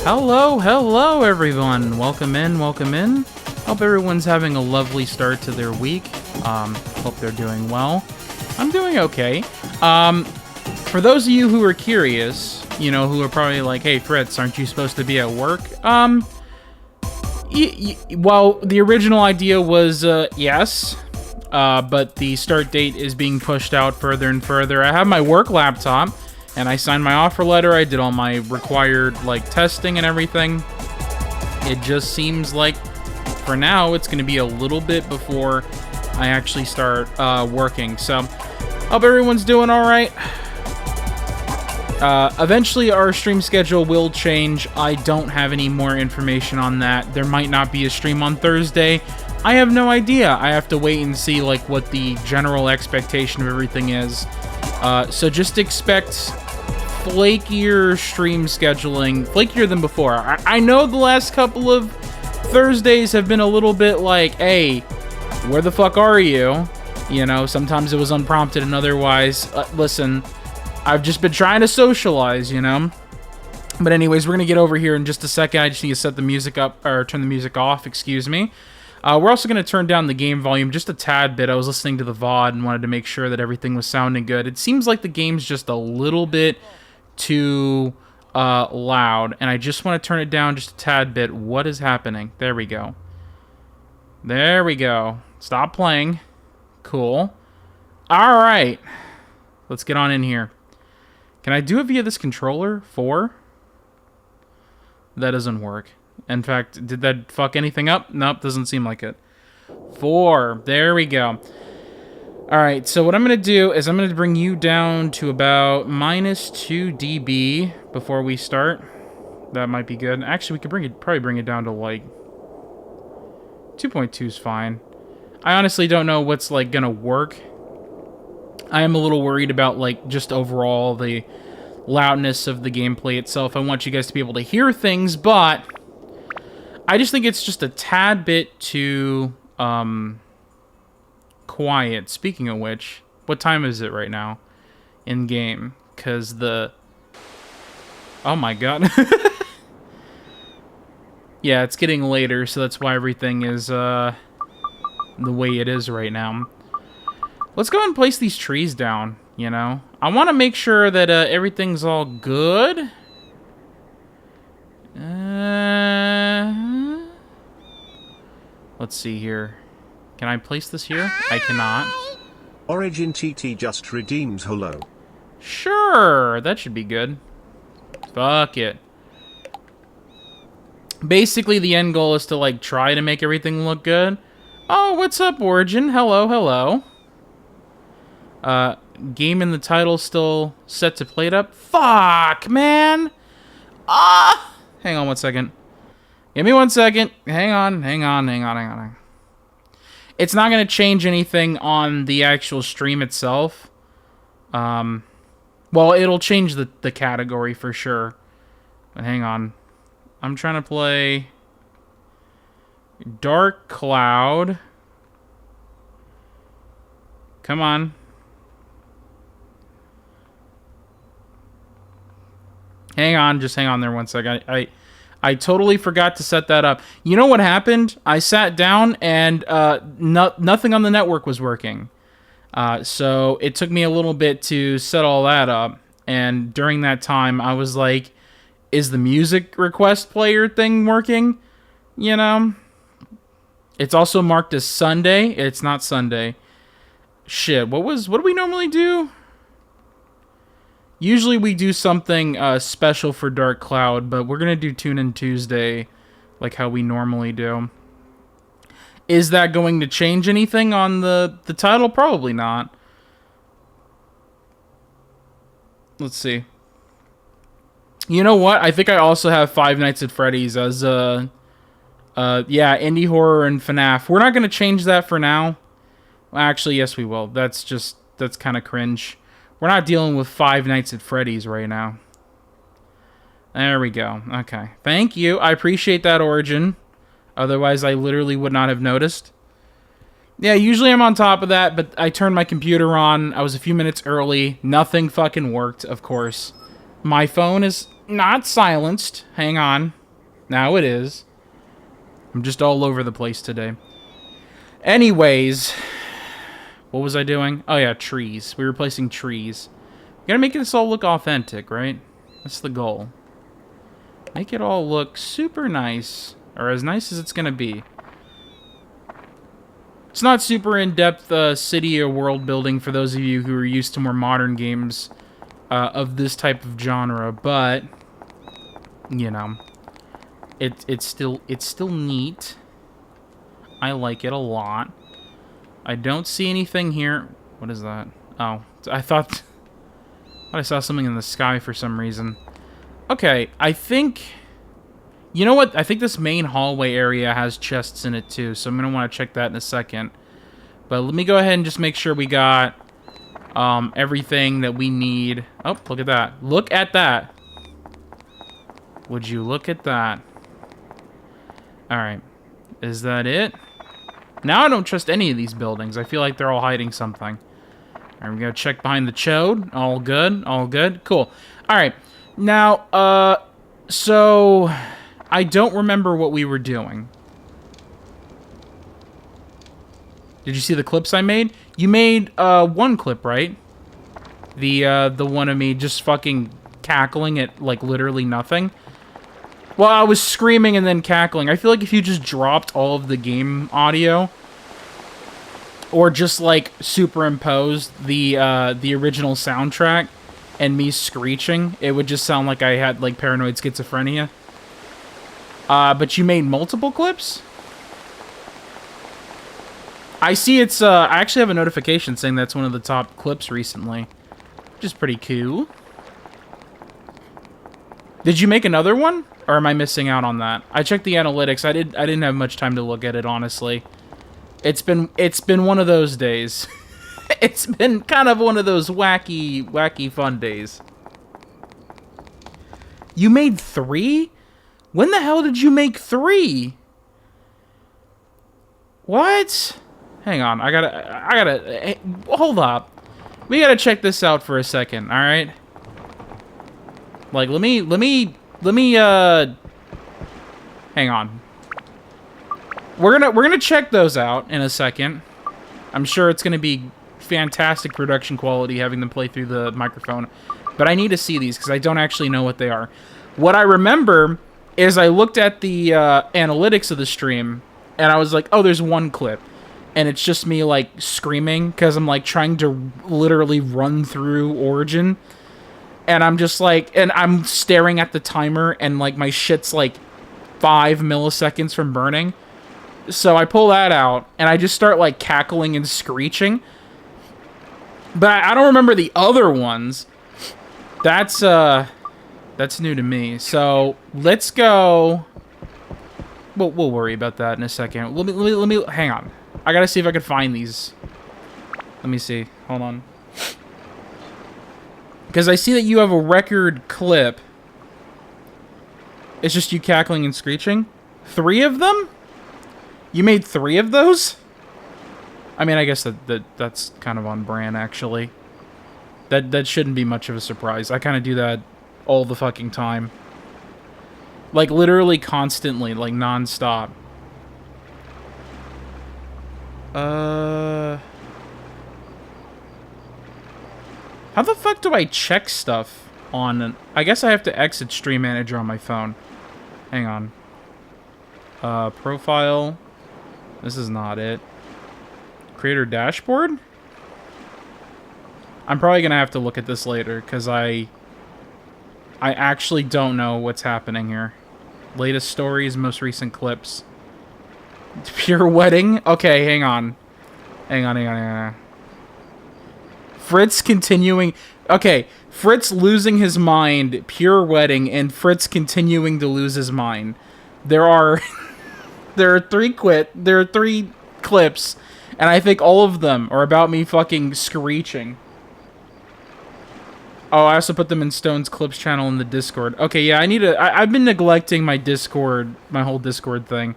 Hello everyone. Welcome in. Hope everyone's having a lovely start to their week. Hope they're doing well. I'm doing okay. For those of you who are curious, who are probably like, hey Fritz, aren't you supposed to be at work? Well, the original idea was yes, but the start date is being pushed out further and further. I have my work laptop, and I signed my offer letter. I did all my required, testing and everything. It just seems like, for now, it's going to be a little bit before I actually start working. So, hope everyone's doing all right. Eventually, our stream schedule will change. I don't have any more information on that. There might not be a stream on Thursday. I have no idea. I have to wait and see, what the general expectation of everything is. So just expect flakier stream scheduling, flakier than before. I know the last couple of Thursdays have been a little bit like, hey, where the fuck are you? Sometimes it was unprompted and otherwise. Listen, I've just been trying to socialize, But anyways, we're going to get over here in just a second. I just need to set the music up, or turn the music off, excuse me. We're also going to turn down the game volume just a tad bit. I was listening to the VOD and wanted to make sure that everything was sounding good. It seems like the game's just a little bit too loud, and I just want to turn it down just a tad bit. What is happening? There we go. There we go. Stop playing. Cool. All right. Let's get on in here. Can I do it via this controller? 4? That doesn't work. In fact, did that fuck anything up? Nope, doesn't seem like it. 4. There we go. Alright, so what I'm going to do is I'm going to bring you down to about -2 dB before we start. That might be good. Actually, we could probably bring it down to 2.2 is fine. I honestly don't know what's going to work. I am a little worried about just overall the loudness of the gameplay itself. I want you guys to be able to hear things, but I just think it's just a tad bit too quiet. Speaking of which, what time is it right now in game? Because oh my god. Yeah, it's getting later, so that's why everything is the way it is right now. Let's go and place these trees down, I want to make sure that everything's all good. Let's see here. Can I place this here? I cannot. Origin TT just redeems hello. Sure, that should be good. Fuck it. Basically, the end goal is to, try to make everything look good. Oh, what's up, Origin? Hello. Game in the title still set to plate up? Fuck, man! Ah! Hang on one second. Give me 1 second. Hang on. It's not going to change anything on the actual stream itself. Well, it'll change the category for sure. But hang on. I'm trying to play Dark Cloud. Come on. Just hang on there 1 second. I totally forgot to set that up. You know what happened? I sat down and nothing on the network was working. So it took me a little bit to set all that up. And during that time, I was like, is the music request player thing working? It's also marked as Sunday. It's not Sunday. Shit, what do we normally do? Usually we do something special for Dark Cloud, but we're going to do Tune In Tuesday like how we normally do. Is that going to change anything on the title? Probably not. Let's see. You know what? I think I also have Five Nights at Freddy's as yeah, indie horror and FNAF. We're not going to change that for now. Well, actually, yes, we will. That's kind of cringe. We're not dealing with Five Nights at Freddy's right now. There we go. Okay. Thank you. I appreciate that, Origin. Otherwise, I literally would not have noticed. Yeah, usually I'm on top of that, but I turned my computer on. I was a few minutes early. Nothing fucking worked, of course. My phone is Not silenced. Hang on. Now it is. I'm just all over the place today. Anyways, what was I doing? Oh yeah, trees. We were replacing trees. We gotta make this all look authentic, right? That's the goal. Make it all look super nice, or as nice as it's gonna be. It's not super in-depth city or world building for those of you who are used to more modern games of this type of genre, but you know, it's still neat. I like it a lot. I don't see anything here. What is that? Oh, I thought I saw something in the sky for some reason. Okay, I think... You know what? I think this main hallway area has chests in it too, so I'm going to want to check that in a second. But let me go ahead and just make sure we got everything that we need. Oh, look at that. Look at that. Would you look at that? Alright. Is that it? Now I don't trust any of these buildings. I feel like they're all hiding something. Alright, we're going to check behind the chode. All good. All good. Cool. Alright. Now, so... I don't remember what we were doing. Did you see the clips I made? You made, one clip, right? The one of me just fucking cackling at, like, literally nothing. Well, I was screaming and then cackling. I feel like if you just dropped all of the game audio, or just, like, superimposed the original soundtrack and me screeching, it would just sound like I had, like, paranoid schizophrenia. But you made multiple clips? I see it's, I actually have a notification saying that's one of the top clips recently. Which is pretty cool. Did you make another one? Or am I missing out on that? I checked the analytics. I didn't have much time to look at it, honestly. It's been one of those days. It's been kind of one of those wacky fun days. You made 3? When the hell did you make 3? What? Hang on, I gotta, hold up. We gotta check this out for a second, alright? Like, let me, hang on. We're gonna check those out in a second. I'm sure it's gonna be fantastic production quality having them play through the microphone. But I need to see these, because I don't actually know what they are. What I remember is I looked at the analytics of the stream, and I was like, oh, there's one clip. And it's just me, like, screaming, because I'm, like, trying to literally run through Origin. And I'm just, like, and I'm staring at the timer, and, like, my shit's, like, 5 milliseconds from burning. So I pull that out, and I just start, like, cackling and screeching. But I don't remember the other ones. That's new to me. So, let's go... We'll worry about that in a second. Let me... Hang on. I gotta see if I can find these. Let me see. Hold on. Because I see that you have a record clip. It's just you cackling and screeching. 3 of them? You made 3 of those? I mean, I guess that's kind of on brand, actually. That shouldn't be much of a surprise. I kind of do that all the fucking time. Like, literally constantly, like, non-stop. How the fuck do I check stuff on... I guess I have to exit Stream Manager on my phone. Hang on. Profile. This is not it. Creator dashboard? I'm probably gonna have to look at this later, because I actually don't know what's happening here. Latest stories, most recent clips. Pure wedding? Okay, hang on. Hang on. Fritz continuing... Okay, Fritz losing his mind, pure wedding, and Fritz continuing to lose his mind. There are... there are 3 clips, and I think all of them are about me fucking screeching. Oh, I also put them in Stone's Clips channel in the Discord. Okay, yeah, I need to... I've been neglecting my Discord, my whole Discord thing.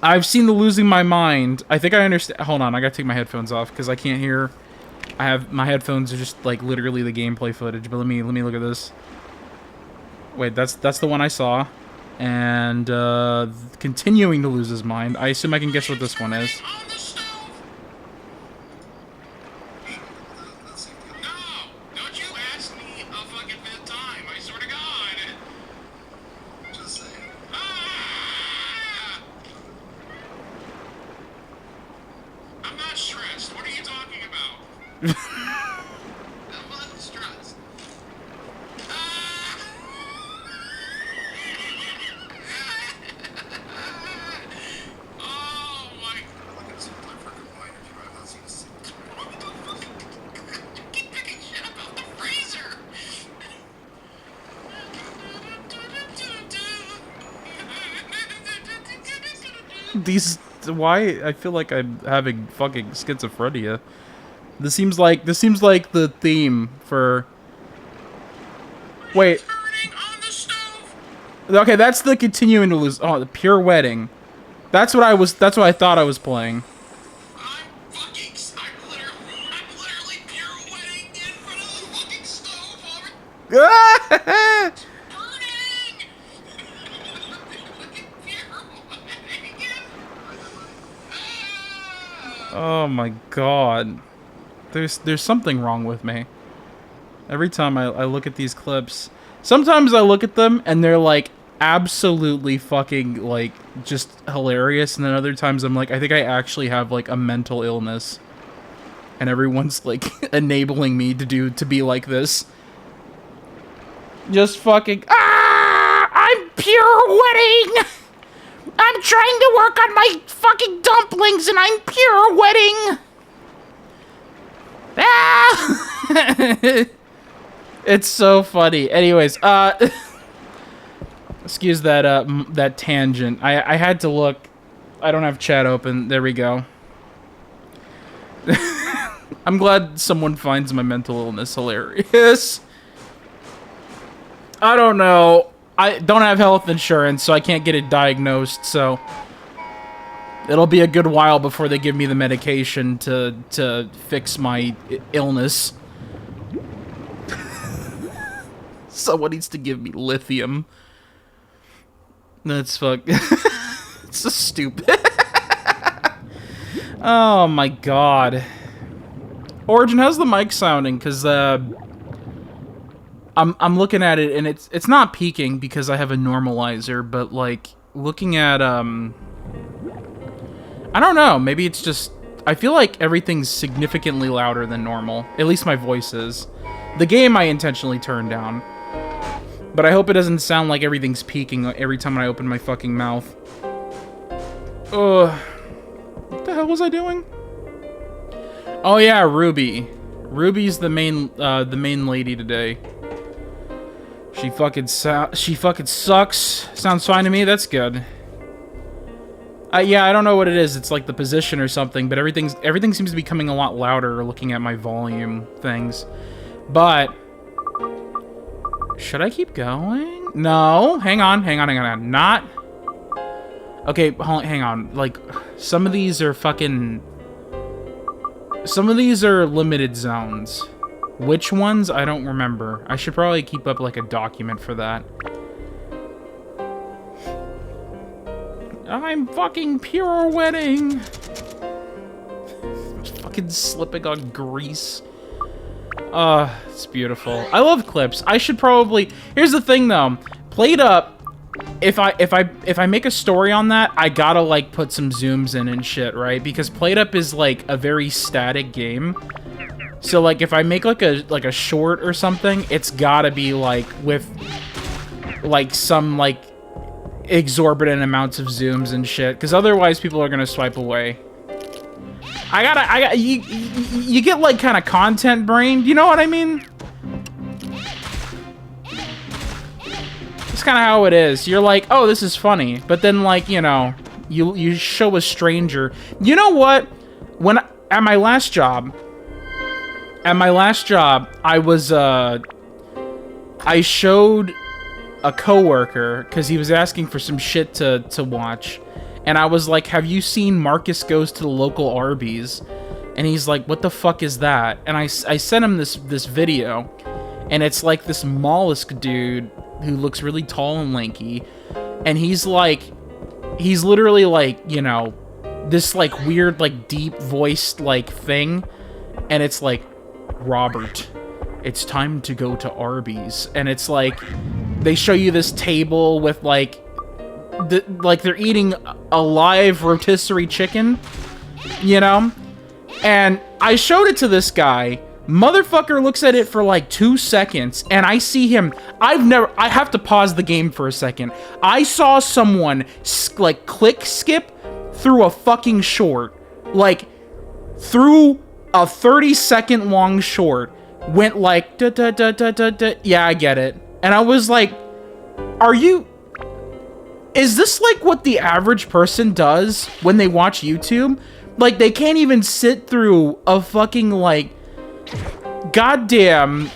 I've seen the losing my mind. I think I understand... Hold on, I gotta take my headphones off, because I can't hear I have my headphones are just like literally the gameplay footage. But let me look at this. Wait, that's the one I saw, and continuing to lose his mind. I assume I can guess what this one is. Why I feel like I'm having fucking schizophrenia. This seems like the theme for. Wait. Okay, that's the continuing to lose. Oh, the pure wedding. That's what I thought I was playing. I'm literally pure wedding in front of the fucking stove. Oh my god. There's something wrong with me. Every time I look at these clips, sometimes I look at them and they're like absolutely fucking like just hilarious, and then other times I'm like, I think I actually have like a mental illness. And everyone's like enabling me to be like this. Just fucking I'm pure wedding! I'm trying to work on my fucking dumplings and I'm pure wedding! Ah! It's so funny. Anyways, excuse that that tangent. I had to look. I don't have chat open. There we go. I'm glad someone finds my mental illness hilarious. I don't know. I don't have health insurance, so I can't get it diagnosed, so it'll be a good while before they give me the medication to fix my illness. Someone needs to give me lithium. That's fuck. It's so stupid. Oh my god. Origin, how's the mic sounding? Cause I'm looking at it and it's not peaking because I have a normalizer, but like looking at I don't know, maybe it's just I feel like everything's significantly louder than normal. At least my voice is. The game I intentionally turned down. But I hope it doesn't sound like everything's peaking every time I open my fucking mouth. Ugh. What the hell was I doing? Oh yeah, Ruby. Ruby's the main lady today. She fucking sucks. Sounds fine to me. That's good. Yeah, I don't know what it is. It's like the position or something, but everything seems to be coming a lot louder looking at my volume things. But should I keep going? No. Hang on. Not. Okay, hang on. Like some of these are limited zones. Which ones? I don't remember. I should probably keep up like a document for that. I'm fucking pure wedding. Fucking slipping on grease. It's beautiful. I love clips. I should probably. Here's the thing though. Played Up. If I make a story on that, I gotta like put some zooms in and shit, right? Because Played Up is like a very static game. So like if I make like a short or something, it's gotta be like with like some like exorbitant amounts of zooms and shit, because otherwise people are gonna swipe away. You get like kind of content brained, you know what I mean? It's kind of how it is. You're like, oh, this is funny, but then like, you know, you show a stranger. You know what? When at my last job, I was I showed a coworker because he was asking for some shit to watch, and I was like, "Have you seen Marcus Goes to the Local Arby's?" And he's like, what the fuck is that? And I sent him this video, and it's like this mollusk dude who looks really tall and lanky, and he's literally like, you know, this like weird like deep voiced like thing, and it's like, Robert, it's time to go to Arby's. And it's like, they show you this table with like they're eating a live rotisserie chicken, you know? And I showed it to this guy. Motherfucker looks at it for like 2 seconds, and I see him. I have to pause the game for a second. I saw someone like click skip through a fucking short, like through a 30-second long short, went like da da da da da da. Yeah, I get it. And I was like, is this like what the average person does when they watch YouTube? Like, they can't even sit through a fucking, like, goddamn,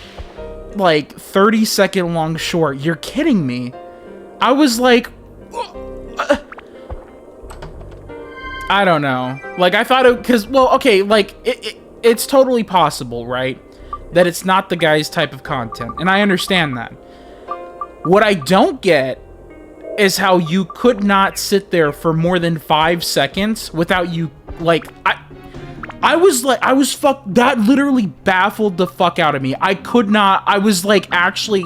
like, 30-second long short. You're kidding me. I was like, I don't know. Like, I thought it, because, well, okay, like, it's totally possible, right? That it's not the guy's type of content. And I understand that. What I don't get is how you could not sit there for more than 5 seconds without you, like, I was fucked. That literally baffled the fuck out of me. I could not, I was like actually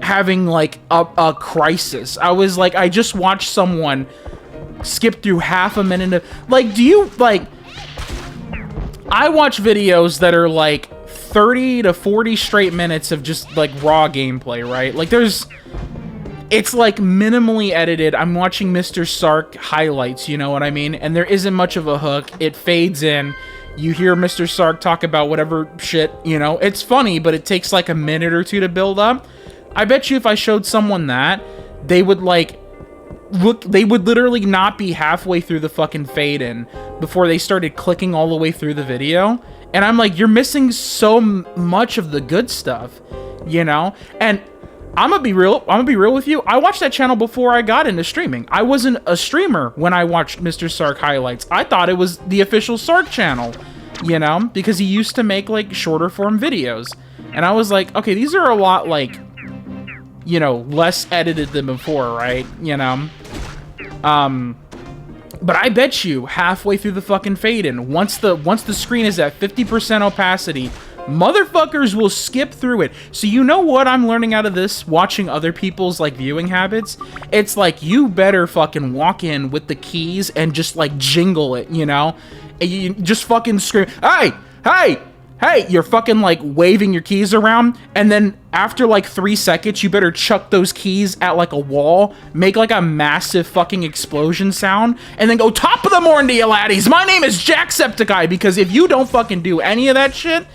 having like a crisis. I was like, I just watched someone skip through half a minute of, like, do you, like, I watch videos that are like 30 to 40 straight minutes of just like raw gameplay, right? Like it's like minimally edited. I'm watching Mr. Sark highlights, you know what I mean? And there isn't much of a hook. It fades in. You hear Mr. Sark talk about whatever shit, you know? It's funny, but it takes like a minute or two to build up. I bet you if I showed someone that, they would like, they would literally not be halfway through the fucking fade in before they started clicking all the way through the video. And I'm like, you're missing so much of the good stuff, you know? And I'm gonna be real with you. I watched that channel before I got into streaming. I wasn't a streamer when I watched Mr. Sark highlights. I thought it was the official Sark channel, you know, because he used to make like shorter form videos. And I was like, okay, these are a lot like, you know, less edited than before, right? You know? But I bet you halfway through the fucking fade in, once the screen is at 50% opacity, motherfuckers will skip through it. So you know what I'm learning out of this, watching other people's like viewing habits? It's like, you better fucking walk in with the keys and just like jingle it, you know? And you just fucking scream, hey, hey, hey, you're fucking like waving your keys around, and then after like 3 seconds, you better chuck those keys at like a wall, make like a massive fucking explosion sound, and then go, top of the morning to you laddies, my name is Jacksepticeye, because if you don't fucking do any of that shit,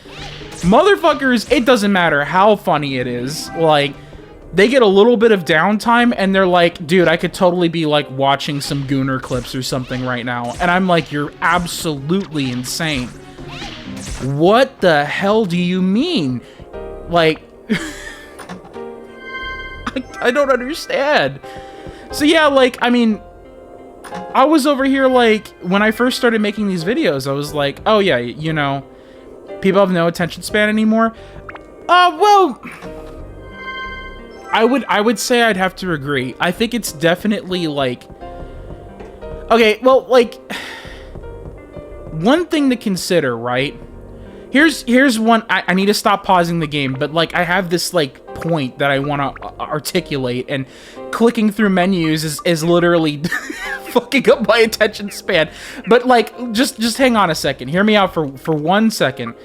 motherfuckers, it doesn't matter how funny it is, like, they get a little bit of downtime, and they're like, dude, I could totally be like watching some Gooner clips or something right now, and I'm like, you're absolutely insane. What the hell do you mean? Like, I don't understand. So yeah, like, I mean, I was over here, like, when I first started making these videos, I was like, oh yeah, you know, people have no attention span anymore. Well, I would say I'd have to agree. I think it's definitely, like, okay, well, like, one thing to consider, right? Here's one, I need to stop pausing the game, but, like, I have this, like, point that I want to articulate, and clicking through menus is literally fucking up my attention span. But, like, just hang on a second. Hear me out for 1 second.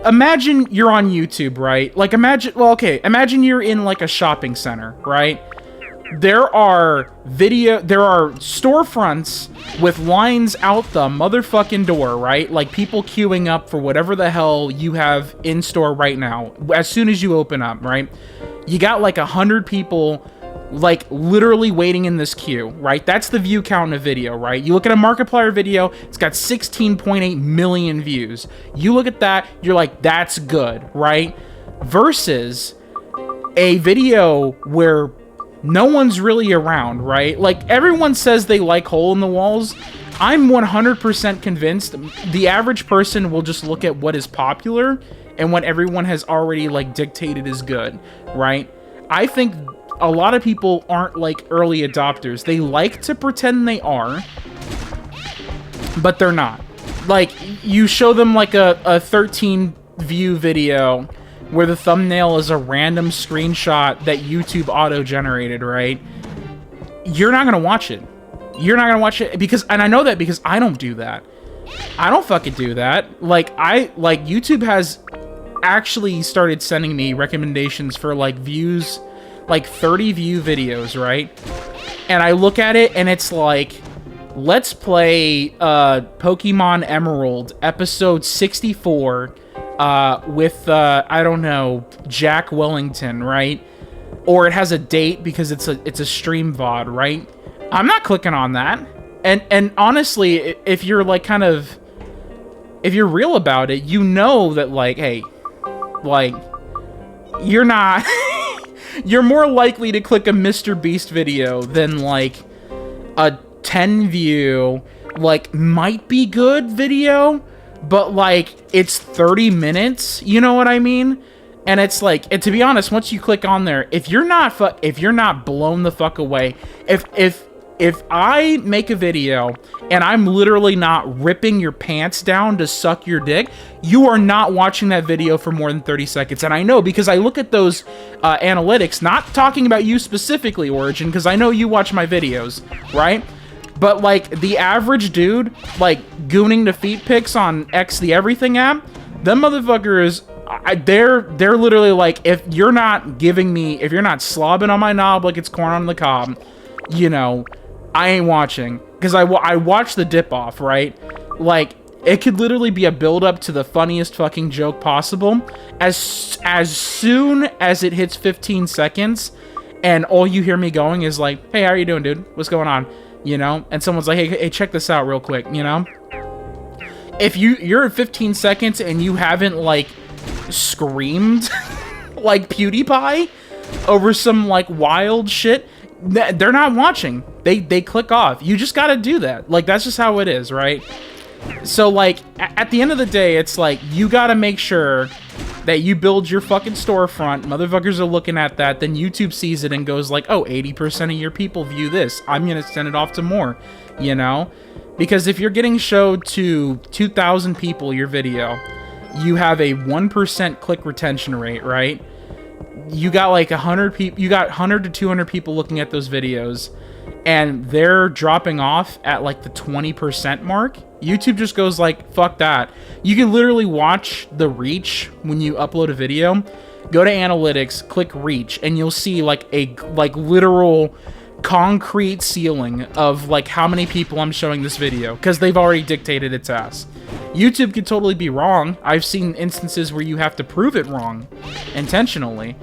Imagine you're on YouTube, right? Like, imagine you're in, like, a shopping center, right? There are storefronts with lines out the motherfucking door, right? Like, people queuing up for whatever the hell you have in store right now, as soon as you open up, right? You got like 100 people, like, literally waiting in this queue, right? That's the view count in a video, right? You look at a Markiplier video, it's got 16.8 million views. You look at that, you're like, that's good, right? Versus a video where no one's really around, right? Like, everyone says they like Hole in the Walls. I'm 100% convinced the average person will just look at what is popular and what everyone has already, like, dictated is good, right? I think a lot of people aren't, like, early adopters. They like to pretend they are, but they're not. Like, you show them, like, a 13-view video where the thumbnail is a random screenshot that YouTube auto-generated, right? You're not gonna watch it. You're not gonna watch it because, and I know that because I don't do that. I don't fucking do that. Like, YouTube has actually started sending me recommendations for, like, views, like 30 view videos, right? And I look at it and it's like, let's play Pokemon Emerald episode 64 with I don't know, Jack Wellington, right? Or it has a date because it's a stream VOD, right? I'm not clicking on that. And honestly, if you're like if you're real about it, you know that, like, hey, like, you're not you're more likely to click a Mr. Beast video than, like, a 10 view, like, might be good video, but, like, it's 30 minutes, you know what I mean? And it's like, and to be honest, once you click on there, if you're not blown the fuck away, if I make a video and I'm literally not ripping your pants down to suck your dick, you are not watching that video for more than 30 seconds. And I know because I look at those analytics, not talking about you specifically, Origin, because I know you watch my videos, right? But, like, the average dude, like, gooning to feet pics on X the Everything app, them motherfuckers, they're literally like, if you're not slobbing on my knob like it's corn on the cob, you know, I ain't watching. Because I watch the dip off, right? Like, it could literally be a build-up to the funniest fucking joke possible. As soon as it hits 15 seconds, and all you hear me going is like, hey, how are you doing, dude? What's going on? You know? And someone's like, hey, check this out real quick, you know? If you're at 15 seconds and you haven't, like, screamed like PewDiePie over some, like, wild shit, they're not watching. They click off. You just gotta do that. Like, that's just how it is, right? So, like, at the end of the day, it's like, you gotta make sure that you build your fucking storefront. Motherfuckers are looking at that. Then YouTube sees it and goes like, oh, 80% of your people view this. I'm gonna send it off to more, you know? Because if you're getting showed to 2,000 people your video, you have a 1% click retention rate, right? You got like 100 people, you got 100 to 200 people looking at those videos, and they're dropping off at like the 20% mark. YouTube just goes like, fuck that. You can literally watch the reach when you upload a video. Go to analytics, click reach, and you'll see like a literal concrete ceiling of like how many people I'm showing this video, because they've already dictated its ass. YouTube could totally be wrong. I've seen instances where you have to prove it wrong intentionally.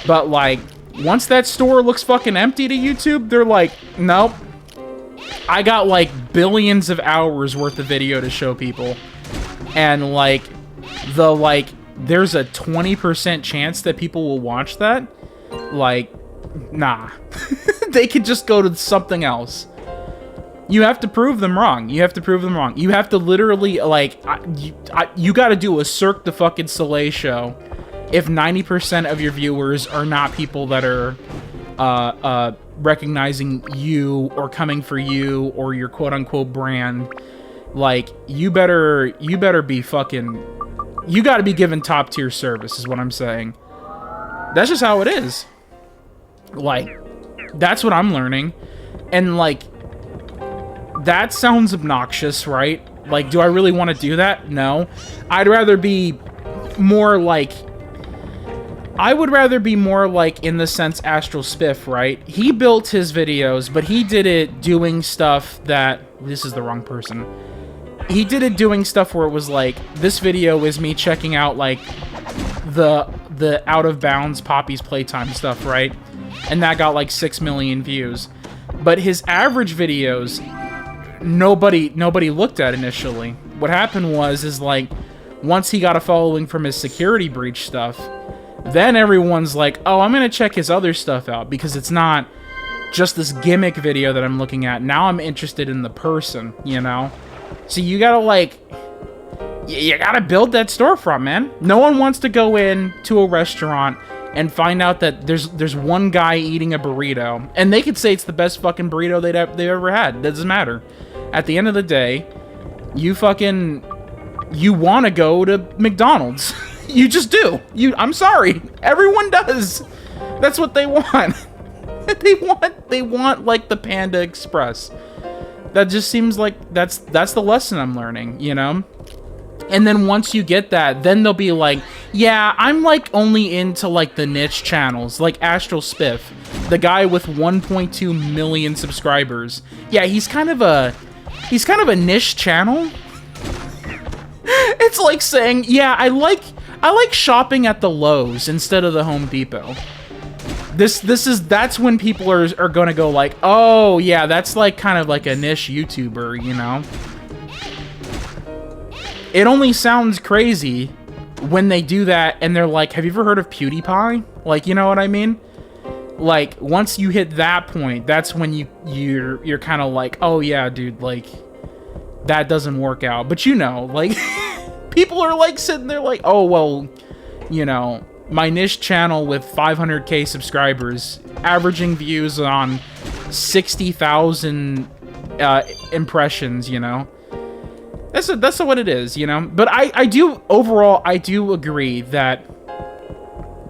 But like, once that store looks fucking empty to YouTube, they're like, nope. I got like billions of hours worth of video to show people. And like, there's a 20% chance that people will watch that. Like, nah. They could just go to something else. You have to prove them wrong. You have to prove them wrong. You have to literally, like, you gotta do a Cirque du fucking Soleil show if 90% of your viewers are not people that are recognizing you or coming for you or your quote-unquote brand. Like, you better be fucking... You gotta be given top-tier service, is what I'm saying. That's just how it is. Like, that's what I'm learning. And, like, that sounds obnoxious, right? Like, do I really want to do that? No. I'd rather be more like... I would rather be more like, in the sense, Astral Spiff, right? He built his videos, but he did it doing stuff that... This is the wrong person. He did it doing stuff where it was like, this video is me checking out, like, the out-of-bounds Poppy's Playtime stuff, right? And that got, like, 6 million views. But his average videos, nobody looked at initially. What happened was, like, once he got a following from his security breach stuff, Then everyone's like, oh, I'm gonna check his other stuff out, because it's not just this gimmick video that I'm looking at. Now I'm interested in the person, you know? So you gotta, like, you gotta build that storefront, man. No one wants to go in to a restaurant and find out that there's one guy eating a burrito, and they could say it's the best fucking burrito they've ever had. It doesn't matter. At the end of the day, you want to go to McDonald's. You just do. I'm sorry. Everyone does. That's what they want. They want like the Panda Express. That just seems like that's the lesson I'm learning, you know? And then once you get that, then they'll be like, yeah, I'm like only into like the niche channels, like Astral Spiff, the guy with 1.2 million subscribers. Yeah, he's kind of a niche channel. It's like saying, yeah, I like shopping at the Lowe's instead of the Home Depot. That's when people are gonna go like, oh yeah, that's like kind of like a niche YouTuber, you know? It only sounds crazy when they do that and they're like, have you ever heard of PewDiePie? Like, you know what I mean? Like, once you hit that point, that's when you're kind of like, oh yeah, dude, like, that doesn't work out. But you know, like, people are like sitting there like, oh, well, you know, my niche channel with 500k subscribers, averaging views on 60,000 impressions, you know? That's what it is, you know? But I do agree that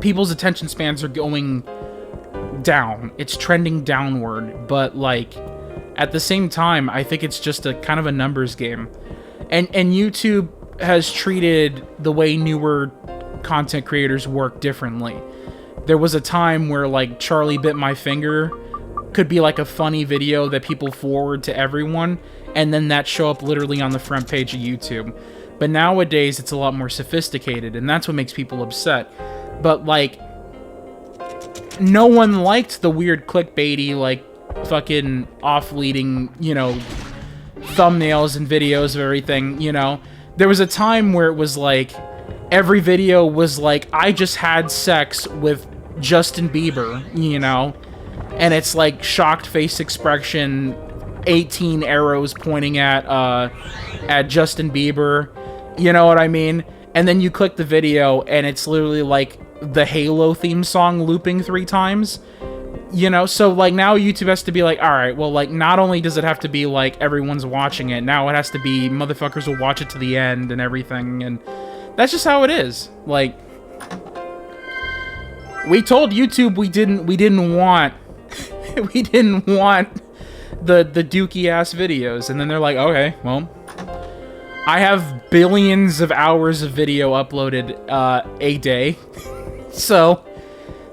people's attention spans are going down. It's trending downward, but, like, at the same time, I think it's just a kind of a numbers game. And YouTube has treated the way newer content creators work differently. There was a time where, like, Charlie Bit My Finger could be like a funny video that people forward to everyone, and then that show up literally on the front page of YouTube. But nowadays, it's a lot more sophisticated, and that's what makes people upset. But, like, no one liked the weird clickbaity, like, fucking off-leading, you know, thumbnails and videos of everything, you know? There was a time where it was like, every video was like, I just had sex with Justin Bieber, you know? And it's like shocked face expression, 18 arrows pointing at Justin Bieber, you know what I mean? And then you click the video and it's literally like the Halo theme song looping 3 times, you know? So like now YouTube has to be like, all right, well, like not only does it have to be like everyone's watching it, now it has to be motherfuckers will watch it to the end and everything, and that's just how it is. Like, we told YouTube we didn't want we didn't want the dookie ass videos, and then they're like, okay, well, I have billions of hours of video uploaded a day. So,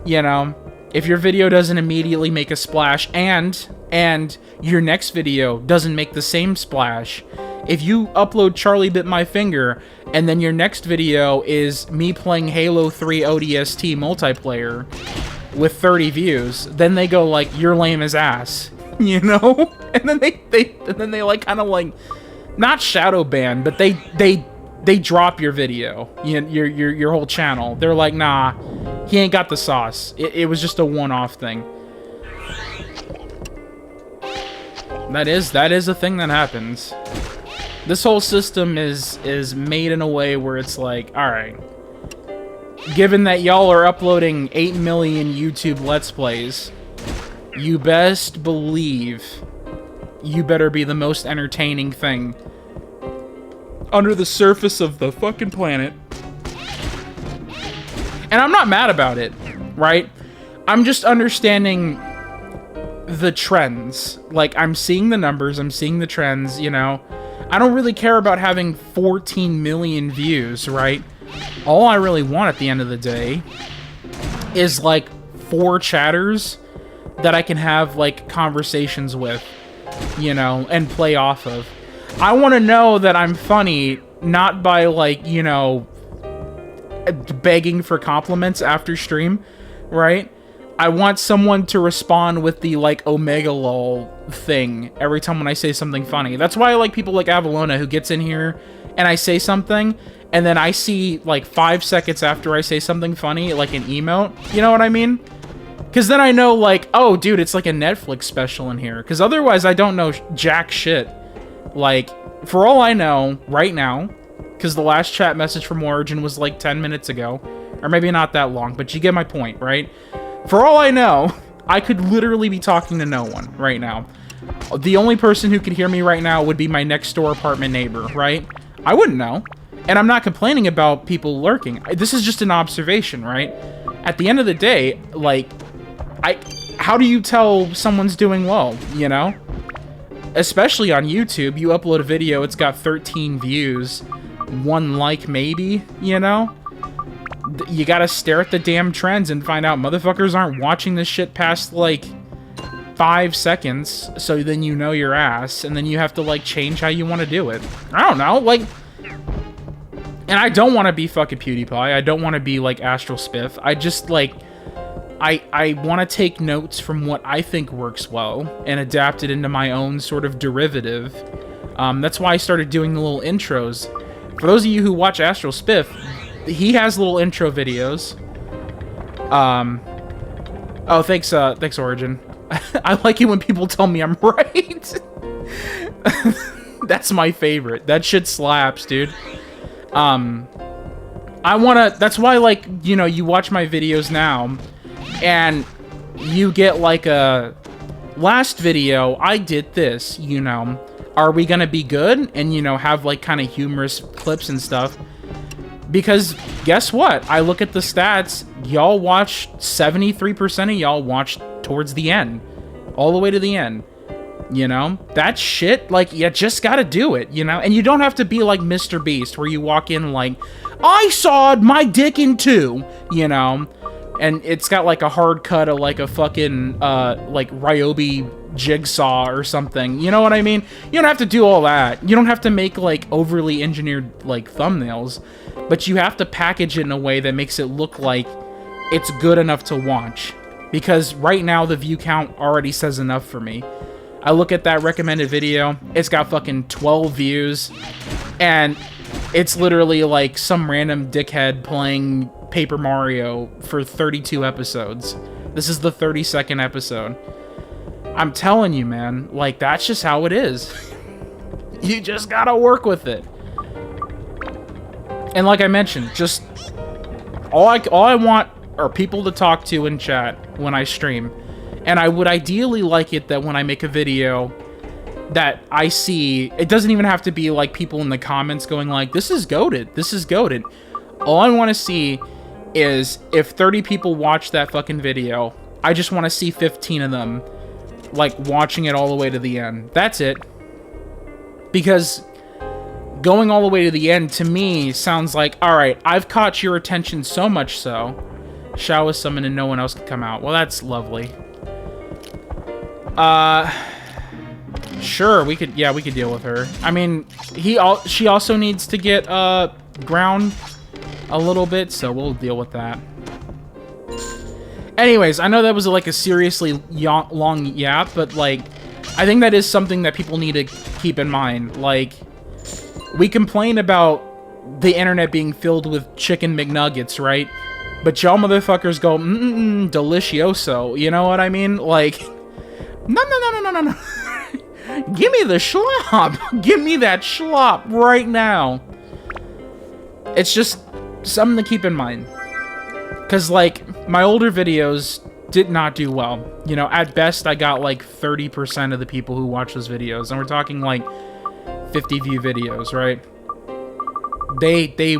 you know, if your video doesn't immediately make a splash and your next video doesn't make the same splash, if you upload Charlie Bit My Finger and then your next video is me playing Halo 3 ODST multiplayer with 30 views, then they go like, you're lame as ass, you know? And then they like kind of like, not shadow ban, but they drop your video, your whole channel. They're like, nah, he ain't got the sauce. It was just a one-off thing. That is a thing that happens. This whole system is made in a way where it's like, alright, given that y'all are uploading 8 million YouTube Let's Plays, you best believe you better be the most entertaining thing under the surface of the fucking planet. And I'm not mad about it, right? I'm just understanding the trends. Like, I'm seeing the numbers, I'm seeing the trends, you know? I don't really care about having 14 million views, right? All I really want at the end of the day is, like, 4 chatters that I can have, like, conversations with, you know, and play off of. I want to know that I'm funny, not by, like, you know, begging for compliments after stream, right? I want someone to respond with the, like, Omega lol thing every time when I say something funny. That's why I like people like Avalona, who gets in here and I say something, and then I see, like, 5 seconds after I say something funny, like an emote. You know what I mean? Because then I know, like, oh, dude, it's like a Netflix special in here. Because otherwise, I don't know jack shit. Like, for all I know, right now, because the last chat message from Origin was like 10 minutes ago, or maybe not that long, but you get my point, right? For all I know, I could literally be talking to no one right now. The only person who could hear me right now would be my next door apartment neighbor, right? I wouldn't know. And I'm not complaining about people lurking. This is just an observation, right? At the end of the day, like, how do you tell someone's doing well, you know? Especially on YouTube, you upload a video, it's got 13 views, 1 like maybe, you know? You gotta stare at the damn trends and find out motherfuckers aren't watching this shit past, like, 5 seconds, so then you know your ass, and then you have to, like, change how you want to do it. I don't know, like... And I don't want to be fucking PewDiePie, I don't want to be, like, Astral Spiff, I just, like... I want to take notes from what I think works well and adapt it into my own sort of derivative. That's why I started doing the little intros. For those of you who watch Astral Spiff, he has little intro videos. Oh, thanks, Origin. I like it when people tell me I'm right. That's my favorite. That shit slaps, dude. That's why, like, you know, you watch my videos now, and you get, like, a... Last video, I did this, you know. Are we gonna be good? And, you know, have, like, kind of humorous clips and stuff. Because, guess what? I look at the stats, y'all watch... 73% of y'all watch towards the end. All the way to the end. You know? That shit, like, you just gotta do it, you know? And you don't have to be like Mr. Beast, where you walk in like, I sawed my dick in two, you know? And it's got, like, a hard cut of, like, a fucking, like, Ryobi jigsaw or something. You know what I mean? You don't have to do all that. You don't have to make, like, overly engineered, like, thumbnails. But you have to package it in a way that makes it look like it's good enough to watch. Because right now, the view count already says enough for me. I look at that recommended video, it's got fucking 12 views. And it's literally, like, some random dickhead playing Paper Mario for 32 episodes. This is the 32nd episode. I'm telling you, man, like, that's just how it is. You just gotta work with it. And like I mentioned, just all I want are people to talk to in chat when I stream. And I would ideally like it that when I make a video that I see, it doesn't even have to be like people in the comments going like, this is goated, this is goated. All I want to see is if 30 people watch that fucking video, I just want to see 15 of them, like, watching it all the way to the end. That's it. Because going all the way to the end, to me, sounds like, alright, I've caught your attention so much so, Shao was summoned and no one else could come out. Well, that's lovely. Sure, we could deal with her. I mean, she also needs to get, ground a little bit, so we'll deal with that. Anyways, I know that was like a seriously long yap, but like, I think that is something that people need to keep in mind. Like, we complain about the internet being filled with chicken McNuggets, right? But y'all motherfuckers go, delicioso, you know what I mean? Like, no. Give me the schlop. Give me that schlop right now. It's just something to keep in mind. Because, like, my older videos did not do well. You know, at best, I got, like, 30% of the people who watch those videos. And we're talking, like, 50 view videos, right? They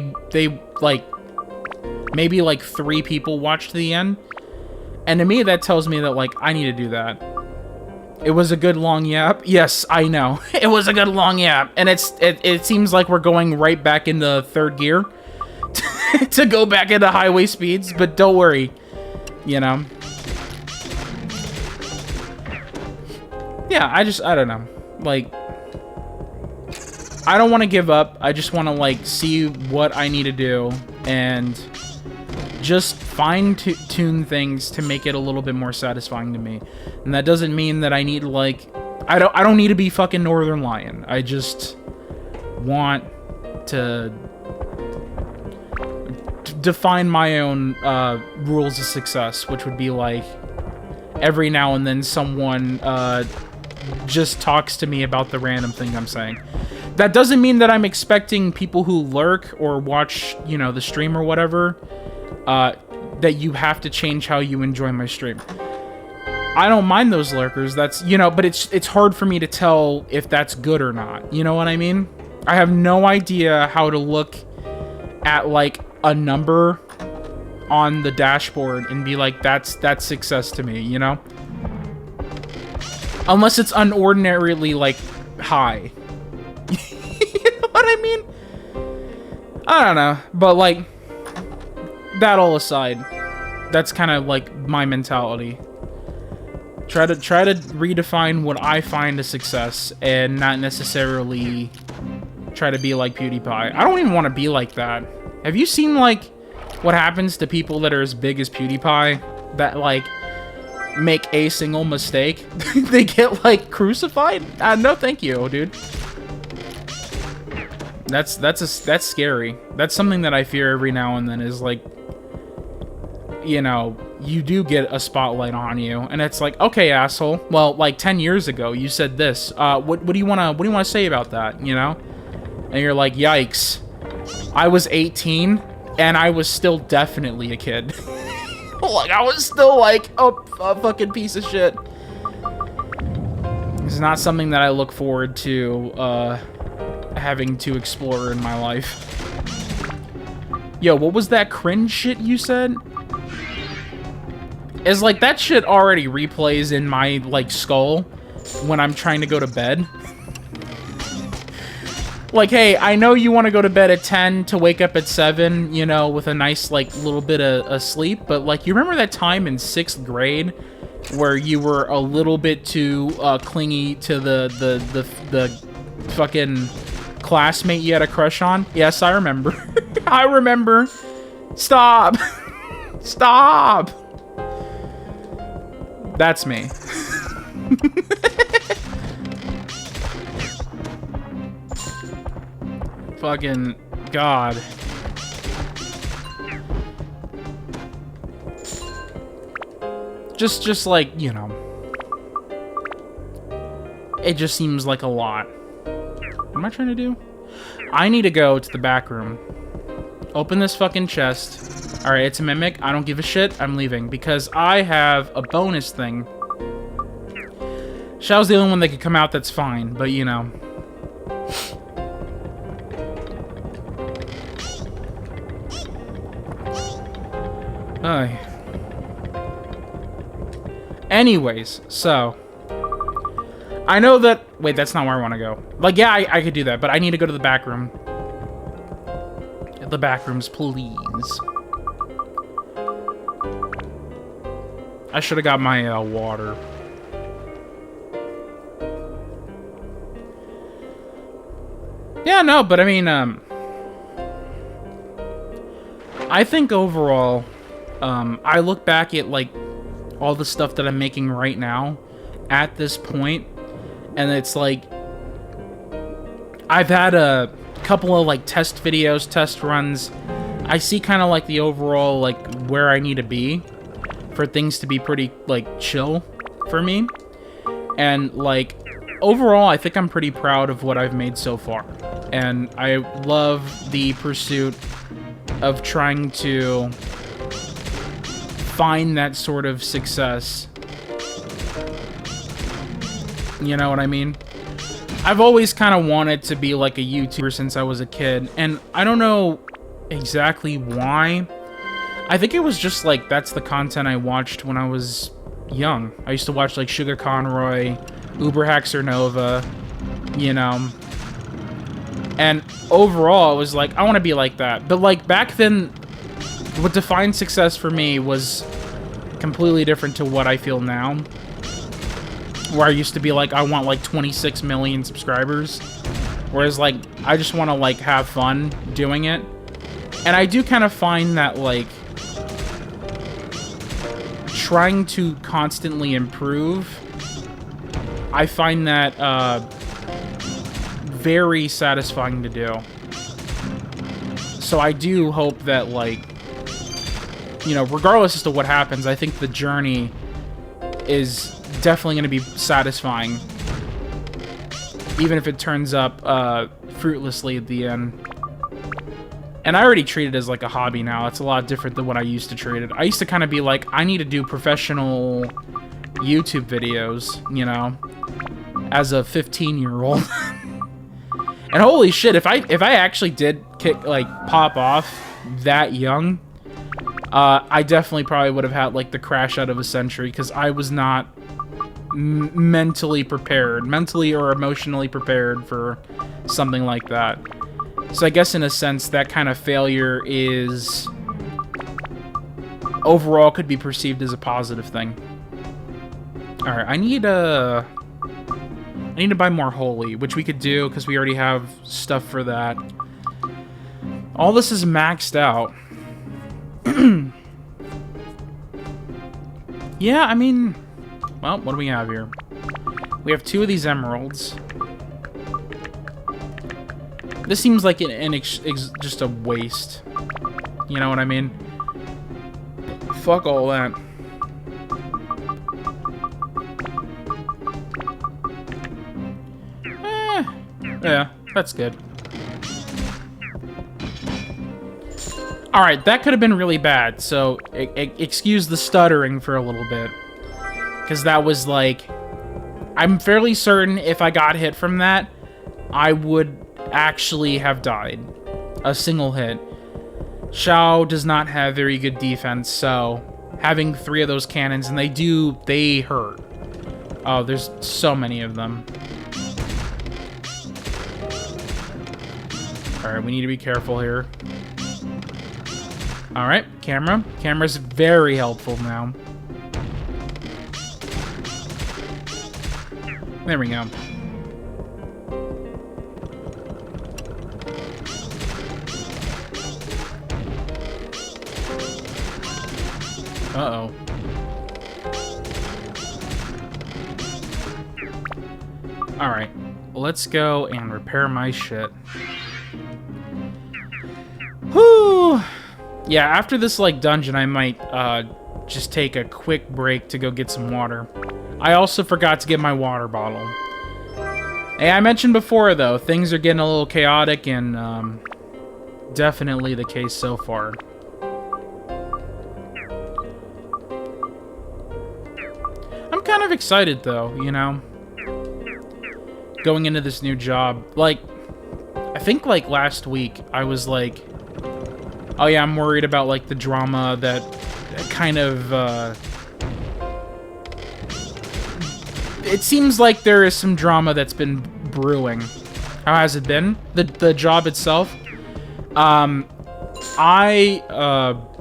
like, maybe, like, 3 people watched to the end. And to me, that tells me that, like, I need to do that. It was a good long yap. Yes, I know. It was a good long yap. And it seems like we're going right back into third gear. To go back into highway speeds, but don't worry, you know. Yeah, I don't know. Like, I don't want to give up. I just want to, like, see what I need to do and just fine-tune things to make it a little bit more satisfying to me. And that doesn't mean that I need, like, I don't need to be fucking Northern Lion. I just want to define my own rules of success, which would be like every now and then someone just talks to me about the random thing I'm saying. That doesn't mean that I'm expecting people who lurk or watch, you know, the stream or whatever, that you have to change how you enjoy my stream. I don't mind those lurkers, that's, you know, but it's hard for me to tell if that's good or not, you know what I mean? I have no idea how to look at, like, a number on the dashboard and be like, that's success to me, you know? Unless it's unordinarily, like, high. You know what I mean? I don't know, but, like, that all aside, that's kind of, like, my mentality. Try to redefine what I find a success, and not necessarily try to be like PewDiePie. I don't even want to be like that. Have you seen, like, what happens to people that are as big as PewDiePie? That, like, make a single mistake? They get, like, crucified? No thank you, dude. That's scary. That's something that I fear every now and then, is, like, you know, you do get a spotlight on you, and it's like, okay, asshole. Well, like 10 years ago, you said this. What do you wanna say about that? You know? And you're like, yikes. I was 18, and I was still definitely a kid. Like, I was still like a fucking piece of shit. It's not something that I look forward to having to explore in my life. Yo, what was that cringe shit you said? Is like that shit already replays in my like skull when I'm trying to go to bed. Like, hey, I know you want to go to bed at 10 to wake up at 7, you know, with a nice like little bit of sleep, but like, you remember that time in 6th grade where you were a little bit too clingy to the fucking classmate you had a crush on? Yes, I remember. I remember. Stop. Stop. That's me. Fucking God. Just like, you know. It just seems like a lot. What am I trying to do? I need to go to the back room. Open this fucking chest. Alright, it's a mimic. I don't give a shit. I'm leaving because I have a bonus thing. Xiao's the only one that could come out that's fine, but you know. Anyways, so I know that. Wait, that's not where I want to go. Like, yeah, I could do that, but I need to go to the back room. The back rooms, please. I should have got my water. Yeah, no, but I mean, I think overall, I look back at like all the stuff that I'm making right now at this point, and it's like I've had a couple of like test videos, test runs. I see kind of like the overall like where I need to be for things to be pretty like chill for me, and like overall I think I'm pretty proud of what I've made so far, and I love the pursuit of trying to find that sort of success. You know what I mean? I've always kind of wanted to be like a YouTuber since I was a kid, and I don't know exactly why. I think it was just like that's the content I watched when I was young. I used to watch like Sugar Conroy, Uber Haxer Nova, you know. And overall, it was like, I want to be like that. But like back then, what defined success for me was completely different to what I feel now. Where I used to be like, I want like 26 million subscribers. Whereas like, I just want to like have fun doing it. And I do kind of find that like, trying to constantly improve, I find that very satisfying to do. So I do hope that like you know, regardless as to what happens, I think the journey is definitely going to be satisfying. Even if it turns up fruitlessly at the end. And I already treat it as like a hobby now. It's a lot different than what I used to treat it. I used to kind of be like, I need to do professional YouTube videos, you know, as a 15-year-old. And holy shit, if I actually did pop off that young, I definitely probably would have had like the crash out of a century, because I was not mentally or emotionally prepared for something like that. So I guess in a sense that kind of failure is overall could be perceived as a positive thing. All right, I need to buy more holy, which we could do because we already have stuff for that. All this is maxed out. Yeah, I mean, well, what do we have here? We have 2 of these emeralds. This seems like just a waste. You know what I mean? Fuck all that. Yeah, that's good. Alright, that could have been really bad, so excuse the stuttering for a little bit. Because that was like... I'm fairly certain if I got hit from that, I would actually have died. A single hit. Shao does not have very good defense, so having 3 of those cannons, and they hurt. Oh, there's so many of them. Alright, we need to be careful here. Alright, camera. Camera's very helpful now. There we go. Uh-oh. Alright, let's go and repair my shit. Whew! Yeah, after this, like, dungeon, I might, just take a quick break to go get some water. I also forgot to get my water bottle. Hey, I mentioned before, though, things are getting a little chaotic, and, definitely the case so far. I'm kind of excited, though, you know? Going into this new job. Like, I think, like, last week, I was like... Oh yeah, I'm worried about, like, the drama that kind of, It seems like there is some drama that's been brewing. How has it been? The job itself? I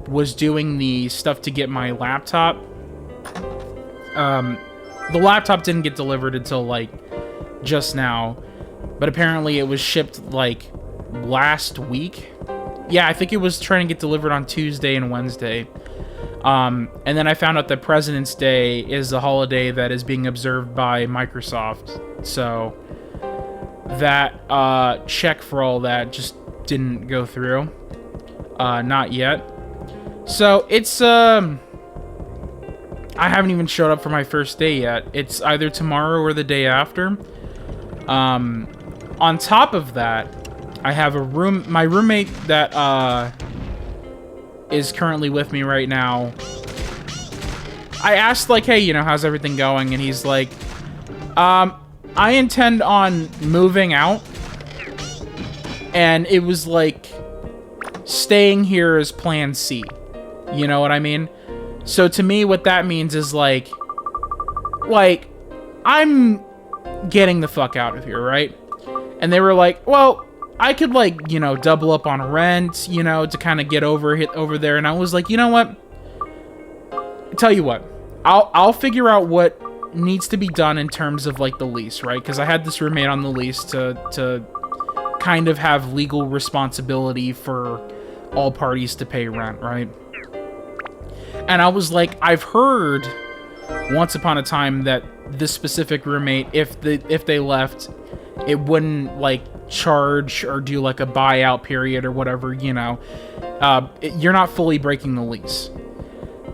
was doing the stuff to get my laptop. The laptop didn't get delivered until, like, just now. But apparently it was shipped, like, last week. Yeah, I think it was trying to get delivered on Tuesday and Wednesday. And then I found out that President's Day is a holiday that is being observed by Microsoft. So that check for all that just didn't go through. Not yet. So it's I haven't even showed up for my first day yet. It's either tomorrow or the day after. On top of that, I have my roommate that is currently with me right now. I asked, like, hey, you know, how's everything going? And he's like, I intend on moving out. And it was like, staying here is plan C. You know what I mean? So to me, what that means is like, I'm getting the fuck out of here, right? And they were like, well, I could, like, you know, double up on rent, you know, to kind of get over there. And I was like, you know what? Tell you what, I'll figure out what needs to be done in terms of, like, the lease, right? Because I had this roommate on the lease to kind of have legal responsibility for all parties to pay rent, right? And I was like, I've heard once upon a time that this specific roommate, if they left, it wouldn't, like, charge or do, like, a buyout period or whatever, you know. You're not fully breaking the lease.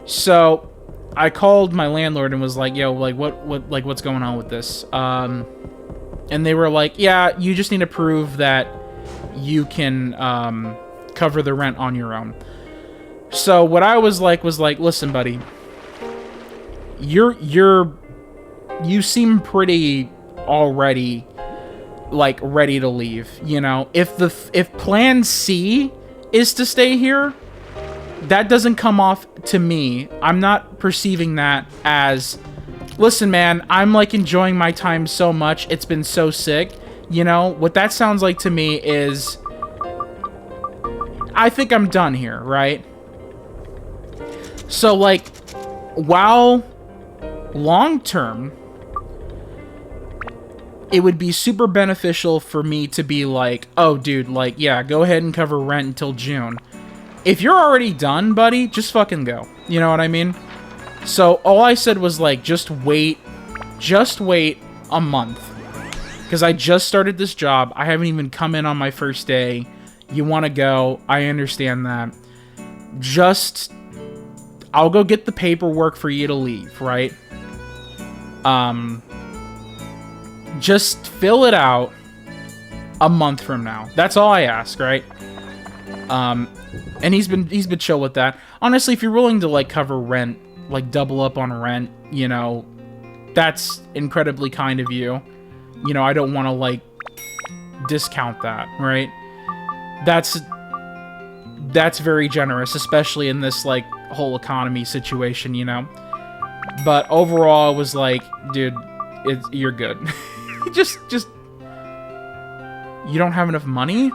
So I called my landlord and was like, yo, like what's going on with this? And they were like, yeah, you just need to prove that you can cover the rent on your own. So what I was like, listen, buddy, you seem pretty already like ready to leave, you know? If plan C is to stay here, that doesn't come off to me. I'm not perceiving that as, listen, man, I'm like enjoying my time so much. It's been so sick. You know, what that sounds like to me is, I think I'm done here, right? So, like, while long term, it would be super beneficial for me to be like, oh, dude, like, yeah, go ahead and cover rent until June. If you're already done, buddy, just fucking go. You know what I mean? So all I said was like, just wait a month. Because I just started this job. I haven't even come in on my first day. You want to go. I understand that. I'll go get the paperwork for you to leave, right? Just fill it out a month from now. That's all I ask, right? And he's been chill with that. Honestly, if you're willing to like cover rent, like double up on rent, you know, that's incredibly kind of you. You know, I don't want to like discount that, right? That's very generous, especially in this like whole economy situation, you know. But overall, I was like, dude, you're good. just you don't have enough money?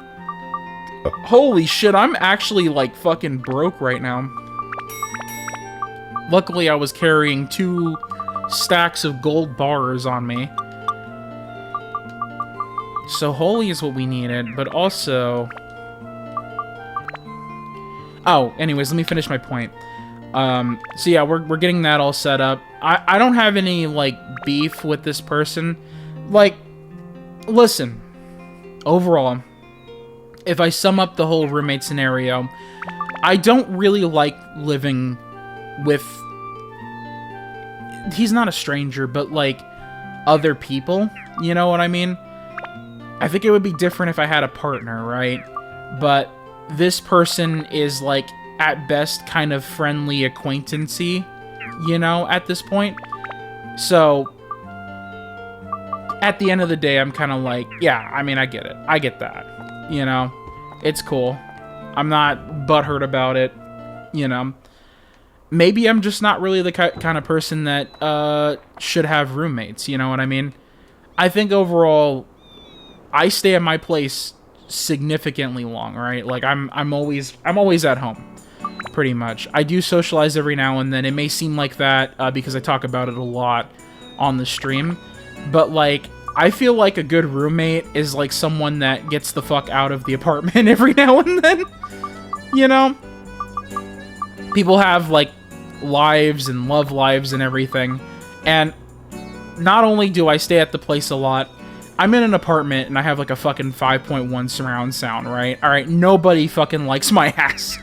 Holy shit, I'm actually like fucking broke right now. Luckily, I was carrying 2 stacks of gold bars on me. So holy is what we needed, but also... Oh, anyways, let me finish my point. So yeah, we're getting that all set up. I don't have any, like, beef with this person. Like, listen. Overall, if I sum up the whole roommate scenario, I don't really like living with... He's not a stranger, but, like, other people. You know what I mean? I think it would be different if I had a partner, right? But this person is, like, at best kind of friendly acquaintancey, you know, at this point. So, at the end of the day, I'm kind of like, yeah, I mean, I get it. I get that, you know? It's cool. I'm not butthurt about it, you know? Maybe I'm just not really the kind of person that should have roommates, you know what I mean? I think overall, I stay at my place significantly long, right? Like, I'm always at home, pretty much. I do socialize every now and then. It may seem like that because I talk about it a lot on the stream, but, like, I feel like a good roommate is, like, someone that gets the fuck out of the apartment every now and then, you know? People have, like, lives and love lives and everything, and not only do I stay at the place a lot, I'm in an apartment and I have like a fucking 5.1 surround sound, right? Alright, nobody fucking likes my ass.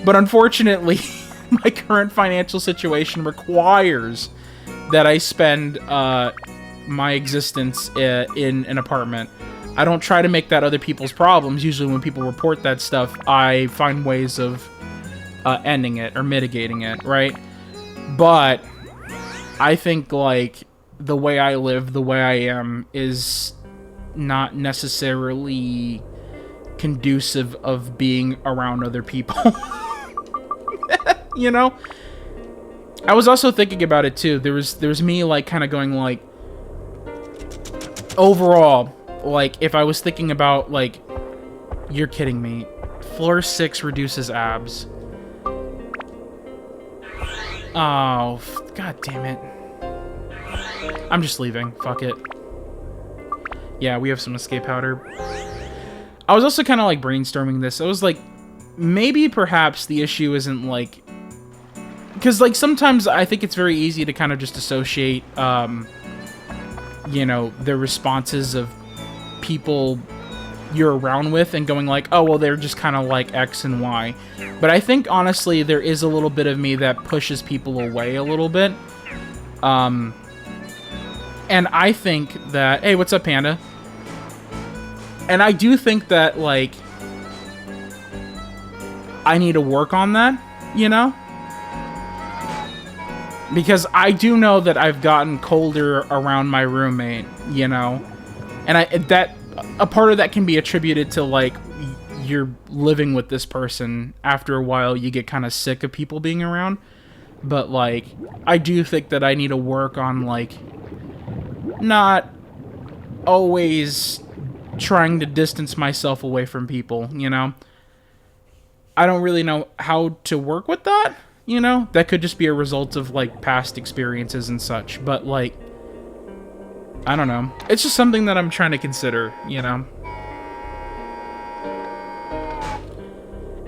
But unfortunately, my current financial situation requires that I spend my existence in an apartment. I don't try to make that other people's problems. Usually when people report that stuff, I find ways of ending it or mitigating it, right? But I think, like, the way I live, the way I am, is not necessarily conducive of being around other people. You know? I was also thinking about it, too. There's me, like, kind of going, like, overall, like, if I was thinking about, like, you're kidding me. Floor 6 reduces abs. Oh, god damn it. I'm just leaving. Fuck it. Yeah, we have some escape powder. I was also kind of, like, brainstorming this. I was like, maybe perhaps the issue isn't, like... Because, like, sometimes I think it's very easy to kind of just associate, you know, the responses of people you're around with and going like, oh, well, they're just kind of like X and Y. But I think, honestly, there is a little bit of me that pushes people away a little bit. And I think that... Hey, what's up, Panda? And I do think that, like, I need to work on that, you know? Because I do know that I've gotten colder around my roommate, you know? And a part of that can be attributed to, like, you're living with this person. After a while, you get kind of sick of people being around. But, like, I do think that I need to work on, like, not always trying to distance myself away from people, you know? I don't really know how to work with that, you know? That could just be a result of, like, past experiences and such. But, like, I don't know. It's just something that I'm trying to consider, you know?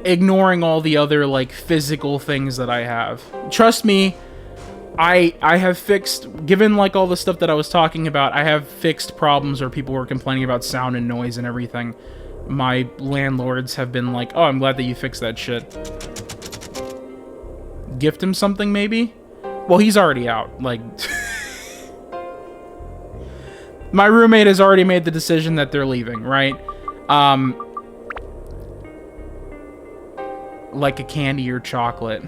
Ignoring all the other, like, physical things that I have. Trust me, I have fixed, given, like, all the stuff that I was talking about, I have fixed problems where people were complaining about sound and noise and everything. My landlords have been like, oh, I'm glad that you fixed that shit. Gift him something, maybe? Well, he's already out. Like, my roommate has already made the decision that they're leaving, right? Like a candy or chocolate.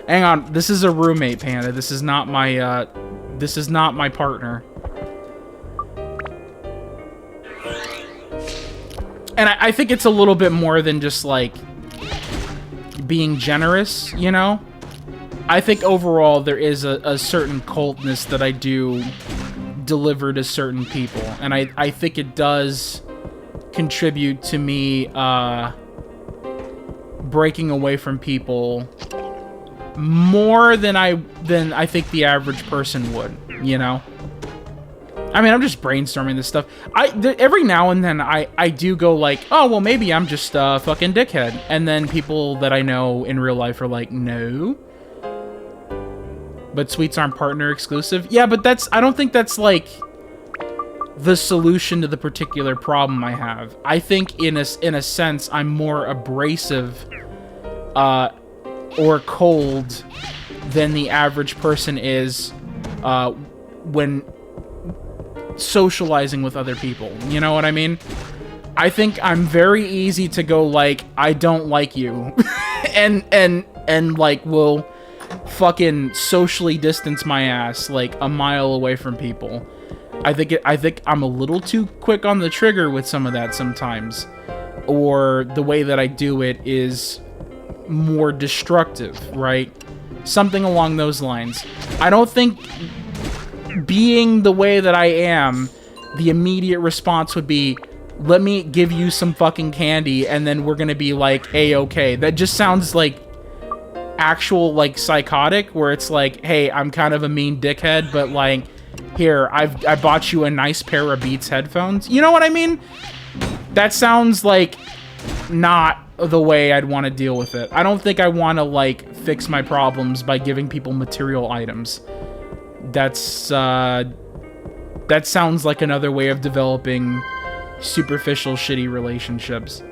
Hang on, this is a roommate, Panda. This is not my, partner. And I think it's a little bit more than just, like, being generous, you know? I think overall there is a certain coldness that I do deliver to certain people. And I think it does contribute to me, breaking away from people more than I think the average person would, you know? I mean, I'm just brainstorming this stuff. Every now and then, I do go like, oh, well, maybe I'm just a fucking dickhead. And then people that I know in real life are like, no. But sweets aren't partner exclusive? Yeah, but I don't think that's, like, the solution to the particular problem I have. I think, in a sense, I'm more abrasive, or cold than the average person is, when socializing with other people. You know what I mean? I think I'm very easy to go like, I don't like you. and like, will fucking socially distance my ass like a mile away from people. I think I'm a little too quick on the trigger with some of that sometimes. Or the way that I do it is more destructive, right? Something along those lines. I don't think being the way that I am, the immediate response would be, let me give you some fucking candy, and then we're gonna be like, A-okay. That just sounds like actual, like, psychotic, where it's like, hey, I'm kind of a mean dickhead, but, like, here, I bought you a nice pair of Beats headphones. You know what I mean? That sounds like not the way I'd want to deal with it. I don't think I want to, like, fix my problems by giving people material items. That sounds like another way of developing superficial, shitty relationships.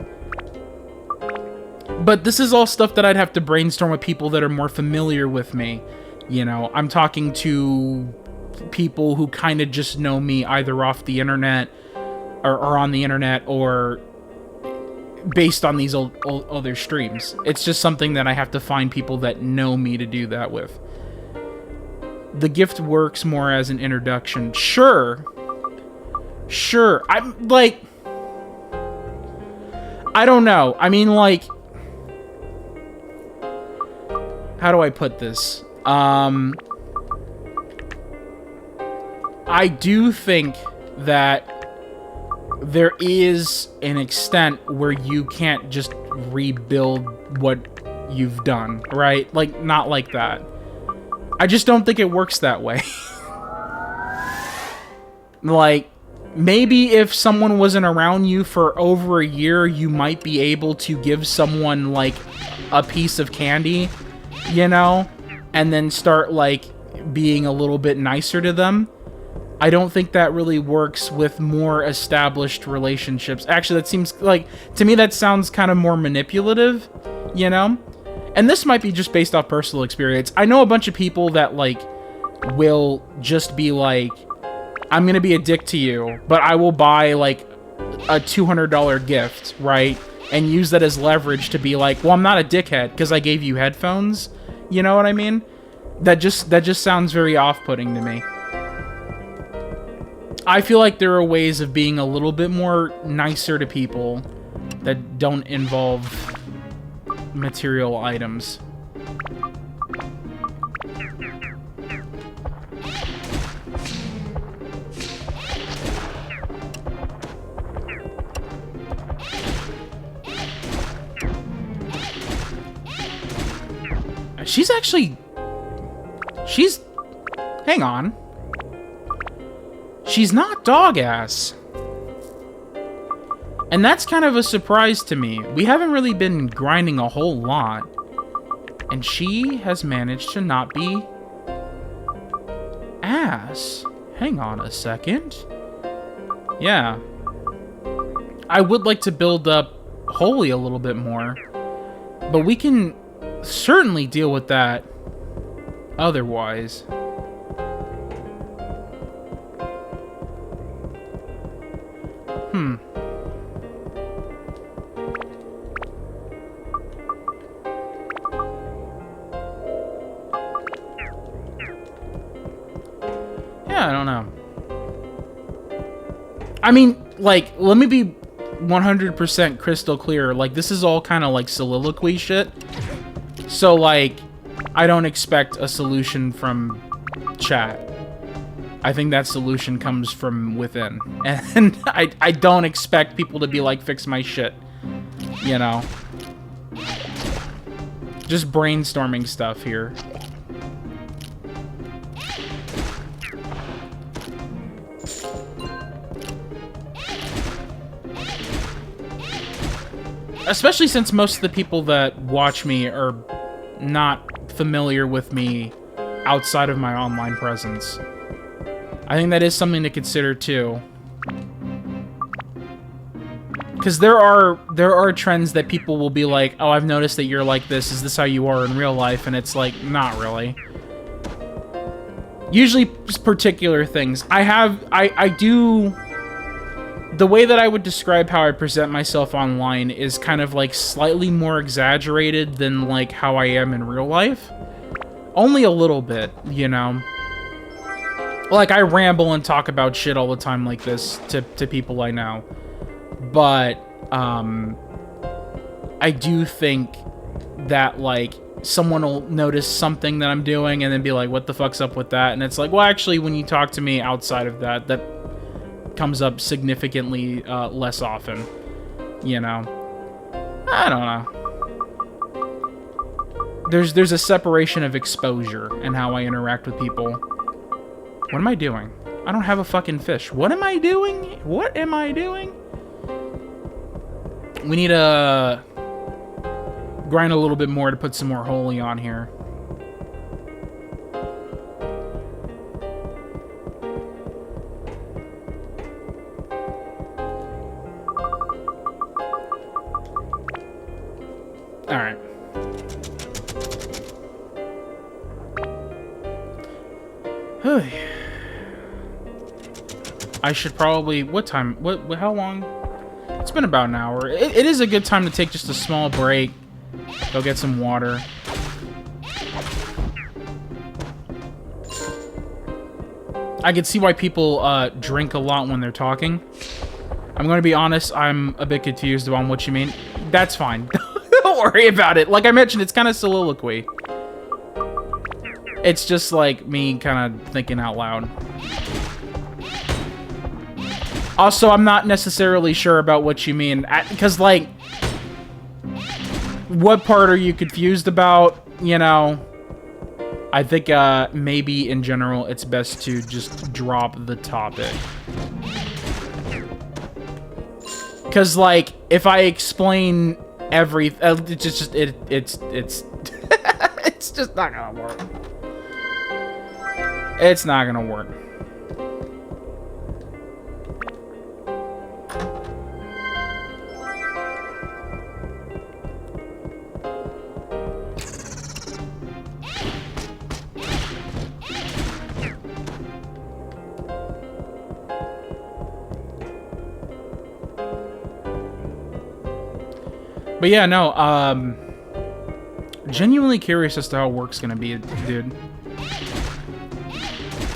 But this is all stuff that I'd have to brainstorm with people that are more familiar with me. You know, I'm talking to people who kind of just know me either off the internet or on the internet or based on these old other streams. It's just something that I have to find people that know me to do that with. The gift works more as an introduction. Sure. I'm like, I don't know. I mean, like, how do I put this? I do think that there is an extent where you can't just rebuild what you've done, right? Like, not like that. I just don't think it works that way. Like, maybe if someone wasn't around you for over a year, you might be able to give someone, like, a piece of candy, you know? And then start, like, being a little bit nicer to them. I don't think that really works with more established relationships. Actually, that seems like, to me, that sounds kind of more manipulative, you know? And this might be just based off personal experience. I know a bunch of people that, like, will just be like, I'm gonna be a dick to you, but I will buy, like, a $200 gift, right? And use that as leverage to be like, well, I'm not a dickhead because I gave you headphones. You know what I mean? That just sounds very off-putting to me. I feel like there are ways of being a little bit more nicer to people that don't involve material items. Hang on. She's not dog ass. And that's kind of a surprise to me. We haven't really been grinding a whole lot. And she has managed to not be ass. Hang on a second. Yeah. I would like to build up Holy a little bit more. But we can certainly deal with that otherwise. Yeah, I don't know. I mean, like, let me be 100% crystal clear. Like, this is all kind of like soliloquy shit. So, like, I don't expect a solution from chat. I think that solution comes from within. And I don't expect people to be like, fix my shit. You know? Just brainstorming stuff here. Especially since most of the people that watch me are not familiar with me outside of my online presence. I think that is something to consider too. Because there are trends that people will be like, oh, I've noticed that you're like this. Is this how you are in real life? And it's like, not really. Usually particular things. I do... The way that I would describe how I present myself online is kind of like slightly more exaggerated than like how I am in real life. Only a little bit, you know? Like, I ramble and talk about shit all the time like this to people I know. But, I do think that, like, someone will notice something that I'm doing and then be like, what the fuck's up with that? And it's like, well, actually, when you talk to me outside of that, that comes up significantly less often, you know? I don't know. There's a separation of exposure in how I interact with people. What am I doing? I don't have a fucking fish. What am I doing? What am I doing? We need to grind a little bit more to put some more Holy on here. Alright. I should probably... What time? How long? It's been about an hour. It is a good time to take just a small break. Go get some water. I can see why people drink a lot when they're talking. I'm going to be honest, I'm a bit confused on what you mean. That's fine. Don't worry about it. Like I mentioned, it's kind of soliloquy. It's just like me kind of thinking out loud. Also, I'm not necessarily sure about what you mean. Because, like, what part are you confused about? You know, I think maybe in general it's best to just drop the topic. Because, like, if I explain everything, it's it's just not gonna work. It's not gonna work. But yeah, no, genuinely curious as to how work's gonna be, dude.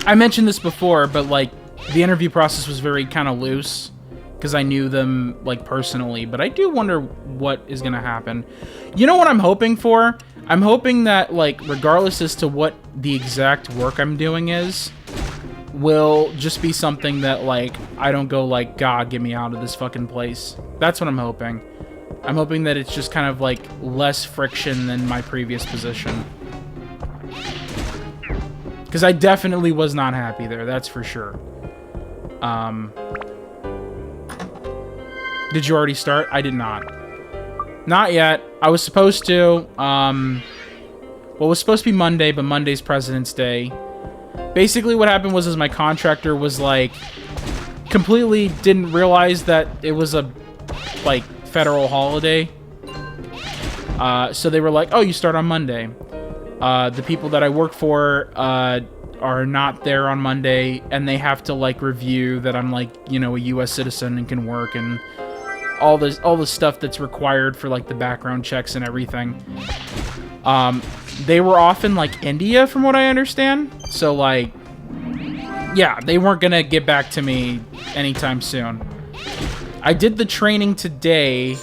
I mentioned this before, but like the interview process was very kind of loose because I knew them like personally, but I do wonder what is gonna happen. You know what I'm hoping for? I'm hoping that like regardless as to what the exact work I'm doing is, will just be something that like I don't go like, God, get me out of this fucking place. That's what I'm hoping. I'm hoping that it's just kind of like less friction than my previous position. Because I definitely was not happy there, that's for sure. Did you already start? I did not. Not yet. I was supposed to. Well, it was supposed to be Monday, but Monday's President's Day. Basically what happened was my contractor was like completely didn't realize that it was a like federal holiday. So they were like, oh, you start on Monday. The people that I work for are not there on Monday, and they have to like review that I'm like, you know, a US citizen and can work and all the stuff that's required for like the background checks and everything. They were off in like India from what I understand. So like, yeah, they weren't gonna get back to me anytime soon. I did the training today,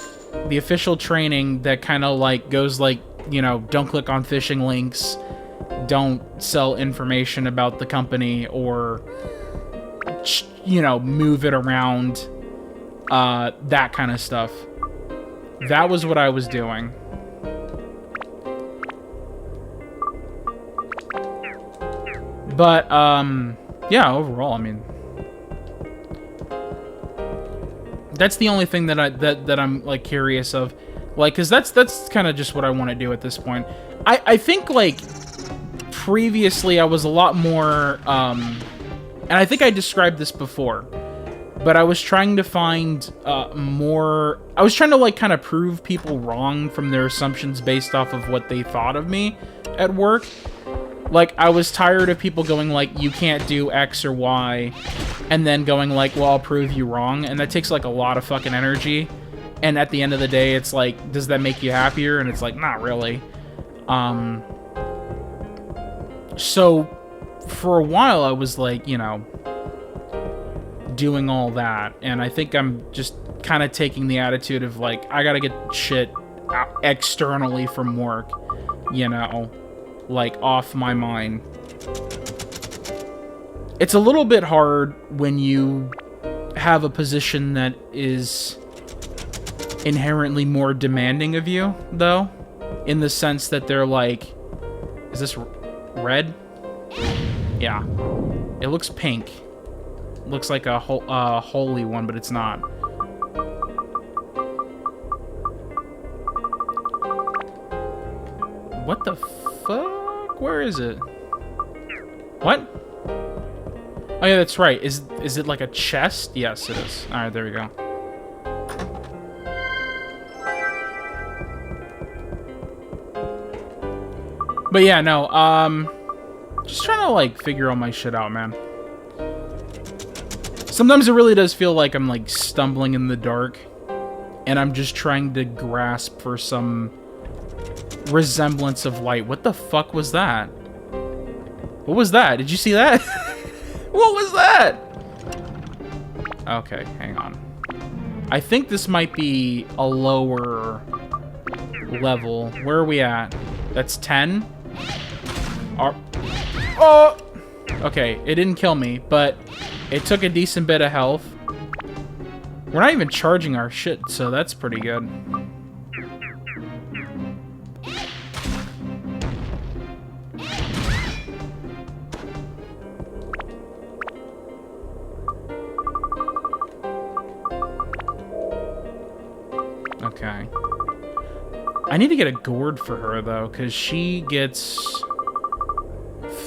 the official training that kind of like goes like, you know, don't click on phishing links, don't sell information about the company, or, you know, move it around, that kind of stuff. That was what I was doing. But, yeah, overall, I mean, that's the only thing that I'm like curious of, like, because that's kind of just what I want to do at this point. I think like previously I was a lot more, and I think I described this before, but I was trying to find more. I was trying to like kind of prove people wrong from their assumptions based off of what they thought of me at work. Like, I was tired of people going like, you can't do X or Y, and then going like, well, I'll prove you wrong, and that takes like a lot of fucking energy. And at the end of the day, it's like, does that make you happier? And it's like, not really. So for a while, I was like, you know, doing all that, and I think I'm just kind of taking the attitude of like, I gotta get shit externally from work, you know, like off my mind. It's a little bit hard when you have a position that is inherently more demanding of you, though, in the sense that they're like, is this red? Yeah, it looks pink. Looks like a holy one, but it's not. What the fuck? Where is it? What? Oh yeah, that's right. Is it like a chest? Yes, it is. All right, there we go. But yeah, no. Just trying to like figure all my shit out, man. Sometimes it really does feel like I'm like stumbling in the dark, and I'm just trying to grasp for some resemblance of light. What the fuck was that? What was that? Did you see that? What was that? Okay, hang on. I think this might be a lower level. Where are we at? That's 10? Oh! Okay, it didn't kill me, but it took a decent bit of health. We're not even charging our shit, so that's pretty good. Okay. I need to get a gourd for her, though, because she gets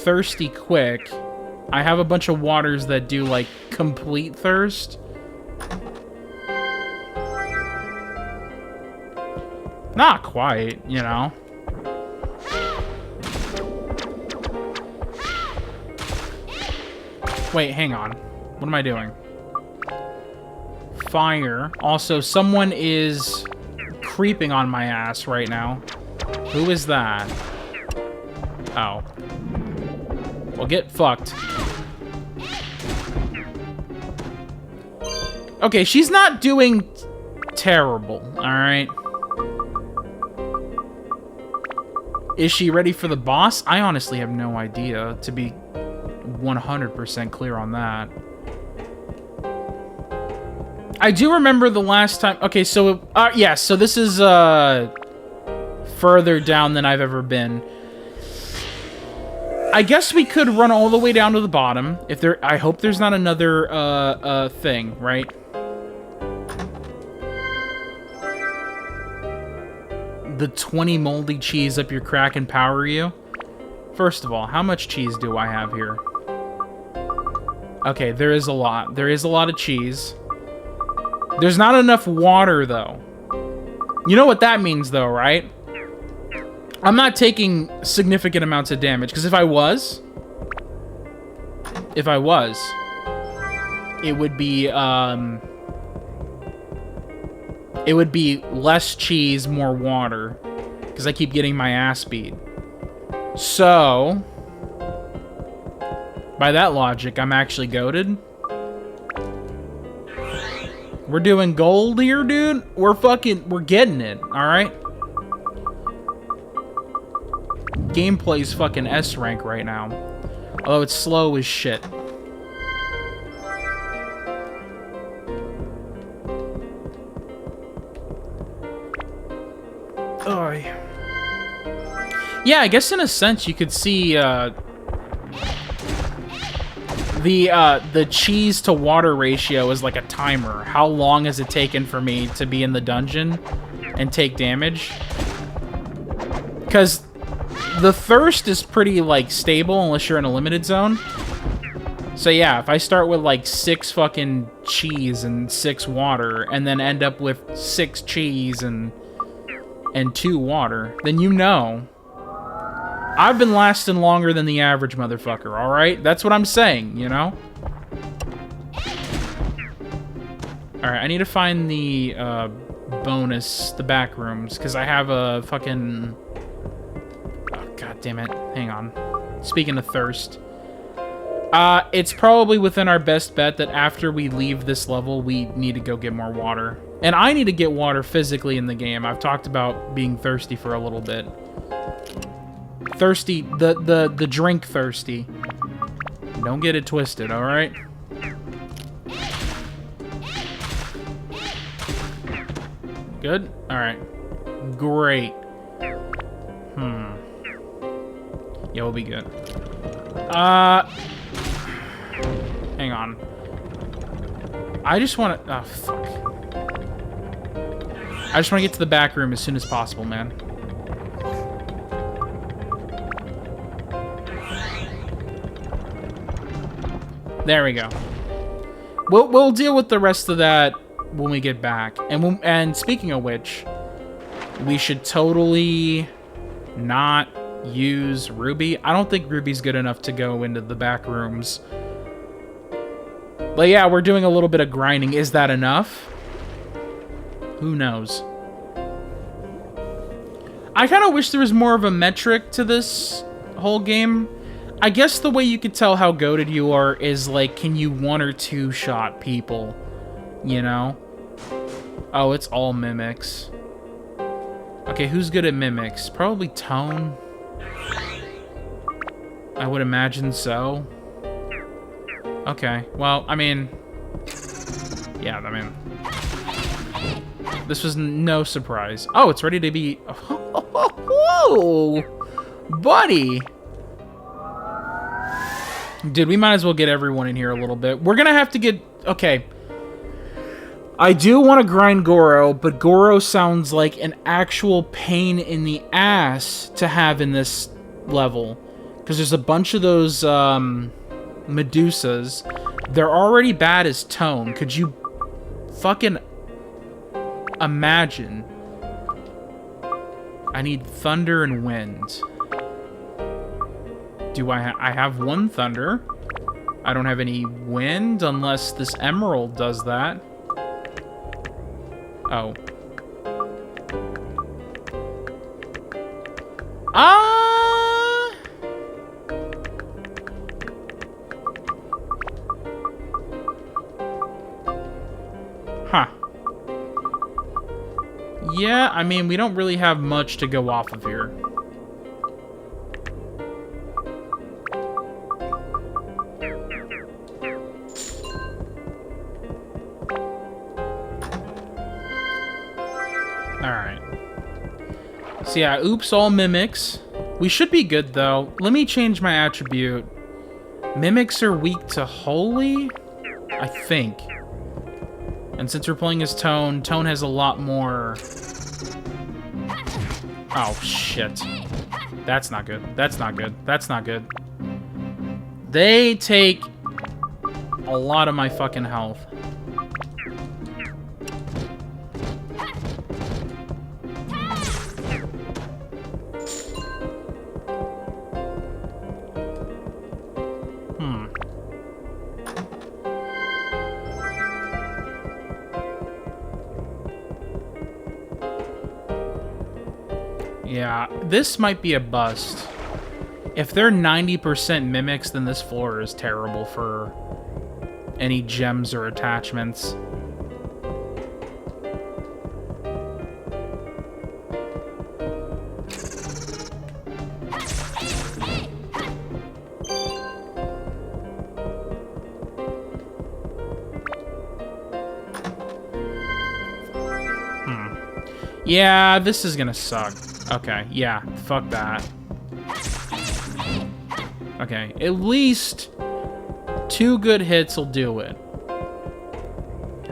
thirsty quick. I have a bunch of waters that do, like, complete thirst. Not quite, you know. Wait, hang on. What am I doing? Fire. Also, someone is creeping on my ass right now. Who is that? Oh. Well, get fucked. Okay, she's not doing terrible, alright? Is she ready for the boss? I honestly have no idea, to be 100% clear on that. I do remember the last time... Okay, so... yeah, so this is, further down than I've ever been. I guess we could run all the way down to the bottom. If there... I hope there's not another, thing, right? The 20 moldy cheese up your crack and power you? First of all, how much cheese do I have here? Okay, there is a lot. There is a lot of cheese. There's not enough water, though. You know what that means, though, right? I'm not taking significant amounts of damage, because if I was, it would be less cheese, more water, because I keep getting my ass beat. So, by that logic, I'm actually goated. We're doing gold here, dude. We're getting it, alright? Gameplay's fucking S rank right now. Although it's slow as shit. Oh, yeah, I guess in a sense you could see the cheese to water ratio is like a timer. How long has it taken for me to be in the dungeon and take damage? Because the thirst is pretty like stable unless you're in a limited zone. So yeah, if I start with like 6 fucking cheese and 6 water and then end up with 6 cheese and 2 water, then you know I've been lasting longer than the average motherfucker, alright? That's what I'm saying, you know? Alright, I need to find the bonus, the back rooms, because I have a fucking... Oh, god damn it. Hang on. Speaking of thirst. It's probably within our best bet that after we leave this level, we need to go get more water. And I need to get water physically in the game. I've talked about being thirsty for a little bit. Thirsty, the drink thirsty. Don't get it twisted, alright? Good? Alright. Great. Yeah, we'll be good. Hang on. I just want to... Oh, fuck. I just want to get to the back room as soon as possible, man. There we go. We'll deal with the rest of that when we get back. And speaking of which, we should totally not use Ruby. I don't think Ruby's good enough to go into the back rooms. But yeah, we're doing a little bit of grinding. Is that enough? Who knows? I kind of wish there was more of a metric to this whole game. I guess the way you could tell how goated you are is, like, can you 1 or 2 shot people? You know? Oh, it's all mimics. Okay, who's good at mimics? Probably Tone. I would imagine so. Okay, well, I mean... Yeah, I mean... This was no surprise. Oh, it's ready to be... Whoa! Buddy! Dude, we might as well get everyone in here a little bit. We're gonna have to get... Okay. I do want to grind Goro, but Goro sounds like an actual pain in the ass to have in this level. Because there's a bunch of those, Medusas. They're already bad as Tone. Could you fucking imagine? I need thunder and wind. Do I have 1 thunder? I don't have any wind unless this emerald does that. Oh. Huh. Yeah, I mean, we don't really have much to go off of here. Alright. So yeah, oops, all mimics. We should be good, though. Let me change my attribute. Mimics are weak to holy? I think. And since we're playing as Tone, Tone has a lot more... Oh, shit. That's not good. That's not good. That's not good. They take a lot of my fucking health. Yeah, this might be a bust. If they're 90% mimics, then this floor is terrible for any gems or attachments. Yeah, this is gonna suck. Okay, yeah, fuck that. Okay, at least 2 good hits will do it.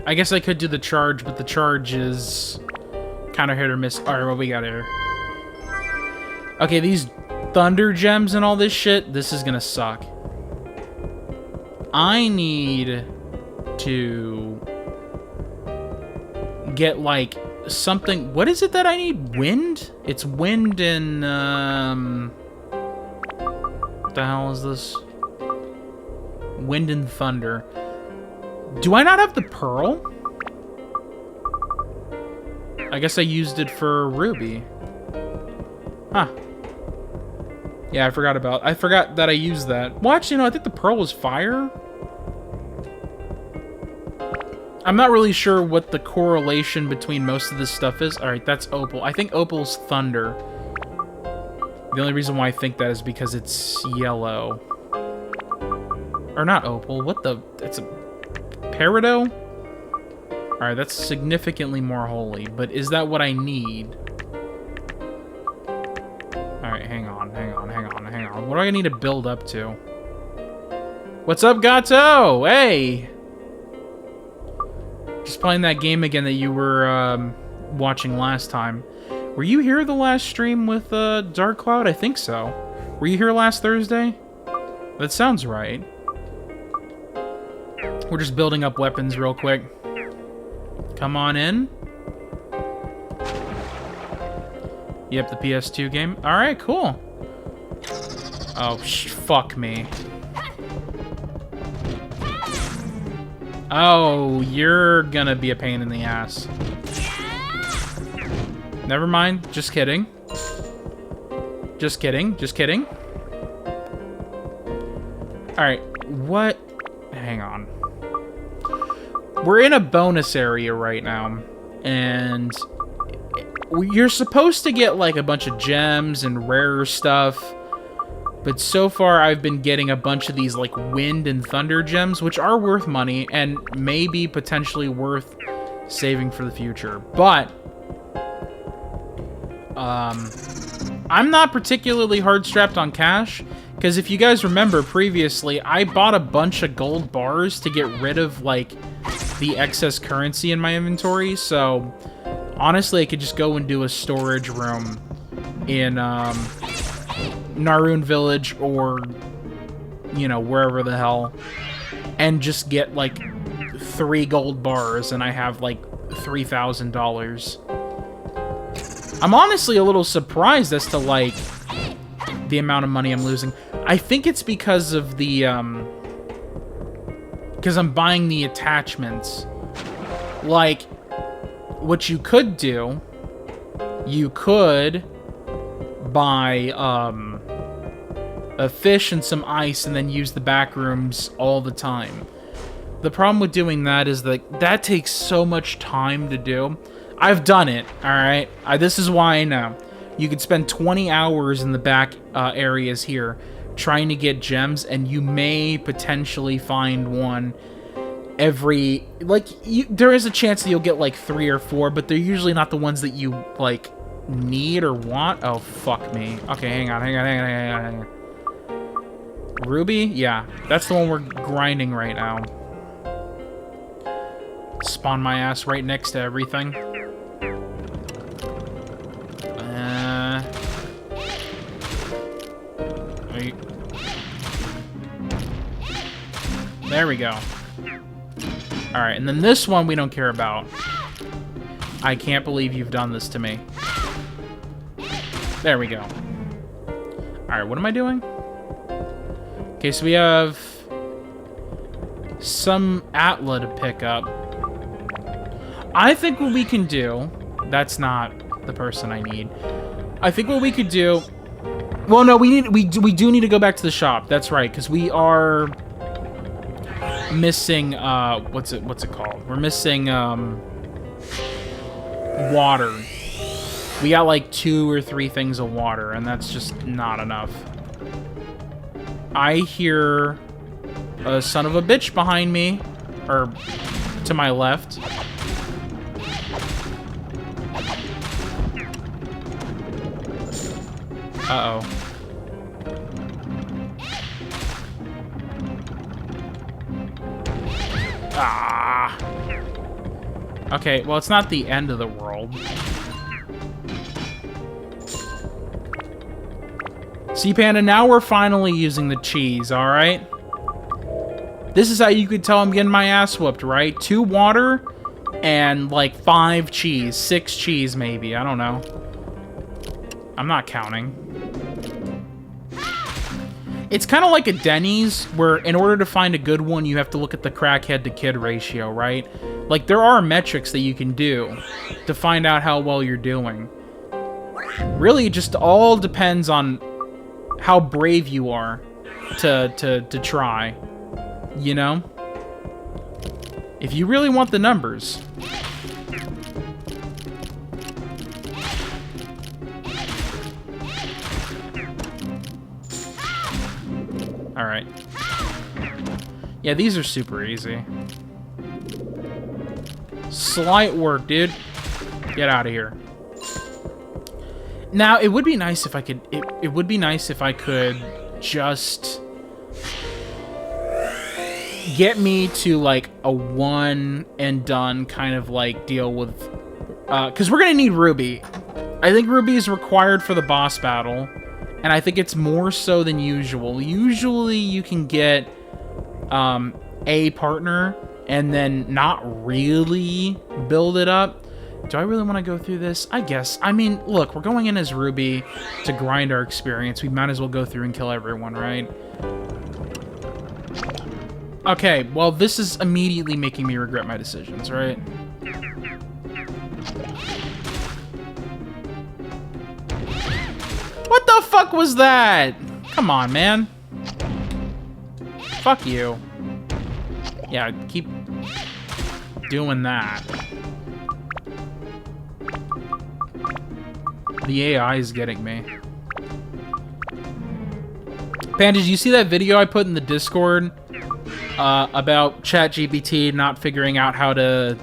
I guess I could do the charge, but the charge is kind of hit or miss. Alright, what we got here? Okay, these thunder gems and all this shit, this is gonna suck. I need to get, like, something... What is it that I need? Wind? It's wind and, what the hell is this? Wind and thunder. Do I not have the pearl? I guess I used it for Ruby. Huh. Yeah, I forgot that I used that. Well, actually, no, I think the pearl was fire. I'm not really sure what the correlation between most of this stuff is. Alright, that's opal. I think opal's thunder. The only reason why I think that is because it's yellow. Or not opal. What the... It's a... Peridot? Alright, that's significantly more holy. But is that what I need? Alright, hang on. What do I need to build up to? What's up, Gato? Hey! Just playing that game again that you were watching last time. Were you here the last stream with Dark Cloud? I think so. Were you here last Thursday? That sounds right. We're just building up weapons real quick. Come on in. Yep, the PS2 game. Alright, cool. Oh, fuck me. Oh, you're gonna be a pain in the ass. Never mind. Just kidding. Just kidding. Just kidding. Alright, what? Hang on. We're in a bonus area right now, and you're supposed to get, like, a bunch of gems and rare stuff. But so far, I've been getting a bunch of these, like, wind and thunder gems, which are worth money and maybe potentially worth saving for the future. But, I'm not particularly hard-strapped on cash, because if you guys remember previously, I bought a bunch of gold bars to get rid of, like, the excess currency in my inventory, so honestly, I could just go and do a storage room in, Naroon Village or, you know, wherever the hell, and just get, like, 3 gold bars, and I have, like, $3,000. I'm honestly a little surprised as to, like, the amount of money I'm losing. I think it's because of the, because I'm buying the attachments. Like, what you could do, you could buy a fish and some ice and then use the back rooms all the time. The problem with doing that is that takes so much time to do. I've done it, alright? This is why I know. You could spend 20 hours in the back areas here trying to get gems, and you may potentially find one every... there is a chance that you'll get, 3 or 4, but they're usually not the ones that you, need or want. Oh, fuck me. Okay, hang on. Ruby? Yeah, that's the one we're grinding right now. Spawn my ass right next to everything. There we go. Alright, and then this one we don't care about. I can't believe you've done this to me. There we go. Alright, what am I doing? Okay, so we have some Atla to pick up. I think what we can do... That's not the person I need. I think what we could do... Well, no, we do need to go back to the shop. That's right, because we are missing... what's it called? We're missing water. We got 2 or 3 things of water, and that's just not enough. I hear a son of a bitch behind me, or to my left. Uh-oh. Ah. Okay, well, it's not the end of the world. See, Panda, now we're finally using the cheese, alright? This is how you could tell I'm getting my ass whooped, right? 2 water and, 5 cheese. 6 cheese, maybe. I don't know. I'm not counting. It's kind of like a Denny's, where in order to find a good one, you have to look at the crackhead to kid ratio, right? There are metrics that you can do to find out how well you're doing. Really, it just all depends on how brave you are to try, you know? If you really want the numbers. Alright. Yeah, these are super easy. Slight work, dude. Get out of here. Now, it would be nice if I could... It would be nice if I could just... get me to, a one and done kind of, deal with... because we're gonna need Ruby. I think Ruby is required for the boss battle. And I think it's more so than usual. Usually you can get a partner and then not really build it up. Do I really want to go through this? I guess. I mean, look, we're going in as Ruby to grind our experience. We might as well go through and kill everyone, right? Okay, well, this is immediately making me regret my decisions, right? What the fuck was that? Come on, man. Fuck you. Yeah, keep doing that. The AI is getting me. Pan, did you see that video I put in the Discord about ChatGPT not figuring out how to,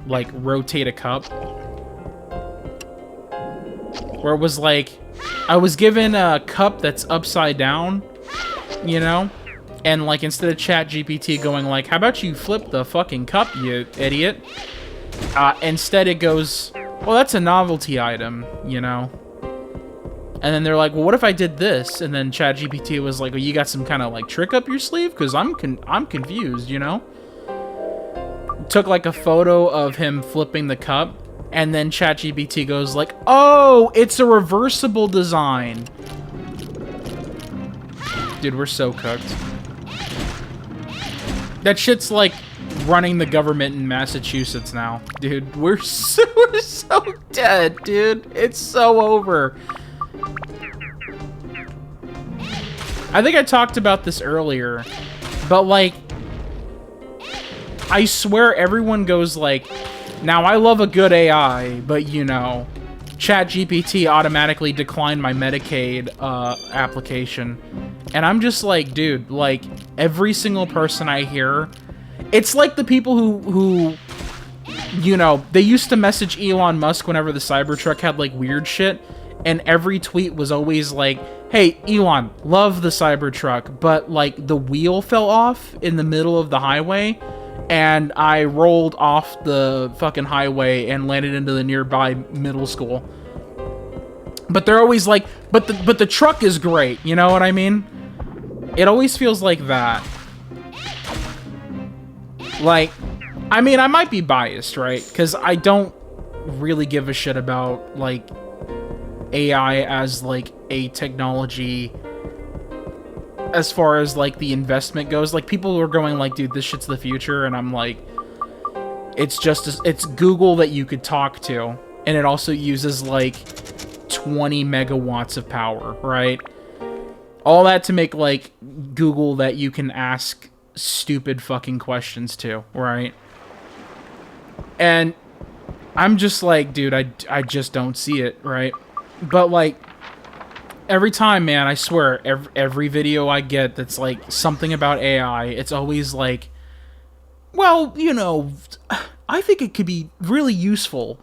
rotate a cup? Where it was I was given a cup that's upside down, you know? And, instead of ChatGPT going how about you flip the fucking cup, you idiot? Instead it goes, well, that's a novelty item, you know? And then they're like, well, what if I did this? And then ChatGPT was like, well, you got some kind of, trick up your sleeve? Because I'm confused, you know? Took, a photo of him flipping the cup. And then ChatGPT goes oh, it's a reversible design. Dude, we're so cooked. That shit's running the government in Massachusetts now. Dude, we're so dead, dude. It's so over. I think I talked about this earlier, but like, I swear everyone goes like, now I love a good AI, but you know, ChatGPT automatically declined my Medicaid application. And I'm just like, dude, like, every single person I hear, it's like the people who you know, they used to message Elon Musk whenever the Cybertruck had like weird shit, and every tweet was always like, hey, Elon, love the Cybertruck, but like the wheel fell off in the middle of the highway, and I rolled off the fucking highway and landed into the nearby middle school. But they're always like, but the truck is great, you know what I mean? It always feels like that. Like, I mean, I might be biased, right? Because I don't really give a shit about, like, AI as, like, a technology as far as, like, the investment goes. Like, people are going, like, dude, this shit's the future, and I'm like, it's just, it's Google that you could talk to, and it also uses, like, 20 megawatts of power, right? All that to make, like, Google that you can ask stupid fucking questions to, right? And I'm just like, dude, I just don't see it, right? But, like, every time, man, I swear, every video I get that's, like, something about AI, it's always like, well, you know, I think it could be really useful.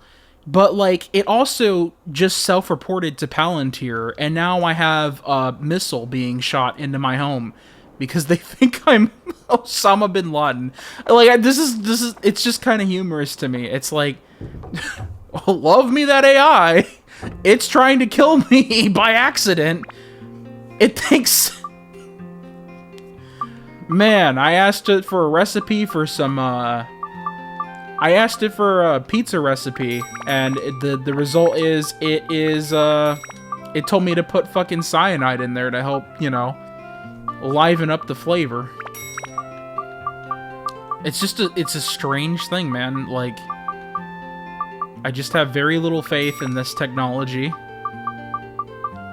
But, like, it also just self-reported to Palantir, and now I have a missile being shot into my home because they think I'm Osama bin Laden. Like, this is it's just kind of humorous to me. It's like, love me that AI. It's trying to kill me by accident. It thinks... Man, I asked it for a recipe for some, I asked it for a pizza recipe, and the result is, it told me to put fucking cyanide in there to help, you know, liven up the flavor. It's just it's a strange thing, man. Like, I just have very little faith in this technology.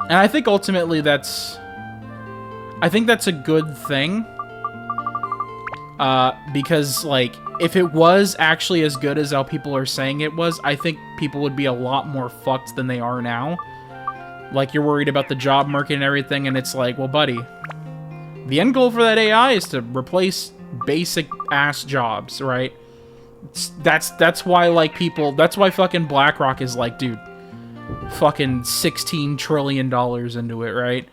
And I think ultimately I think that's a good thing. Because, like, if it was actually as good as how people are saying it was, I think people would be a lot more fucked than they are now. Like, you're worried about the job market and everything, and it's like, well, buddy, the end goal for that AI is to replace basic-ass jobs, right? That's why, like, that's why fucking BlackRock is like, dude, fucking $16 trillion into it, right?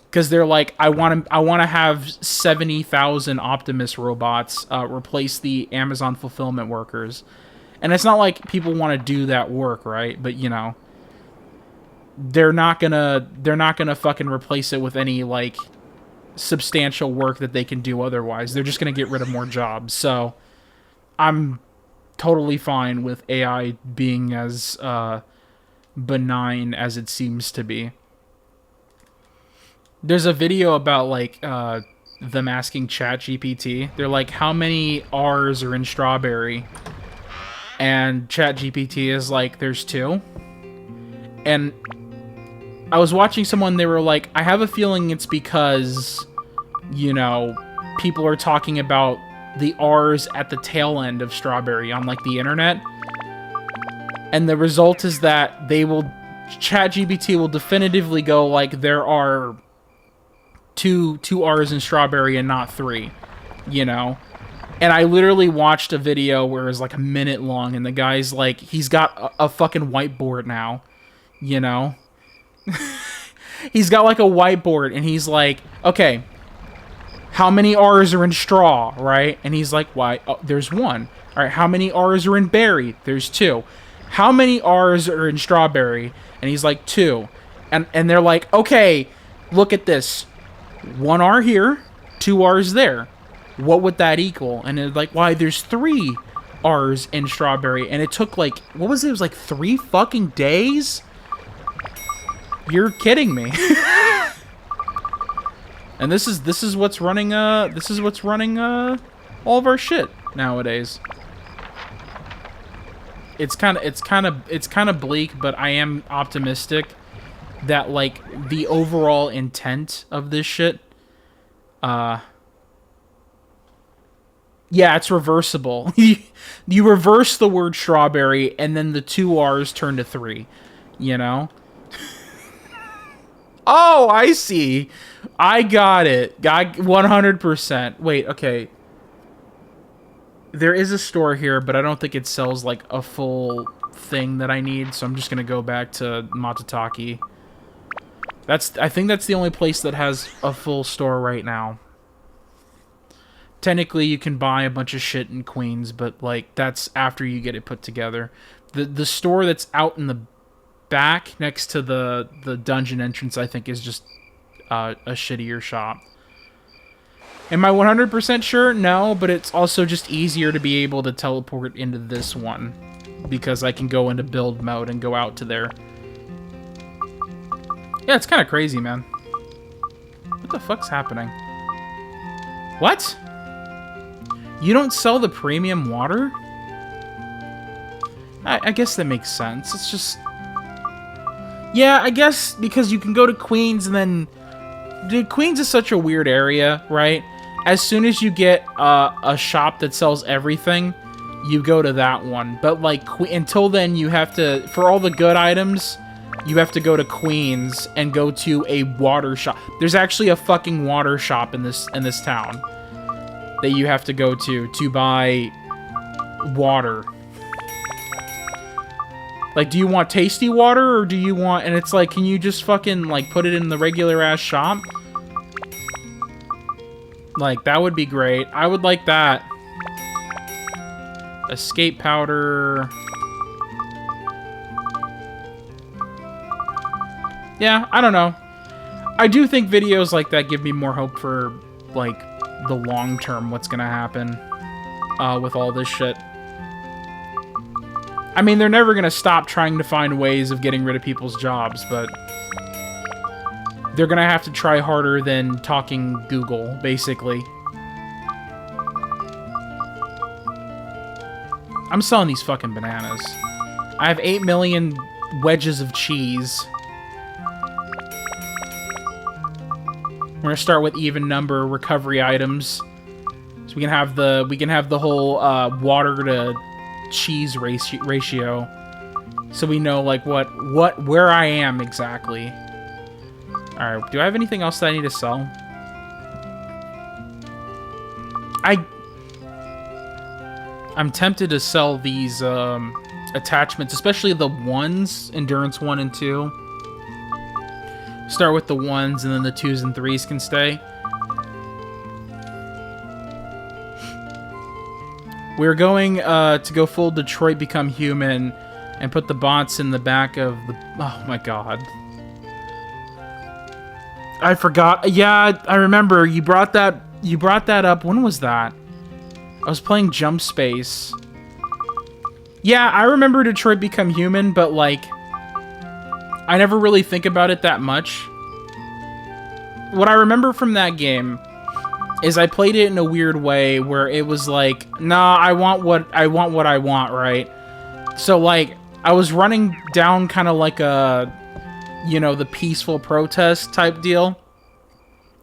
Because they're like, I want to have 70,000 Optimus robots replace the Amazon fulfillment workers, and it's not like people want to do that work, right? But you know, they're not gonna fucking replace it with any like substantial work that they can do otherwise. They're just gonna get rid of more jobs. So I'm totally fine with AI being as benign as it seems to be. There's a video about, like, them asking ChatGPT. They're like, how many R's are in strawberry? And ChatGPT is like, there's 2. And I was watching someone, they were like, I have a feeling it's because, you know, people are talking about the R's at the tail end of strawberry on, like, the internet. And the result is that ChatGPT will definitively go, like, there are two R's in strawberry and not 3, you know? And I literally watched a video where it was like a minute long, and the guy's like, he's got a fucking whiteboard now, you know? He's got like a whiteboard, and he's like, okay, how many R's are in straw, right? And he's like, why? Oh, there's 1. All right, how many R's are in berry? There's 2. How many R's are in strawberry? And he's like, 2. And they're like, okay, look at this. 1 R here, 2 R's there. What would that equal? And it's like, why, there's 3 R's in strawberry. And it took like, what was it? It was like 3 fucking days? You're kidding me. And this is what's running all of our shit nowadays. It's kind of bleak, but I am optimistic that, like, the overall intent of this shit Yeah, it's reversible. You reverse the word strawberry, and then the 2 R's turn to 3. You know? Oh, I see. I got it. 100%. Wait, okay. There is a store here, but I don't think it sells, like, a full thing that I need, so I'm just gonna go back to Matataki. I think that's the only place that has a full store right now. Technically, you can buy a bunch of shit in Queens, but, like, that's after you get it put together. The store that's out in the back next to the dungeon entrance, I think, is just a shittier shop. Am I 100% sure? No, but it's also just easier to be able to teleport into this one, because I can go into build mode and go out to there. Yeah, it's kind of crazy, man. What the fuck's happening? What? You don't sell the premium water? I guess that makes sense. It's just... Yeah, I guess because you can go to Queens and then... Dude, Queens is such a weird area, right? As soon as you get a shop that sells everything, you go to that one. But, like, until then, you have to... For all the good items, you have to go to Queens and go to a water shop. There's actually a fucking water shop in this town that you have to go to buy water. Like, do you want tasty water, or do you want... And it's like, can you just fucking, like, put it in the regular-ass shop? Like, that would be great. I would like that. Escape powder. Yeah, I don't know. I do think videos like that give me more hope for, like, the long term, what's gonna happen with all this shit. I mean, they're never gonna stop trying to find ways of getting rid of people's jobs, but they're gonna have to try harder than talking Google, basically. I'm selling these fucking bananas. I have 8 million wedges of cheese. We're gonna start with even number recovery items, so we can have the whole water to cheese ratio, so we know like where I am exactly. All right, do I have anything else that I need to sell? I'm tempted to sell these attachments, especially the ones, endurance 1 and 2. Start with the 1s, and then the 2s and 3s can stay. We're going to go full Detroit Become Human and put the bots in the back of the... Oh my god. I forgot. Yeah, I remember. You brought that up. When was that? I was playing Jump Space. Yeah, I remember Detroit Become Human, but like... I never really think about it that much. What I remember from that game is I played it in a weird way where it was like, nah, I want what I want, right? So like, I was running down kind of like a, you know, the peaceful protest type deal.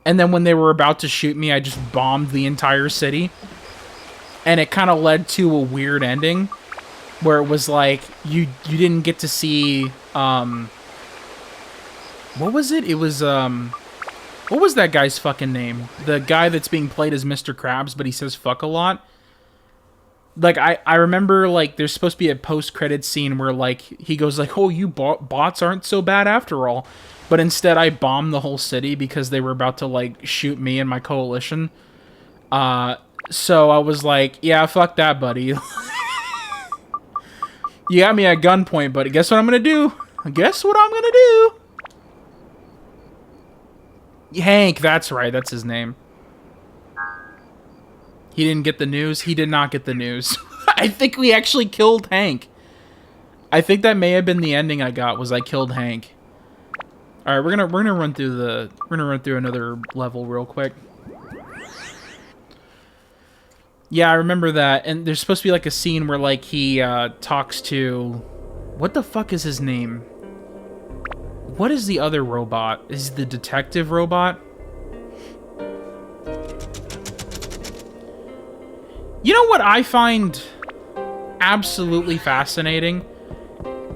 And then when they were about to shoot me, I just bombed the entire city. And it kind of led to a weird ending where it was like, you didn't get to see, what was it? It was, what was that guy's fucking name? The guy that's being played as Mr. Krabs, but he says fuck a lot. Like, I remember, like, there's supposed to be a post-credit scene where, like, he goes, like, oh, you bots aren't so bad after all. But instead, I bombed the whole city because they were about to, like, shoot me and my coalition. So I was like, yeah, fuck that, buddy. You got me at gunpoint, buddy. Guess what I'm gonna do? Guess what I'm gonna do? Hank, that's right. That's his name. He didn't get the news. He did not get the news. I think we actually killed Hank. I think that may have been the ending I got, was I killed Hank. All right, we're gonna run through another level real quick. Yeah, I remember that. And there's supposed to be like a scene where like he talks to, what the fuck is his name? What is the other robot? Is the detective robot? You know what I find absolutely fascinating?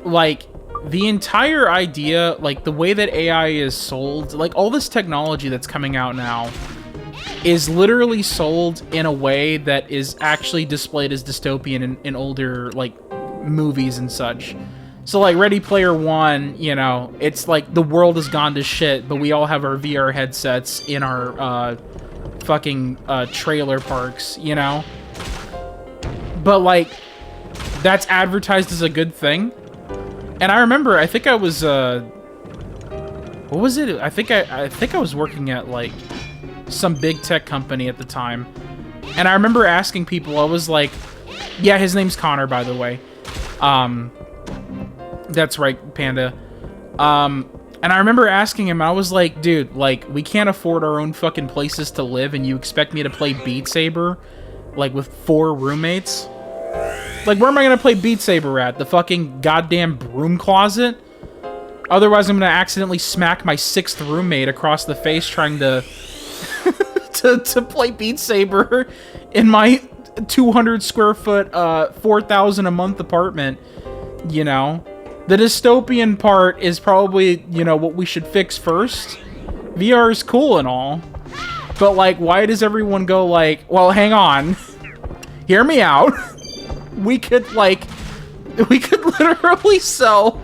Like, the entire idea, like, the way that AI is sold, like, all this technology that's coming out now is literally sold in a way that is actually displayed as dystopian in older, like, movies and such. So, like, Ready Player One, you know, it's like the world has gone to shit, but we all have our VR headsets in our, fucking, trailer parks, you know? But, like, that's advertised as a good thing. And I remember, I think I was, what was it? I think I was working at, like, some big tech company at the time. And I remember asking people, I was like, yeah, his name's Connor, by the way. That's right, Panda. And I remember asking him, I was like, dude, like, we can't afford our own fucking places to live, and you expect me to play Beat Saber, like, with 4 roommates? Like, where am I gonna play Beat Saber at? The fucking goddamn broom closet? Otherwise, I'm gonna accidentally smack my 6th roommate across the face trying to to play Beat Saber in my 200 square foot, 4,000 a month apartment, you know? The dystopian part is probably, you know, what we should fix first. VR is cool and all, but, like, why does everyone go like, well, hang on, hear me out. We could literally sell,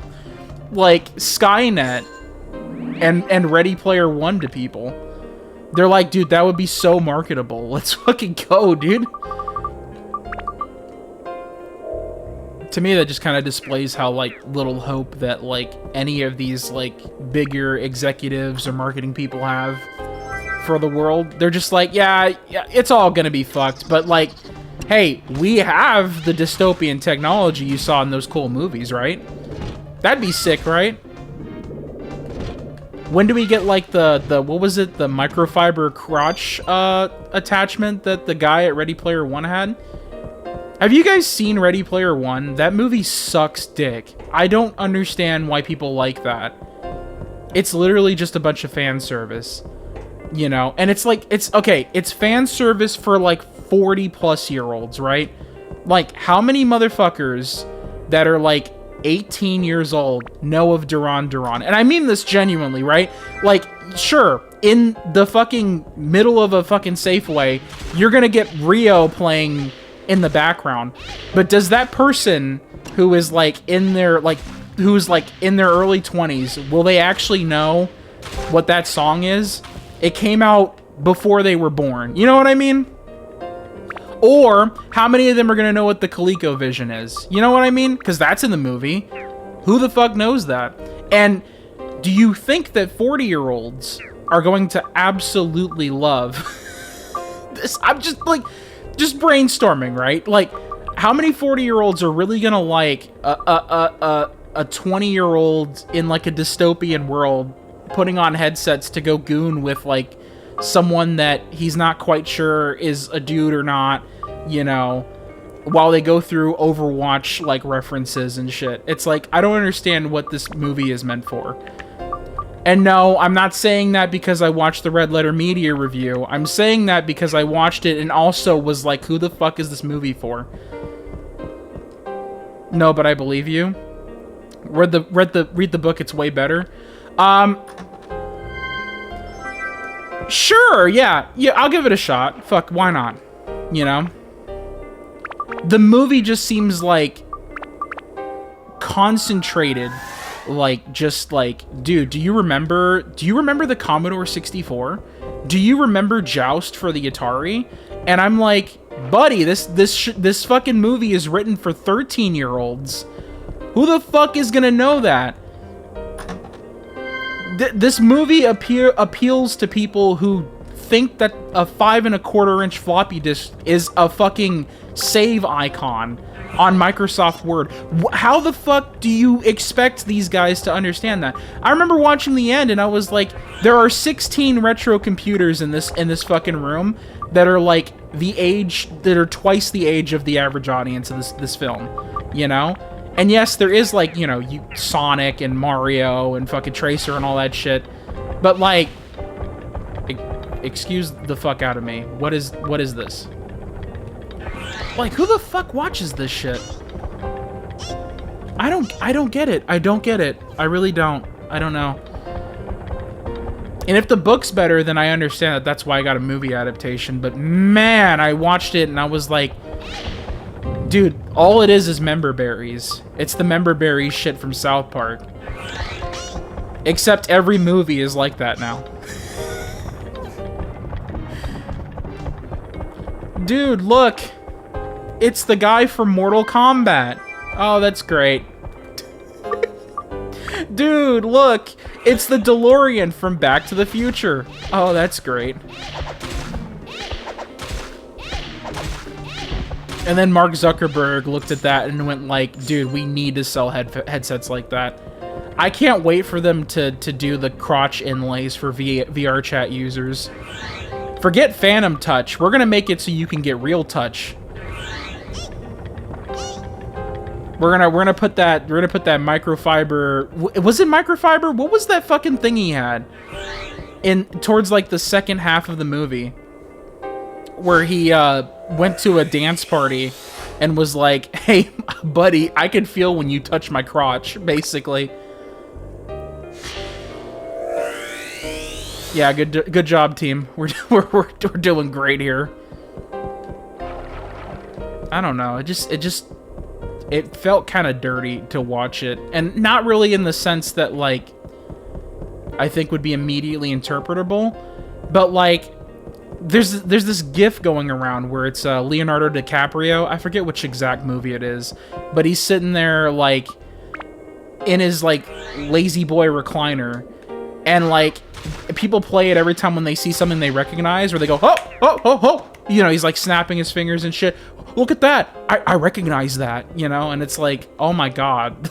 like, Skynet and Ready Player One to people. They're like, dude, that would be so marketable. Let's fucking go, dude. To me, that just kind of displays how, like, little hope that, like, any of these, like, bigger executives or marketing people have for the world. They're just like, yeah, it's all gonna be fucked, but, like, hey, we have the dystopian technology you saw in those cool movies, right? That'd be sick, right? When do we get, like, the what was it, the microfiber crotch attachment that the guy at Ready Player One had? Have you guys seen Ready Player One? That movie sucks dick. I don't understand why people like that. It's literally just a bunch of fan service, you know? And it's like, it's fan service for, like, 40-plus-year-olds, right? Like, how many motherfuckers that are, like, 18 years old know of Duran Duran? And I mean this genuinely, right? Like, sure, in the fucking middle of a fucking Safeway, you're gonna get Rio playing in the background. But does that person who is, like, in their, like, who's, like, in their early 20s, will they actually know what that song is? It came out before they were born. You know what I mean? Or, how many of them are going to know what the ColecoVision is? You know what I mean? Because that's in the movie. Who the fuck knows that? And do you think that 40-year-olds are going to absolutely love this? I'm just, like, just brainstorming, right? Like, how many 40-year-olds are really going to like a 20-year-old in, like, a dystopian world putting on headsets to go goon with, like, someone that he's not quite sure is a dude or not, you know, while they go through Overwatch, like, references and shit. It's like, I don't understand what this movie is meant for. And no, I'm not saying that because I watched the Red Letter Media review. I'm saying that because I watched it and also was like, who the fuck is this movie for? No, but I believe you. Read the book, it's way better. Sure, yeah, I'll give it a shot. Fuck, why not? You know? The movie just seems, like, concentrated, like, just, like, dude, do you remember the Commodore 64? Do you remember Joust for the Atari? And I'm like, buddy, this fucking movie is written for 13-year-olds. Who the fuck is gonna know that? This movie appeals to people who think that a 5 1/4-inch floppy disk is a fucking save icon on Microsoft Word. How the fuck do you expect these guys to understand that? I remember watching the end and I was like, there are 16 retro computers in this fucking room that are, like, that are twice the age of the average audience of this film, you know? And yes, there is, like, you know, Sonic and Mario and fucking Tracer and all that shit. But, like, excuse the fuck out of me. What is this? Like, who the fuck watches this shit? I don't get it. I don't get it. I really don't. I don't know. And if the book's better, then I understand that that's why I got a movie adaptation. But man, I watched it and I was like, dude, all it is member berries. It's the member berries shit from South Park. Except every movie is like that now. Dude, look. It's the guy from Mortal Kombat. Oh, that's great. Dude, look. It's the DeLorean from Back to the Future. Oh, that's great. And then Mark Zuckerberg looked at that and went like, dude, we need to sell headsets like that. I can't wait for them to do the crotch inlays for VR chat users. Forget Phantom Touch. We're gonna make it so you can get real touch. We're gonna put that microfiber. Was it microfiber? What was that fucking thing he had? Towards like the second half of the movie, where he went to a dance party and was like, "Hey, buddy, I can feel when you touch my crotch." Basically. Yeah, good job, team. We're doing great here. I don't know. It felt kind of dirty to watch it, and not really in the sense that like I think would be immediately interpretable, but like there's this GIF going around where it's Leonardo DiCaprio. I forget which exact movie it is, but he's sitting there like in his like lazy boy recliner, and like people play it every time when they see something they recognize, or they go, oh, oh, oh, oh. You know, he's like snapping his fingers and shit. Look at that. I recognize that, you know? And it's like, oh my god.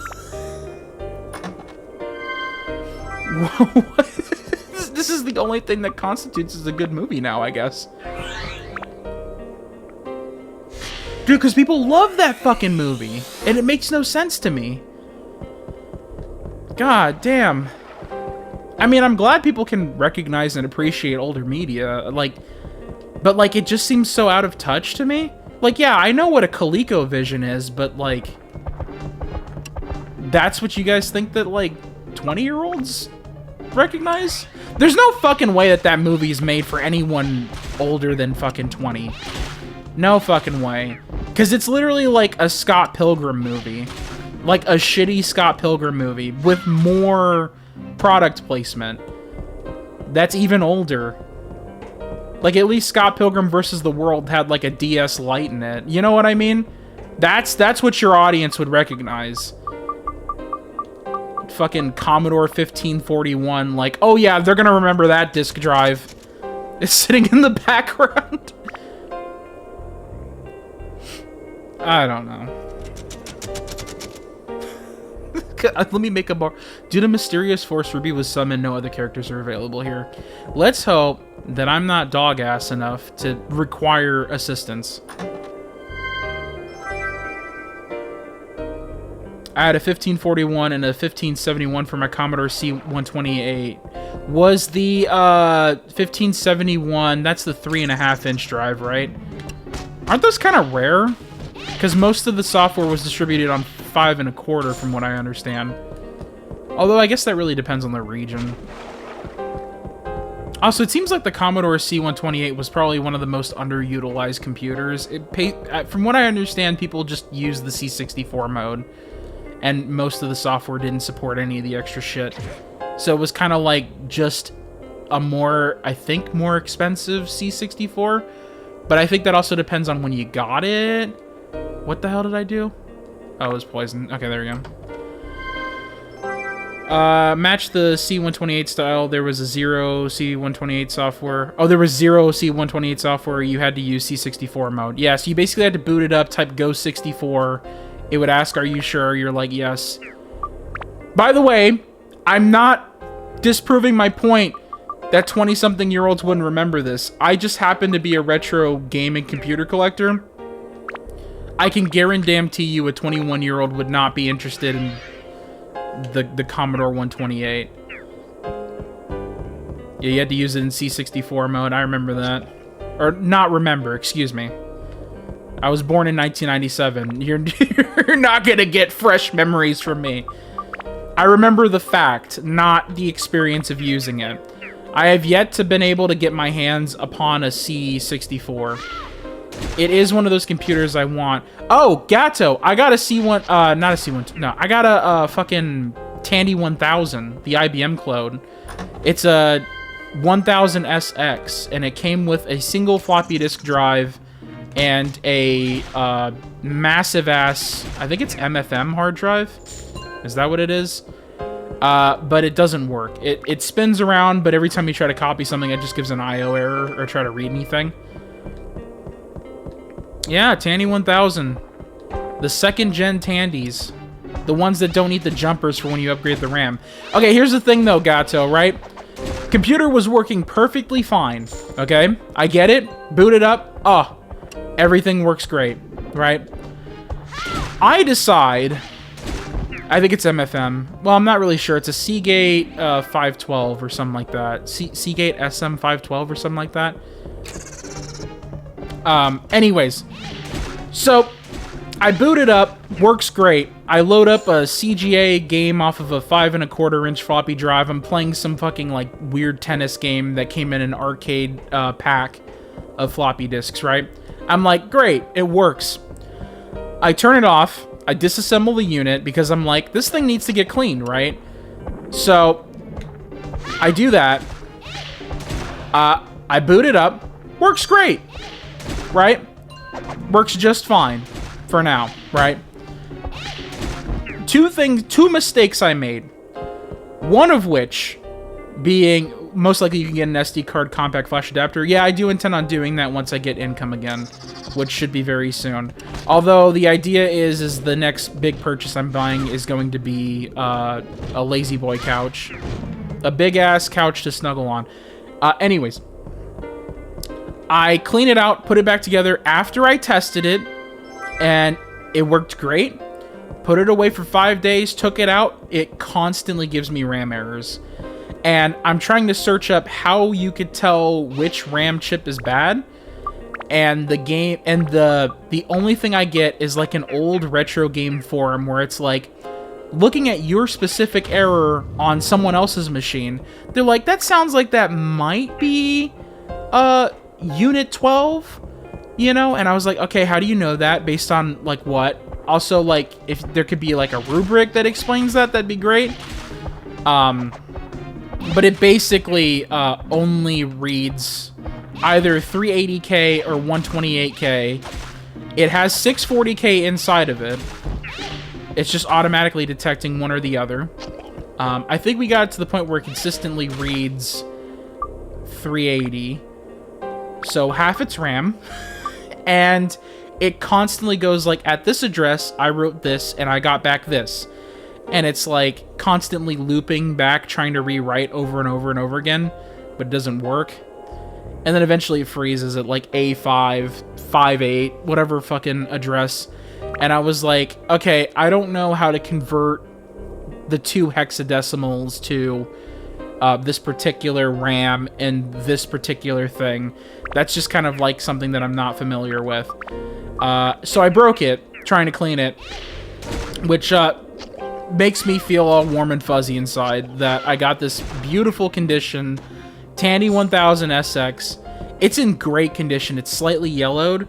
This is the only thing that constitutes as a good movie now, I guess. Dude, because people love that fucking movie. And it makes no sense to me. God damn. I mean, I'm glad people can recognize and appreciate older media, like, but like, it just seems so out of touch to me. Like, yeah, I know what a ColecoVision is, but like, that's what you guys think that like 20-year-olds recognize? There's no fucking way that movie is made for anyone older than fucking 20. No fucking way. Because it's literally like a Scott Pilgrim movie. Like a shitty Scott Pilgrim movie with more product placement. That's even older. Like, at least Scott Pilgrim vs. the World had like a DS Lite in it. You know what I mean? That's what your audience would recognize. Fucking Commodore 1541, like, oh yeah, they're gonna remember that disk drive. It's sitting in the background. I don't know. Let me make a bar. Due to mysterious force, Ruby was summoned. No other characters are available here. Let's hope that I'm not dog ass enough to require assistance. I had a 1541 and a 1571 for my Commodore C128. Was the 1571, that's the 3.5-inch drive, right? Aren't those kind of rare? Because most of the software was distributed on 5.25 from what I understand. Although I guess that really depends on the region. Also, it seems like the Commodore C128 was probably one of the most underutilized computers. From what I understand, people just use the C64 mode. And most of the software didn't support any of the extra shit. So it was kind of like just a more, I think, more expensive C64. But I think that also depends on when you got it. What the hell did I do? Oh, it was poison. Okay, there we go. Match the C128 style. There was a 0 C128 software. Oh, there was 0 C128 software. You had to use C64 mode. Yeah, so you basically had to boot it up, type Go 64. It would ask, are you sure? You're like, yes. By the way, I'm not disproving my point that 20-something-year-olds wouldn't remember this. I just happen to be a retro gaming computer collector. I can guarantee you a 21-year-old would not be interested in the Commodore 128. Yeah, you had to use it in C64 mode. I remember that. Or not remember, excuse me. I was born in 1997. You're not gonna get fresh memories from me. I remember the fact, not the experience of using it. I have yet to been able to get my hands upon a C64. It is one of those computers I want. Oh, Gato, I got a C1, not a C1, no, I got a fucking Tandy 1000, the IBM clone. It's a 1000SX, and it came with a single floppy disk drive and a massive ass, I think it's MFM hard drive. Is that what it is? But it doesn't work. It spins around, but every time you try to copy something, it just gives an IO error or try to read anything. Yeah, Tandy 1000. The second gen Tandys. The ones that don't eat the jumpers for when you upgrade the RAM. Okay, here's the thing though, Gato, right? Computer was working perfectly fine, okay? I get it. Boot it up. Oh, everything works great, right? I decide... I think it's MFM. Well, I'm not really sure. It's a Seagate 512 or something like that. Seagate SM 512 or something like that. Anyways. So, I boot it up. Works great. I load up a CGA game off of a 5 1/4 inch floppy drive. I'm playing some fucking, like, weird tennis game that came in an arcade pack of floppy disks, right? I'm like, great. It works. I turn it off. I disassemble the unit because I'm like, this thing needs to get clean, right? So, I do that. I boot it up. Works great, right? Works just fine for now, right? Two mistakes I made. One of which being, most likely you can get an SD card compact flash adapter. Yeah, I do intend on doing that once I get income again, which should be very soon. Although the idea is the next big purchase I'm buying is going to be a lazy boy couch. A big-ass couch to snuggle on. Anyways. I clean it out, put it back together after I tested it, and it worked great. Put it away for 5 days, took it out. It constantly gives me RAM errors. And I'm trying to search up how you could tell which RAM chip is bad. And the game, and the only thing I get is like an old retro game forum where it's like, looking at your specific error on someone else's machine, they're like, that sounds like that might be Unit 12, you know? And I was like, okay, how do you know that? Based on, like, what? Also, like, if there could be, like, a rubric that explains that, that'd be great. But it basically only reads either 380K or 128K. It has 640K inside of it. It's just automatically detecting one or the other. I think we got to the point where it consistently reads 380. So half its RAM. And it constantly goes like, at this address, I wrote this and I got back this. And it's like constantly looping back, trying to rewrite over and over and over again, but it doesn't work. And then eventually it freezes at like A5, 58, whatever fucking address. And I was like, okay, I don't know how to convert the 2 hexadecimals to this particular RAM and this particular thing. That's just kind of like something that I'm not familiar with. So I broke it, trying to clean it, which makes me feel all warm and fuzzy inside that I got this beautiful condition Tandy 1000 SX. It's in great condition. It's slightly yellowed,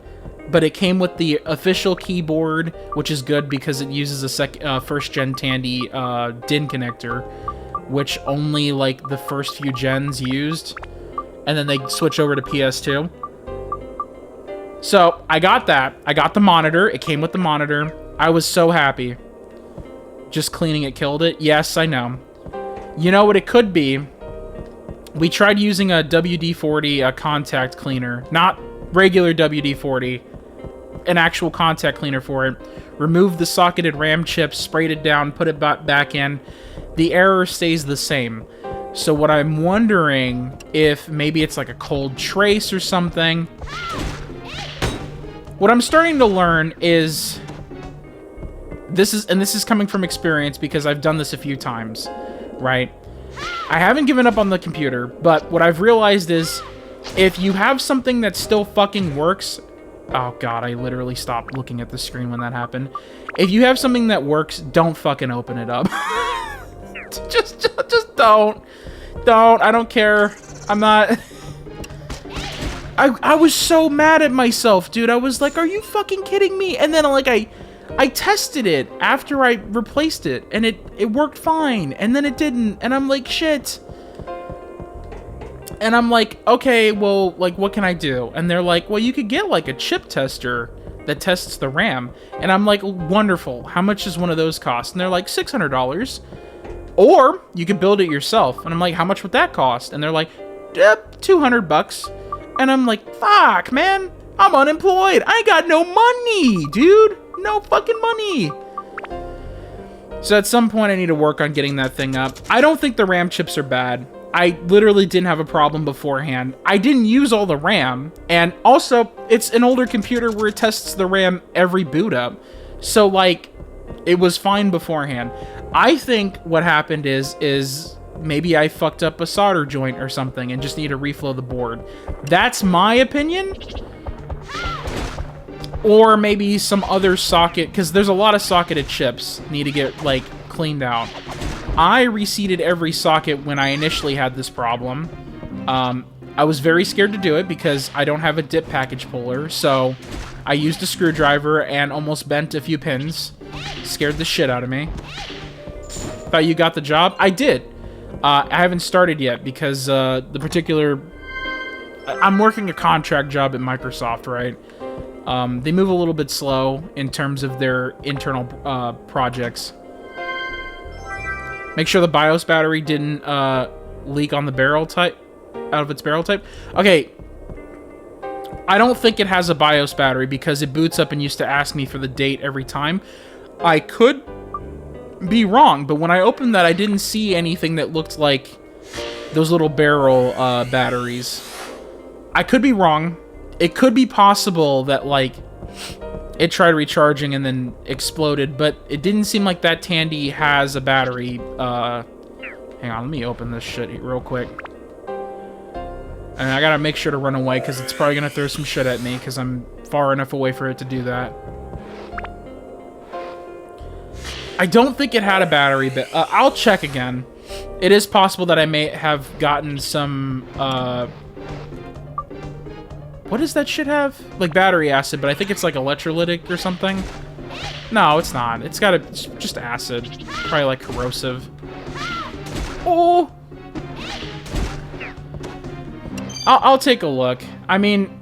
but it came with the official keyboard, which is good because it uses a first-gen Tandy DIN connector, which only, like, the first few gens used, and then they switch over to PS2. So, I got that. I got the monitor. It came with the monitor. I was so happy. Just cleaning it killed it. Yes, I know. You know what it could be? We tried using a WD-40 contact cleaner. Not regular WD-40. An actual contact cleaner for it. Removed the socketed RAM chip, sprayed it down, put it back in. The error stays the same. So what I'm wondering if maybe it's like a cold trace or something. What I'm starting to learn is... This is coming from experience because I've done this a few times, right? I haven't given up on the computer, but what I've realized is if you have something that still fucking works, Oh god, I literally stopped looking at the screen when that happened. If you have something that works, don't fucking open it up. just don't. Don't. I don't care. I'm not... I was so mad at myself, dude. I was like, are you fucking kidding me? And then, like, I tested it after I replaced it, and it worked fine, and then it didn't, and I'm like, shit. And I'm like, okay, well, like, what can I do? And they're like, well, you could get, like, a chip tester that tests the RAM. And I'm like, wonderful. How much does one of those cost? And they're like, $600. Or you could build it yourself. And I'm like, how much would that cost? And they're like, $200. And I'm like, fuck, man. I'm unemployed. I got no money, dude. No fucking money. So at some point, I need to work on getting that thing up. I don't think the RAM chips are bad. I literally didn't have a problem beforehand. I didn't use all the RAM, and also, it's an older computer where it tests the RAM every boot up. So, like, it was fine beforehand. I think what happened is maybe I fucked up a solder joint or something and just need to reflow the board. That's my opinion. Or maybe some other socket, because there's a lot of socketed chips need to get, like, cleaned out. I reseated every socket when I initially had this problem. I was very scared to do it because I don't have a dip package puller, so I used a screwdriver and almost bent a few pins. Scared the shit out of me. Thought you got the job? I did. I haven't started yet because the particular... I'm working a contract job at Microsoft, right? They move a little bit slow in terms of their internal projects. Make sure the BIOS battery didn't leak on the barrel type, out of its barrel type. Okay, I don't think it has a BIOS battery because it boots up and used to ask me for the date every time. I could be wrong, but when I opened that, I didn't see anything that looked like those little barrel batteries. I could be wrong. It could be possible that, like, it tried recharging and then exploded, but it didn't seem like that Tandy has a battery. Hang on, let me open this shit real quick. And I gotta make sure to run away, because it's probably gonna throw some shit at me, because I'm far enough away for it to do that. I don't think it had a battery, but I'll check again. It is possible that I may have gotten some, what does that shit have? Like battery acid, but I think it's like electrolytic or something. No, it's not. It's just acid. Probably like corrosive. Oh! I'll take a look. I mean,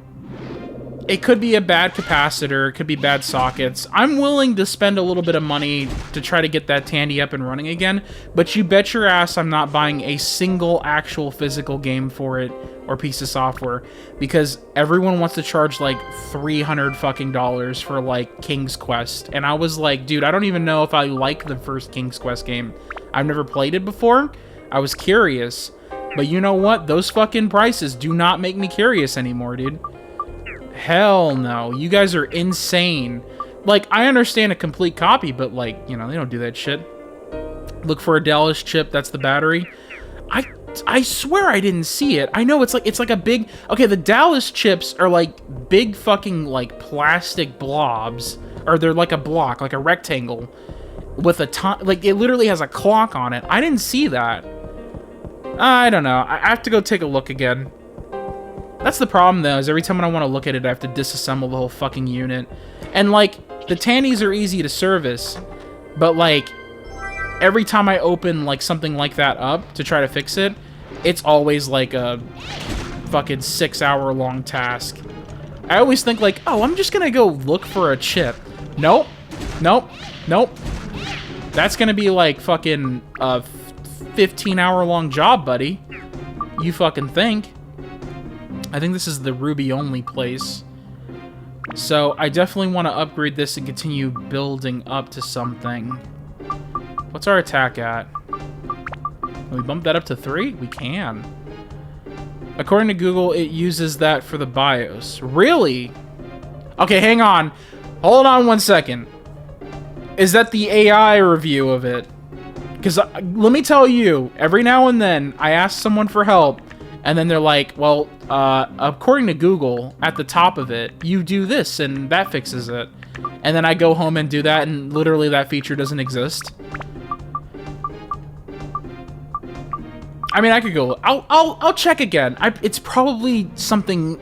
it could be a bad capacitor. It could be bad sockets. I'm willing to spend a little bit of money to try to get that Tandy up and running again, but you bet your ass I'm not buying a single actual physical game for it or piece of software, because everyone wants to charge like $300 fucking dollars for like King's Quest, and I was like, dude, I don't even know if I like the first King's Quest game. I've never played it before. I was curious, but you know what? Those fucking prices do not make me curious anymore, dude. Hell no. You guys are insane. Like, I understand a complete copy, but like, you know, they don't do that shit. Look for a Dallas chip. That's the battery. I swear I didn't see it. I know it's like a big... Okay, the Dallas chips are like big fucking like plastic blobs. Or they're like a block, like a rectangle. With a ton... Like, it literally has a clock on it. I didn't see that. I don't know. I have to go take a look again. That's the problem, though, is every time I want to look at it, I have to disassemble the whole fucking unit. And, like, the Tandies are easy to service, but, like, every time I open, like, something like that up to try to fix it, it's always, like, a fucking 6-hour-long task. I always think, like, oh, I'm just gonna go look for a chip. Nope. Nope. Nope. That's gonna be, like, fucking a 15-hour-long job, buddy. You fucking think. I think this is the Ruby-only place. So, I definitely want to upgrade this and continue building up to something. What's our attack at? Can we bump that up to 3? We can. According to Google, it uses that for the BIOS. Really? Okay, hang on. Hold on 1 second. Is that the AI review of it? Because let me tell you, every now and then, I ask someone for help, And then they're like, well, according to Google, at the top of it, you do this, and that fixes it. And then I go home and do that, and literally that feature doesn't exist. I mean, I could go... I'll check again. It's probably something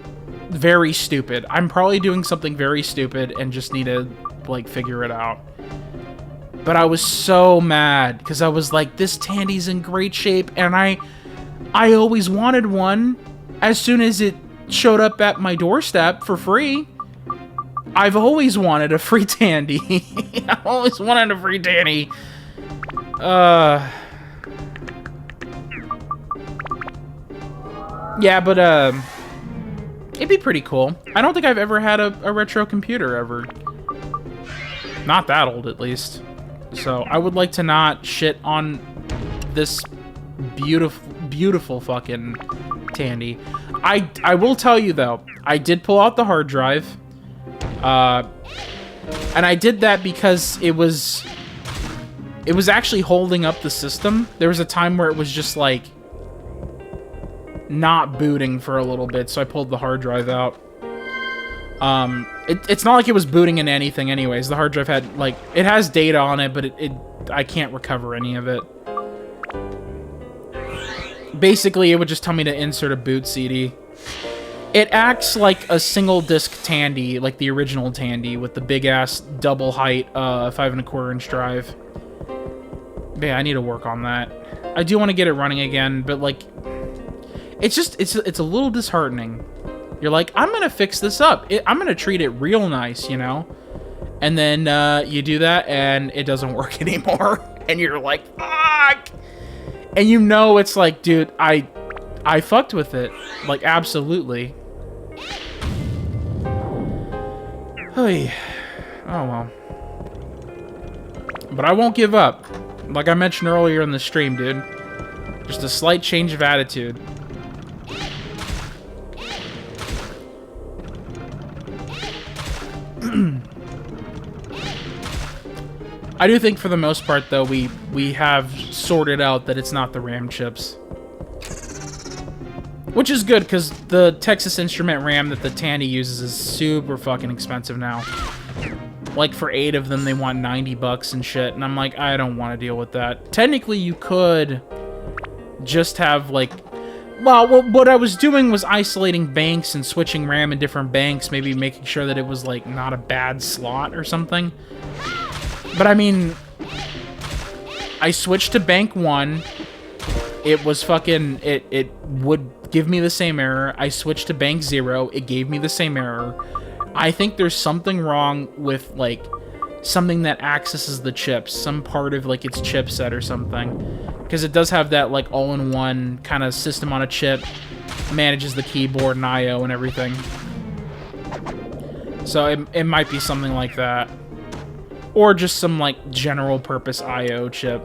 very stupid. I'm probably doing something very stupid and just need to, like, figure it out. But I was so mad, because I was like, this Tandy's in great shape, and I always wanted one as soon as it showed up at my doorstep for free. I've always wanted a free Tandy. I've always wanted a free Tandy. Yeah, but, it'd be pretty cool. I don't think I've ever had a retro computer, ever. Not that old, at least. So, I would like to not shit on this beautiful fucking Tandy. I will tell you, though, I did pull out the hard drive. And I did that because it was actually holding up the system. There was a time where it was just, like, not booting for a little bit, so I pulled the hard drive out. It's not like it was booting into anything anyways. The hard drive had, like, it has data on it, but I can't recover any of it. Basically, it would just tell me to insert a boot CD. It acts like a single disc Tandy, like the original Tandy, with the big ass double height 5 1/4 inch drive. But yeah, I need to work on that. I do want to get it running again, but like, it's a little disheartening. You're like, I'm gonna fix this up. I'm gonna treat it real nice, you know? And then you do that, and it doesn't work anymore. And you're like, fuck! And you know it's like, dude, I fucked with it. Like, absolutely. Hey. Oh, well. But I won't give up. Like I mentioned earlier in the stream, dude. Just a slight change of attitude. I do think for the most part, though, we have sorted out that it's not the RAM chips. Which is good, because the Texas Instrument RAM that the Tandy uses is super fucking expensive now. Like, for 8 of them, they want 90 bucks and shit, and I'm like, I don't want to deal with that. Technically, you could just have, like... Well, what I was doing was isolating banks and switching RAM in different banks, maybe making sure that it was, like, not a bad slot or something. But, I mean... I switched to bank 1. It was fucking... It would give me the same error. I switched to bank 0. It gave me the same error. I think there's something wrong with, like, something that accesses the chips. Some part of, like, its chipset or something. Because it does have that, like, all-in-one kind of system on a chip. Manages the keyboard and I/O and everything. So it might be something like that. Or just some, like, general-purpose I/O chip.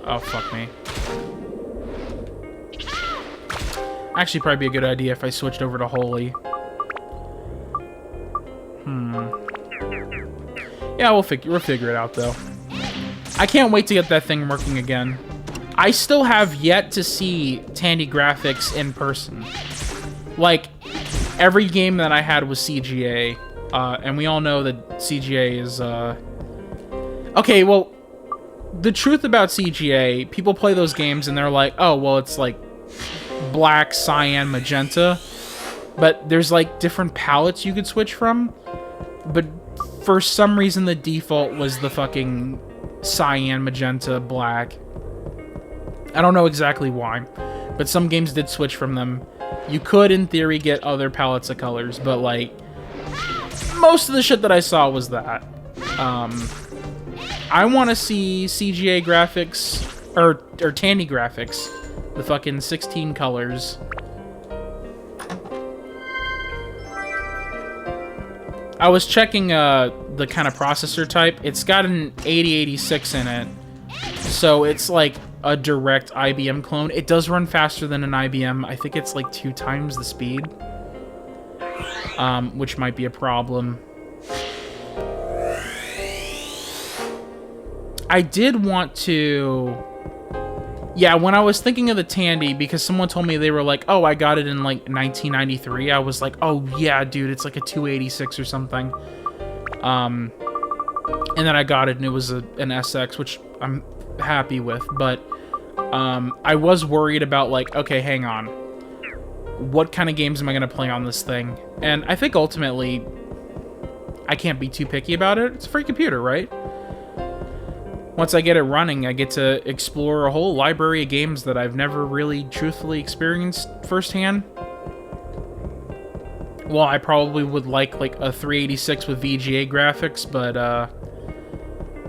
Oh, fuck me. Actually, probably be a good idea if I switched over to Holy. Yeah, we'll figure it out, though. I can't wait to get that thing working again. I still have yet to see Tandy graphics in person. Like, every game that I had was CGA. And we all know that CGA is, Okay, well, the truth about CGA, people play those games and they're like, oh, well, it's like black, cyan, magenta. But there's, like, different palettes you could switch from. But for some reason, the default was the fucking cyan, magenta, black. I don't know exactly why. But some games did switch from them. You could, in theory, get other palettes of colors. But, like, most of the shit that I saw was that. I want to see CGA graphics, or Tandy graphics. The fucking 16 colors. I was checking the kind of processor type. It's got an 8086 in it. So it's like a direct IBM clone. It does run faster than an IBM. I think it's like 2 times the speed. Which might be a problem. I did want to Yeah, when I was thinking of the Tandy, because someone told me they were like, oh, I got it in like 1993, I was like, oh yeah, dude, it's like a 286 or something. And then I got it and it was an SX, which I'm happy with, but I was worried about like, okay, hang on. What kind of games am I going to play on this thing? And I think ultimately, I can't be too picky about it. It's a free computer, right? Once I get it running, I get to explore a whole library of games that I've never really truthfully experienced firsthand. Well, I probably would like a 386 with VGA graphics, but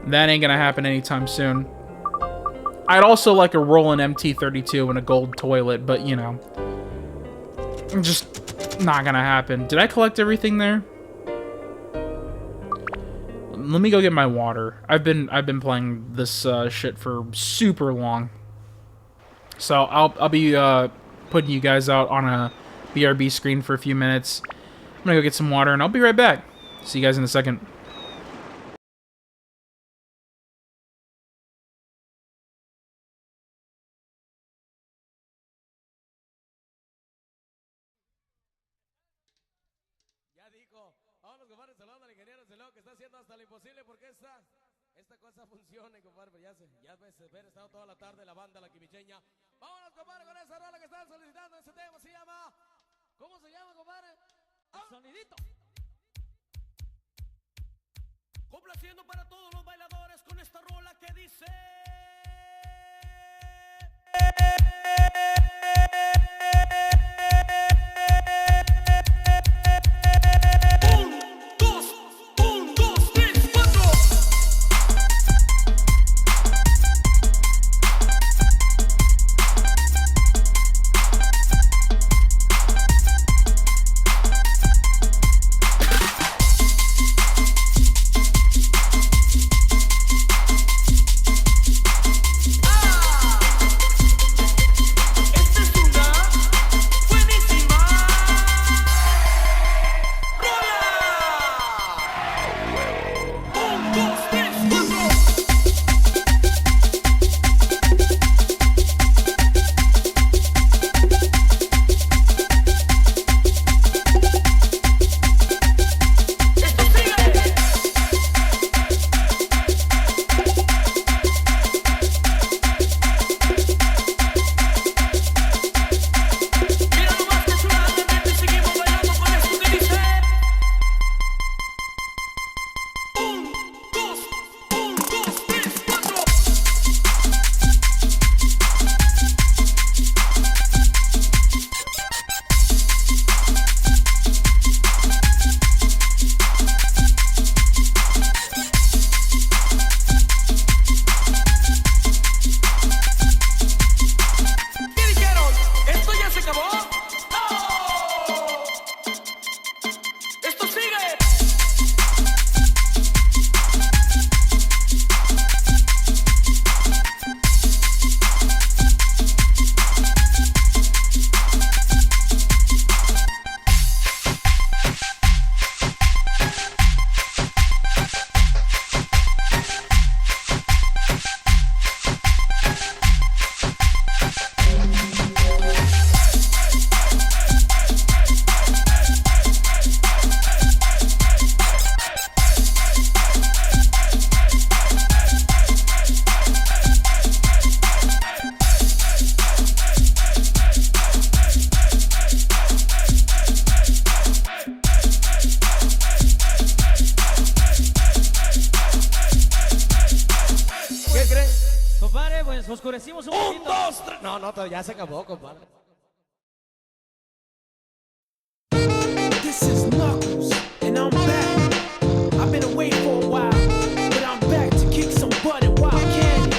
that ain't gonna happen anytime soon. I'd also like a Roland MT32 and a gold toilet, but you know, just not gonna happen. Did I collect everything there? Let me go get my water. I've been playing this shit for super long, so I'll be putting you guys out on a BRB screen for a few minutes. I'm gonna go get some water, and I'll be right back. See you guys in a second. Vámonos, compadre, saludando al ingeniero Celeo que está haciendo hasta lo imposible porque esta cosa funcione, compadre. Ya se ver, estado toda la tarde la banda, la quimicheña. Vámonos, compadre, con esa rola que están solicitando. Ese tema se llama... ¿Cómo se llama, compadre? ¡Ah! Sonidito. Complaciendo para todos los bailadores con esta rola que dice... Oscurecimos un poquito. 1, 2, 3. No, ya se acabó, compadre. This is Knuckles, and I'm back. I've been away for a while, but I'm back to kick some butt at Wild Canyon.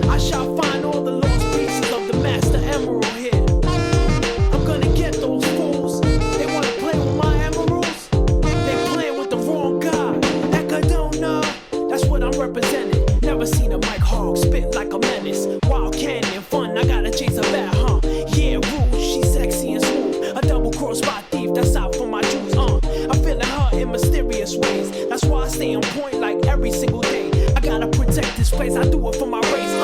I shall find all the lost pieces of the Master Emerald here. I'm gonna get those fools. They wanna play with my emeralds? They're playing with the wrong guy. Ecadona, that's what I'm representing. Never seen a Mike Hogg spit like a menace. Wild Canyon fun, I gotta chase a bat, huh? Yeah, Rouge, she's sexy and smooth. A double cross by thief, that's out for my Jews, I'm feeling her in mysterious ways. That's why I stay on point like every single day. I gotta protect this place, I do it for my race,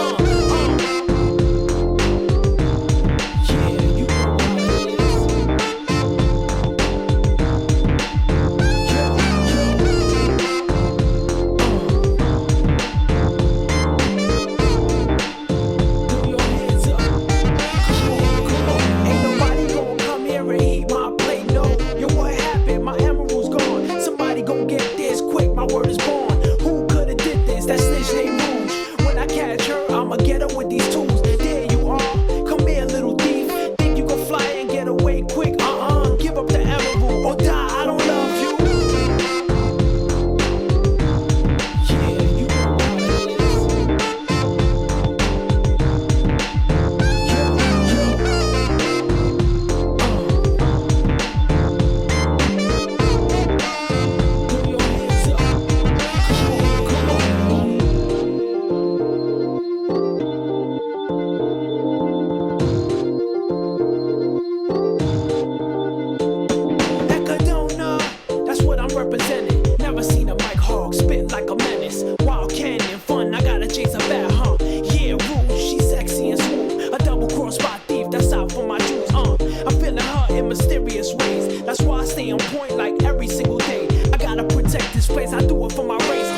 stay on point like every single day. I gotta protect this place, I do it for my race. Yeah,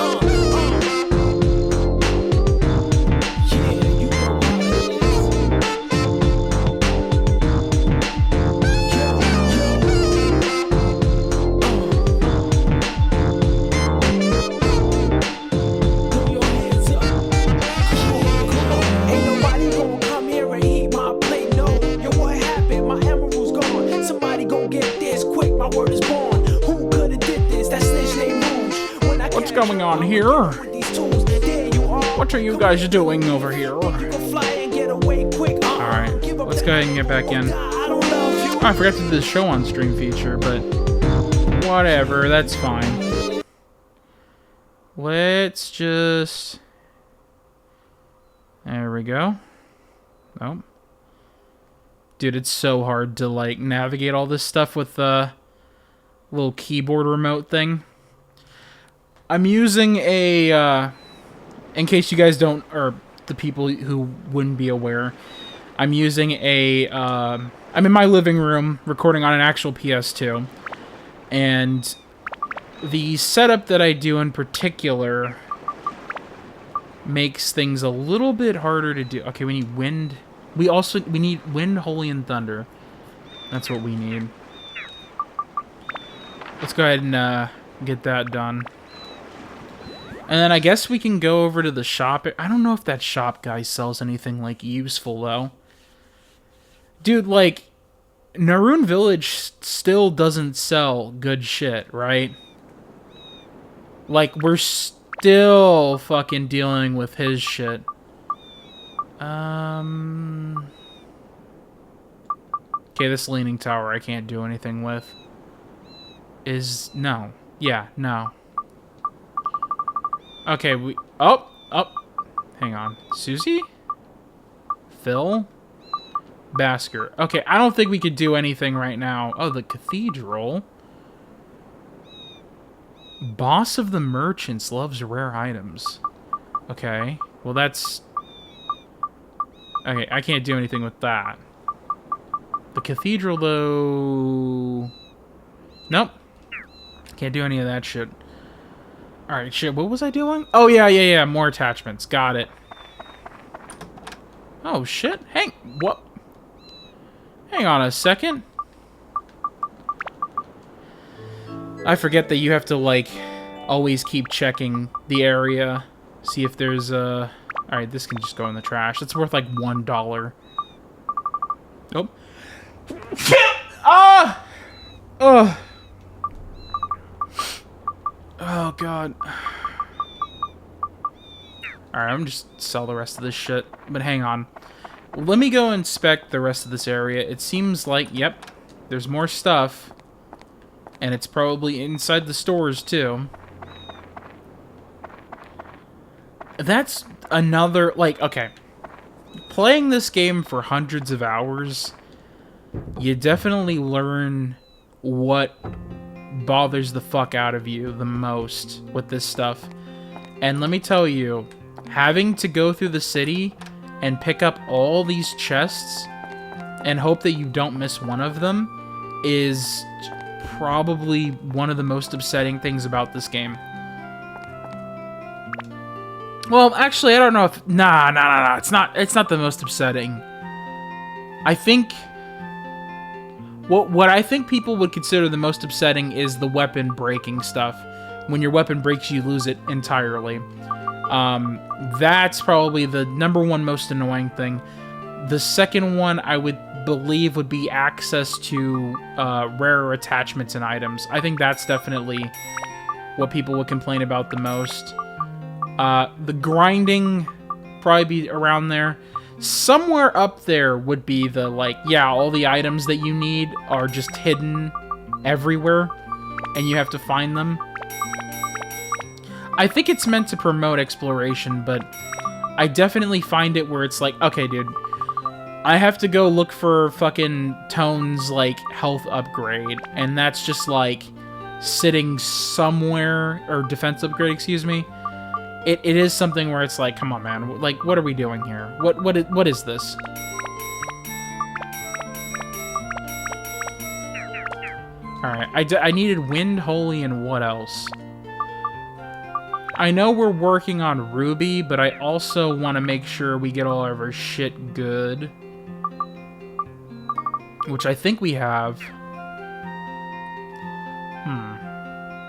you know how it is. Throw your hands up. Come on. Ain't nobody gonna come here and eat my plate, no. Yo, what happened? My emerald's gone. Somebody go get this quick, my word is born. Who could've did this? That snitch named Rouge. When I What's catch going you, on I'ma here? get with these tools. There you are. What are you guys doing over here? You can fly and get away quick. Alright, Give up let's that- go ahead and get back in. I don't love you. Oh, I forgot to do the show on stream feature, but whatever, that's fine. Let's just... There we go. Oh. Dude, it's so hard to, like, navigate all this stuff with the little keyboard remote thing. I'm using a, in case you guys don't, or the people who wouldn't be aware, I'm using a, I'm in my living room recording on an actual PS2, and the setup that I do in particular makes things a little bit harder to do. Okay, we need wind. We need wind, holy, and thunder. That's what we need. Let's go ahead and get that done. And then I guess we can go over to the shop. I don't know if that shop guy sells anything, like, useful, though. Dude, like, Naroon Village still doesn't sell good shit, right? Like, we're still fucking dealing with his shit. Okay, this leaning tower I can't do anything with. No. Yeah, no. Okay, Oh! Hang on. Susie? Phil? Basker. Okay, I don't think we could do anything right now. Oh, the cathedral. Boss of the merchants loves rare items. Okay, well that's... Okay, I can't do anything with that. The cathedral, though... Nope. Can't do any of that shit. Alright, shit, what was I doing? Oh, yeah, more attachments. Got it. Oh, shit. What? Hang on a second. I forget that you have to, like, always keep checking the area. See if there's a... Alright, this can just go in the trash. It's worth, like, $1. Nope. Ah! Ugh. Oh, God. Alright, I'm just sell the rest of this shit. But hang on. Let me go inspect the rest of this area. It seems like, yep, there's more stuff. And it's probably inside the stores, too. That's another, like, okay. Playing this game for hundreds of hours, you definitely learn what bothers the fuck out of you the most with this stuff. And let me tell you, having to go through the city and pick up all these chests and hope that you don't miss one of them is probably one of the most upsetting things about this game. Well, actually, I don't know if... Nah. It's not the most upsetting. I think... What I think people would consider the most upsetting is the weapon breaking stuff. When your weapon breaks, you lose it entirely. That's probably the number one most annoying thing. The second one, I would believe, would be access to rarer attachments and items. I think that's definitely what people would complain about the most. The grinding, probably be around there. Somewhere up there would be the, like, yeah, all the items that you need are just hidden everywhere, and you have to find them. I think it's meant to promote exploration, but I definitely find it where it's like, okay, dude, I have to go look for fucking Tone's, like, health upgrade, and that's just, like, sitting somewhere, or defense upgrade, excuse me. It is something where it's like, come on, man, like, what are we doing here? What is this? Alright, I needed Wind, Holy, and what else? I know we're working on Ruby, but I also want to make sure we get all of our shit good. Which I think we have.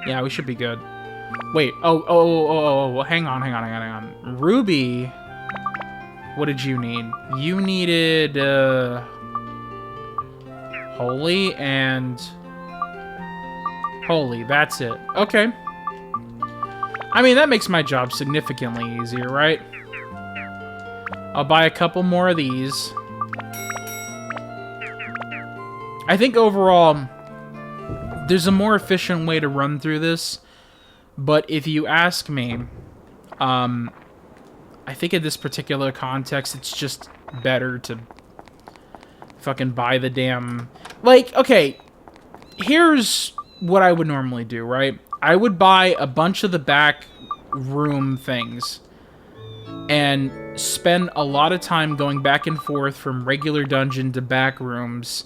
Yeah, we should be good. Wait, oh, hang on. Ruby, what did you need? You needed, Holy and... Holy, that's it. Okay. I mean, that makes my job significantly easier, right? I'll buy a couple more of these. I think overall, there's a more efficient way to run through this, but if you ask me, I think in this particular context, it's just better to fucking buy the damn... Like, okay, here's what I would normally do, right? I would buy a bunch of the back room things and spend a lot of time going back and forth from regular dungeon to back rooms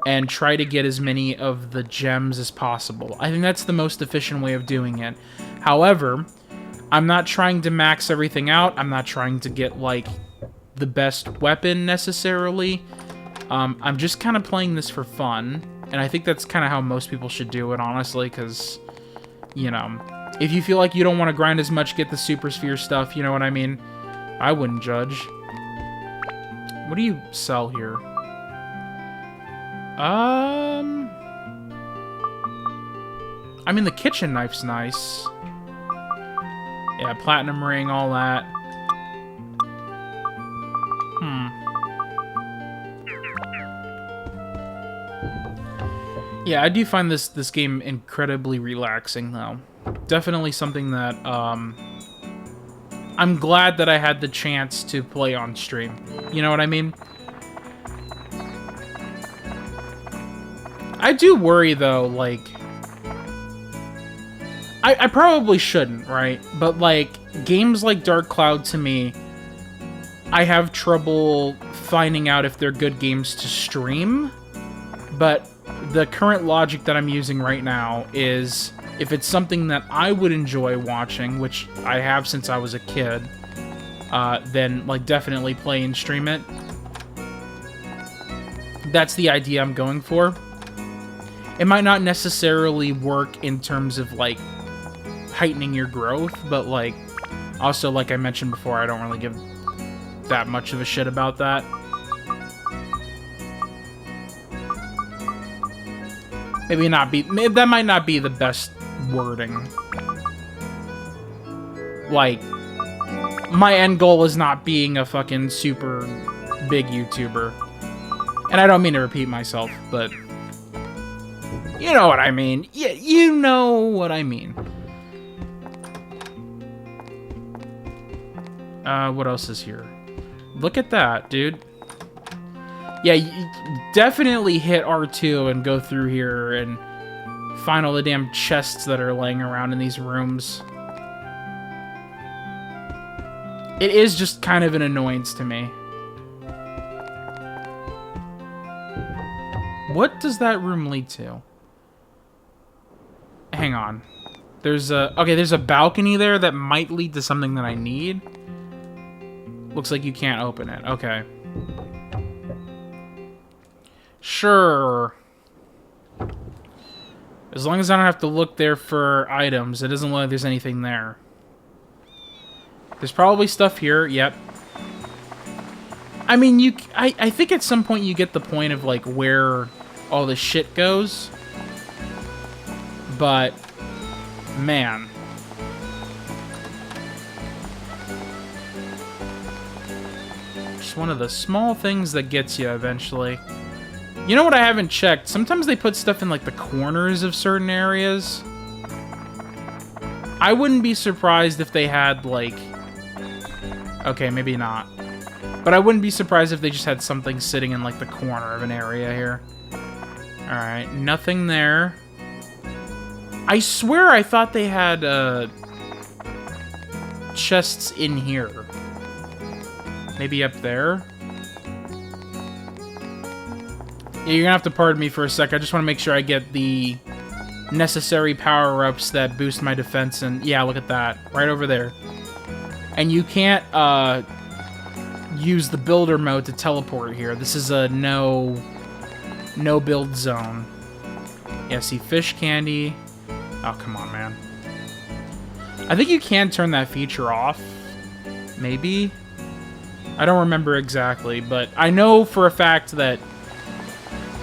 and try to get as many of the gems as possible. I think that's the most efficient way of doing it. However, I'm not trying to max everything out. I'm not trying to get, like, the best weapon necessarily. I'm just kind of playing this for fun. And I think that's kind of how most people should do it, honestly, because, you know, if you feel like you don't want to grind as much, get the Super Sphere stuff, you know what I mean? I wouldn't judge. What do you sell here? I mean, the kitchen knife's nice. Yeah, platinum ring, all that. Yeah, I do find this game incredibly relaxing, though. Definitely something that, I'm glad that I had the chance to play on stream. You know what I mean? I do worry, though, like... I probably shouldn't, right? But, like, games like Dark Cloud, to me, I have trouble finding out if they're good games to stream. But the current logic that I'm using right now is, if it's something that I would enjoy watching, which I have since I was a kid, then, like, definitely play and stream it. That's the idea I'm going for. It might not necessarily work in terms of, like, heightening your growth, but, like, also, like I mentioned before, I don't really give that much of a shit about that. Maybe not be... That might not be the best wording. Like, my end goal is not being a fucking super big YouTuber. And I don't mean to repeat myself, but... You know what I mean. Yeah, you know what I mean. What else is here? Look at that, dude. Yeah, you definitely hit R2 and go through here and find all the damn chests that are laying around in these rooms. It is just kind of an annoyance to me. What does that room lead to? Hang on. There's a balcony there that might lead to something that I need. Looks like you can't open it. Okay. Sure. As long as I don't have to look there for items, it doesn't look like there's anything there. There's probably stuff here. Yep. I mean, I think at some point you get the point of, like, where all this shit goes. But, man. Just one of the small things that gets you eventually. You know what I haven't checked? Sometimes they put stuff in, like, the corners of certain areas. I wouldn't be surprised if they had, like... Okay, maybe not. But I wouldn't be surprised if they just had something sitting in, like, the corner of an area here. Alright, nothing there. I swear I thought they had, chests in here. Maybe up there? Yeah, you're gonna have to pardon me for a sec. I just want to make sure I get the necessary power-ups that boost my defense, and yeah, look at that. Right over there. And you can't, use the builder mode to teleport here. This is a no build zone. Yeah, see, fish candy. Oh, come on, man. I think you can turn that feature off. Maybe? I don't remember exactly, but I know for a fact that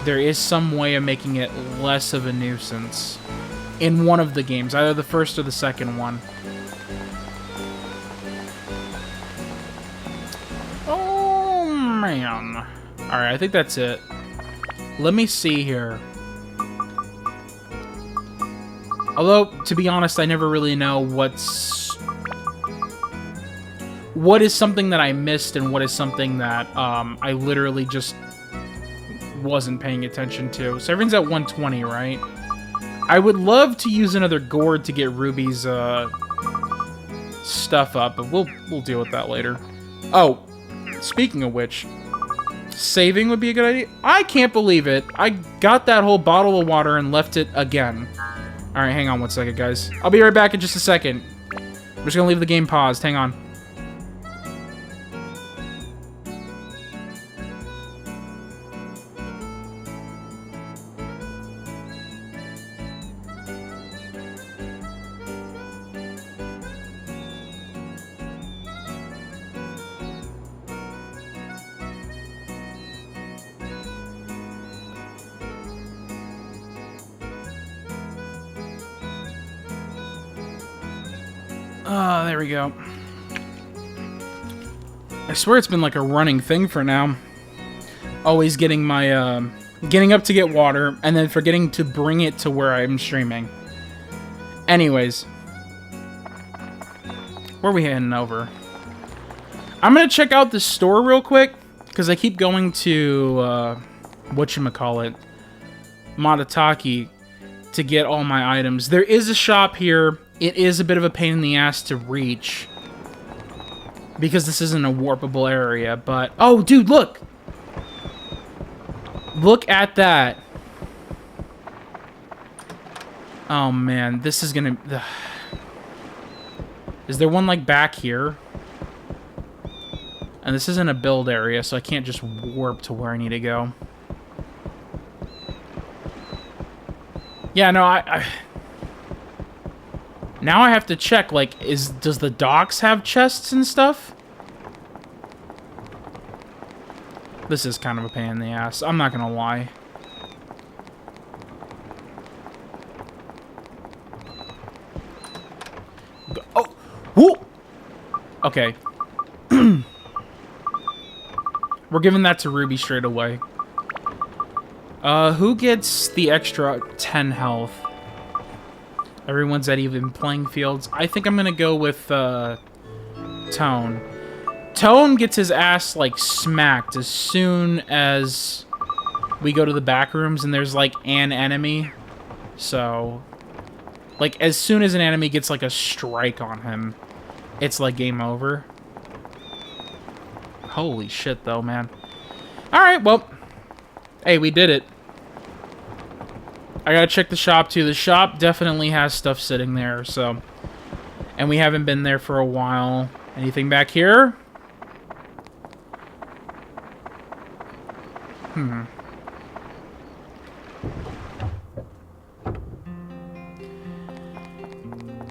there is some way of making it less of a nuisance in one of the games, either the first or the second one. Oh, man. Alright, I think that's it. Let me see here. Although, to be honest, I never really know what is something that I missed and what is something that I literally just wasn't paying attention to. So everyone's at 120, right? I would love to use another gourd to get Ruby's stuff up, but we'll deal with that later. Oh, speaking of which, saving would be a good idea. I can't believe it. I got that whole bottle of water and left it again. Alright, hang on one second, guys. I'll be right back in just a second. I'm just gonna leave the game paused. Hang on. There we go. I swear it's been like a running thing for now. Always getting my, getting up to get water, and then forgetting to bring it to where I'm streaming. Anyways. Where are we heading over? I'm gonna check out the store real quick, because I keep going to, whatchamacallit, Matataki, to get all my items. There is a shop here. It is a bit of a pain in the ass to reach, because this isn't a warpable area, but... Oh, dude, look! Look at that! Oh, man, this is gonna... Is there one, like, back here? And this isn't a build area, so I can't just warp to where I need to go. Yeah, no, Now I have to check, like, does the docks have chests and stuff? This is kind of a pain in the ass. I'm not gonna lie. Oh! Woo! Okay. We're giving that to Ruby straight away. Who gets the extra 10 health? Everyone's at even playing fields. I think I'm gonna go with, Tone. Tone gets his ass, like, smacked as soon as we go to the back rooms and there's, like, an enemy. So, like, as soon as an enemy gets, like, a strike on him, it's, like, game over. Holy shit, though, man. Alright, well, hey, we did it. I gotta check the shop, too. The shop definitely has stuff sitting there, so... And we haven't been there for a while. Anything back here?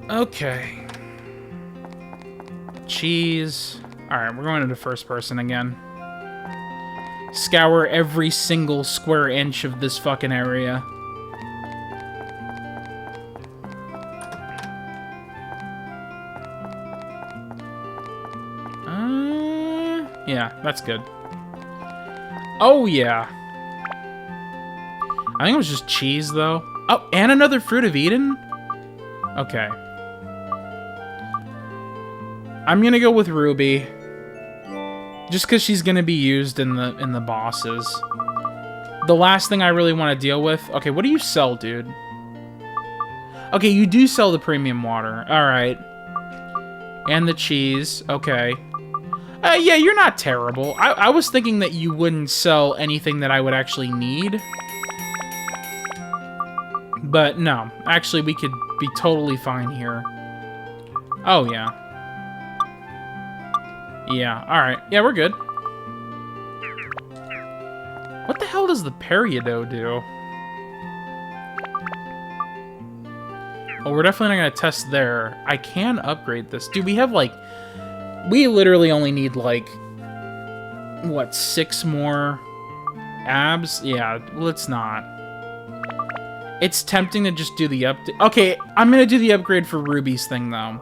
Okay. Cheese. Alright, we're going into first person again. Scour every single square inch of this fucking area. Yeah, that's good. Oh, yeah. I think it was just cheese, though. Oh, and another Fruit of Eden? Okay. I'm gonna go with Ruby. Just because she's gonna be used in the bosses. The last thing I really want to deal with... Okay, what do you sell, dude? Okay, you do sell the premium water. Alright. And the cheese. Okay. Yeah, you're not terrible. I was thinking that you wouldn't sell anything that I would actually need. But no, actually we could be totally fine here. Oh, yeah. Yeah, alright. Yeah, we're good. What the hell does the Peridot do? Well, we're definitely not going to test there. I can upgrade this. Dude, we have, like... We literally only need, like... What, 6 more abs? Yeah, let's not. It's tempting to just do the update. Okay, I'm going to do the upgrade for Ruby's thing, though.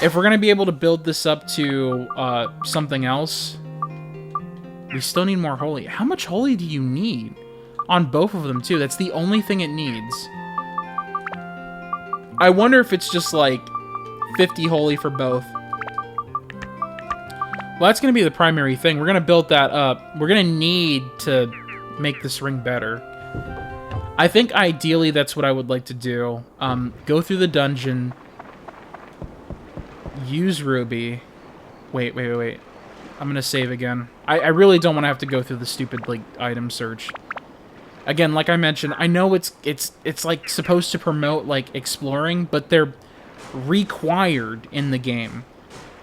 If we're going to be able to build this up to something else... We still need more holy. How much holy do you need? On both of them, too. That's the only thing it needs. I wonder if it's just, like, 50 holy for both. Well, that's going to be the primary thing. We're going to build that up. We're going to need to make this ring better. I think, ideally, that's what I would like to do. Go through the dungeon. Use Ruby. Wait. I'm going to save again. I really don't want to have to go through the stupid, like, item search. Again, like I mentioned, I know it's like, supposed to promote, like, exploring, but they're required in the game.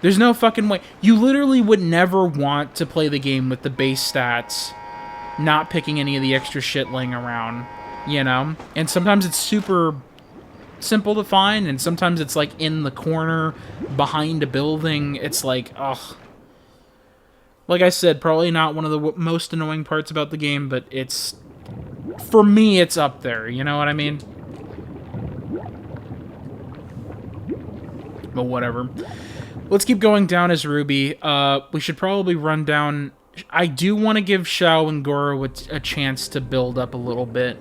There's no fucking way. You literally would never want to play the game with the base stats, not picking any of the extra shit laying around, you know? And sometimes it's super simple to find, and sometimes it's, like, in the corner, behind a building. It's like, ugh. Like I said, probably not one of the most annoying parts about the game, but it's... For me, it's up there, you know what I mean? But whatever. Let's keep going down as Ruby. We should probably run down... I do want to give Xiao and Goro a chance to build up a little bit.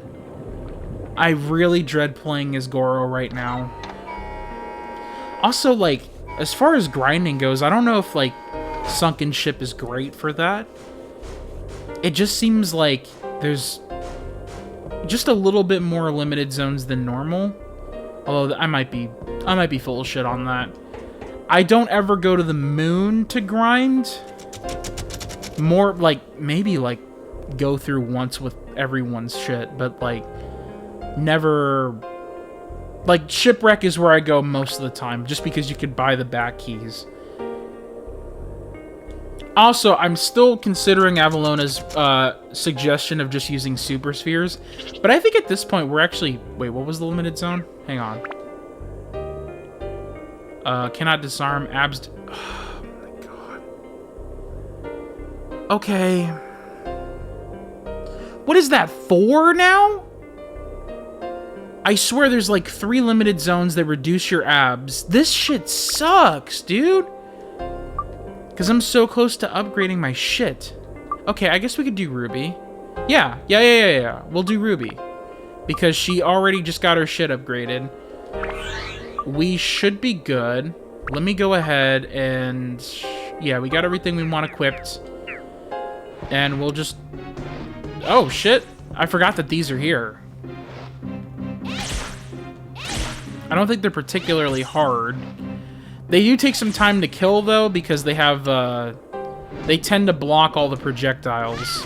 I really dread playing as Goro right now. Also, like, as far as grinding goes, I don't know if, like, Sunken Ship is great for that. It just seems like there's just a little bit more limited zones than normal. Although I might be full of shit on that. I don't ever go to the moon to grind. More like maybe like go through once with everyone's shit, but like never. Like Shipwreck is where I go most of the time, just because you could buy the back keys. Also, I'm still considering Avalona's suggestion of just using Super Spheres, but I think at this point we're actually... Wait, what was the limited zone? Hang on. Cannot disarm abs... Oh my god. Okay. What is that, 4 now? I swear there's like 3 limited zones that reduce your abs. This shit sucks, dude. Because I'm so close to upgrading my shit. Okay, I guess we could do Ruby. Yeah. We'll do Ruby. Because she already just got her shit upgraded. We should be good. Let me go ahead and... Yeah, we got everything we want equipped. And we'll just... Oh, shit. I forgot that these are here. I don't think they're particularly hard. They do take some time to kill, though, because they have, they tend to block all the projectiles.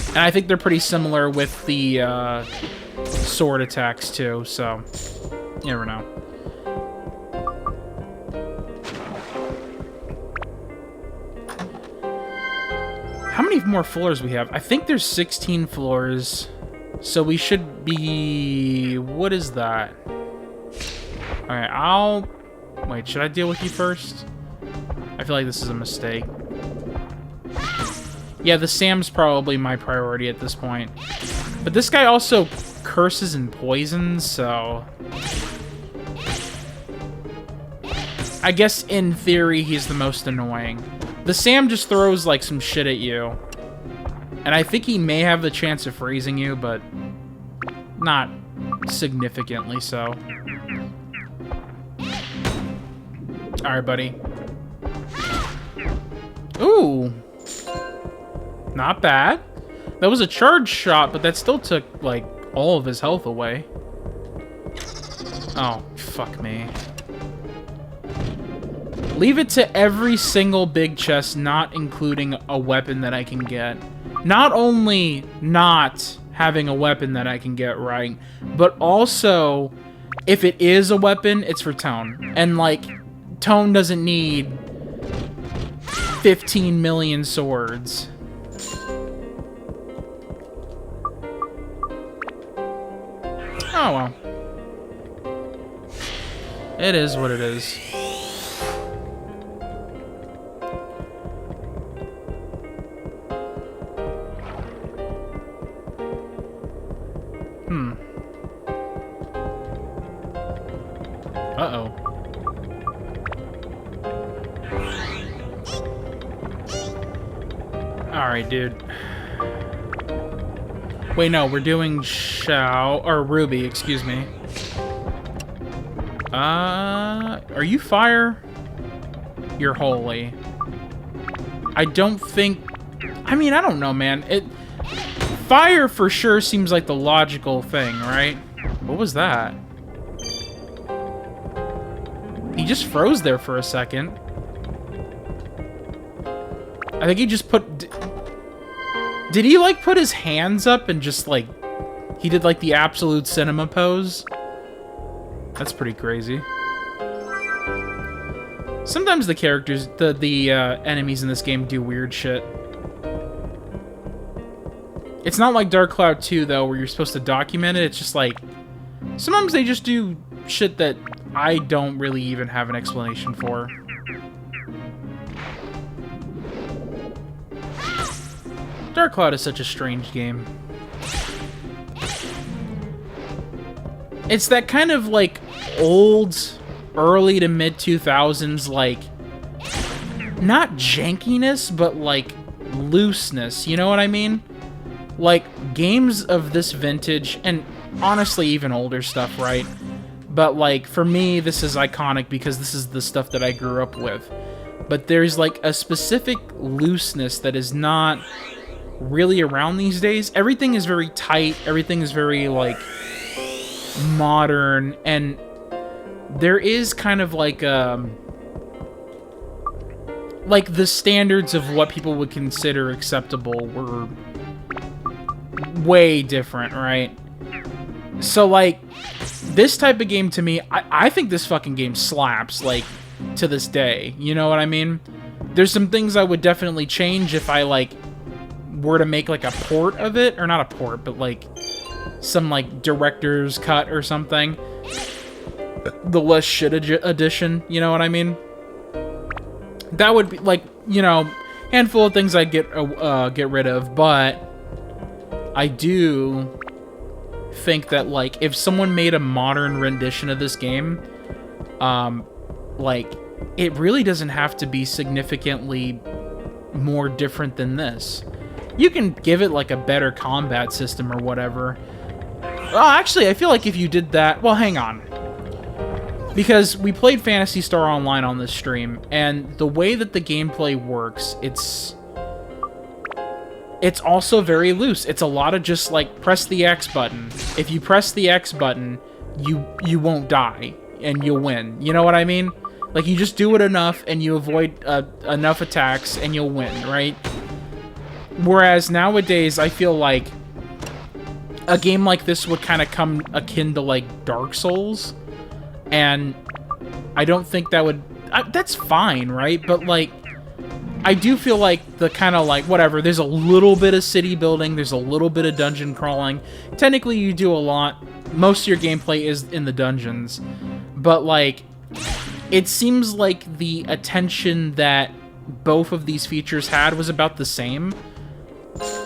And I think they're pretty similar with the, sword attacks, too, so... You never know. How many more floors we have? I think there's 16 floors. So we should be... What is that? Alright, I'll... Wait, should I deal with you first? I feel like this is a mistake. Yeah, the Sam's probably my priority at this point. But this guy also curses and poisons, so... I guess, in theory, he's the most annoying. The Sam just throws, like, some shit at you. And I think he may have the chance of freezing you, but... not significantly so. Alright, buddy. Ooh! Not bad. That was a charge shot, but that still took, like, all of his health away. Oh, fuck me. Leave it to every single big chest, not including a weapon that I can get. Not only not having a weapon that I can get right, but also, if it is a weapon, it's for Tone. And, like, Tone doesn't need 15 million swords. Oh, well. It is what it is. Uh-oh. Alright, dude. Wait, no, we're doing Ruby, excuse me. Are you fire? You're holy. I don't think... I mean, I don't know, man. Fire for sure seems like the logical thing, right? What was that? He just froze there for a second. I think he just put... Did he, like, put his hands up and just, like... He did, like, the absolute cinema pose? That's pretty crazy. Sometimes the characters, the enemies in this game do weird shit. It's not like Dark Cloud 2, though, where you're supposed to document it. It's just like... Sometimes they just do shit that I don't really even have an explanation for. Dark Cloud is such a strange game. It's that kind of, like, old, early to mid-2000s, like, not jankiness, but, like, looseness, you know what I mean? Like, games of this vintage, and honestly, even older stuff, right? But, like, for me, this is iconic because this is the stuff that I grew up with. But there's, like, a specific looseness that is not really around these days. Everything is very tight, everything is very, like, modern, and there is kind of, like the standards of what people would consider acceptable were way different, right? So, like, this type of game to me, I think this fucking game slaps, like, to this day. You know what I mean? There's some things I would definitely change if I, like, were to make, like, a port of it. Or not a port, but, like, some, like, director's cut or something. The less shit edition, you know what I mean? That would be, like, you know, handful of things I'd get rid of, but I do think that, like, if someone made a modern rendition of this game, like, it really doesn't have to be significantly more different than this. You can give it, like, a better combat system or whatever. Well, actually, I feel like if you did that... Well, hang on. Because we played Phantasy Star Online on this stream, and the way that the gameplay works, it's also very loose. It's a lot of just, like, press the X button. If you press the X button, you won't die, and you'll win. You know what I mean? Like, you just do it enough, and you avoid enough attacks, and you'll win, right? Whereas nowadays, I feel like a game like this would kind of come akin to, like, Dark Souls. And I don't think that would... that's fine, right? But, like, I do feel like the kind of, like, whatever, there's a little bit of city building, there's a little bit of dungeon crawling. Technically, you do a lot. Most of your gameplay is in the dungeons. But, like, it seems like the attention that both of these features had was about the same.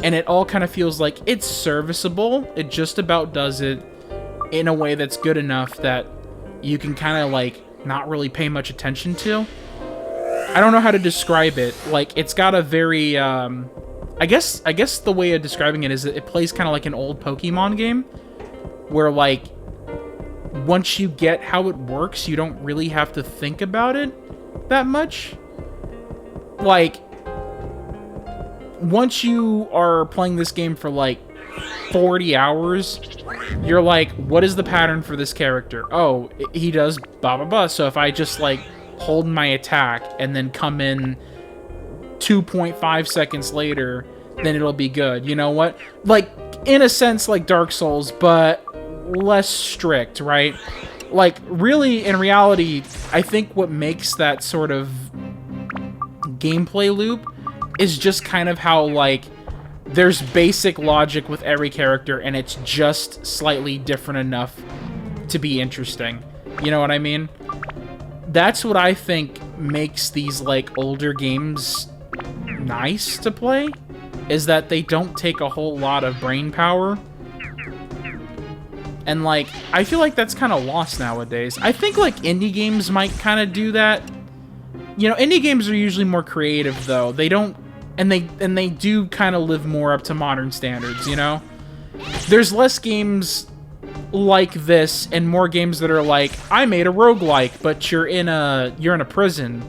And it all kind of feels like it's serviceable. It just about does it in a way that's good enough that you can kind of, like, not really pay much attention to. I don't know how to describe it. Like, it's got a very, I guess the way of describing it is that it plays kind of like an old Pokemon game, where, like, once you get how it works, you don't really have to think about it that much. Like, once you are playing this game for, like, 40 hours, you're like, what is the pattern for this character? Oh, he does blah blah blah. So if I just, like, hold my attack, and then come in 2.5 seconds later, then it'll be good. You know what? Like, in a sense, like Dark Souls, but less strict, right? Like, really, in reality, I think what makes that sort of gameplay loop is just kind of how, like, there's basic logic with every character, and it's just slightly different enough to be interesting. You know what I mean? That's what I think makes these, like, older games nice to play, is that they don't take a whole lot of brain power. And, like, I feel like that's kind of lost nowadays. I think, like, indie games might kind of do that. You know, indie games are usually more creative, though. They don't... And they do kind of live more up to modern standards, you know? There's less games like this and more games that are like, I made a roguelike, but you're in a prison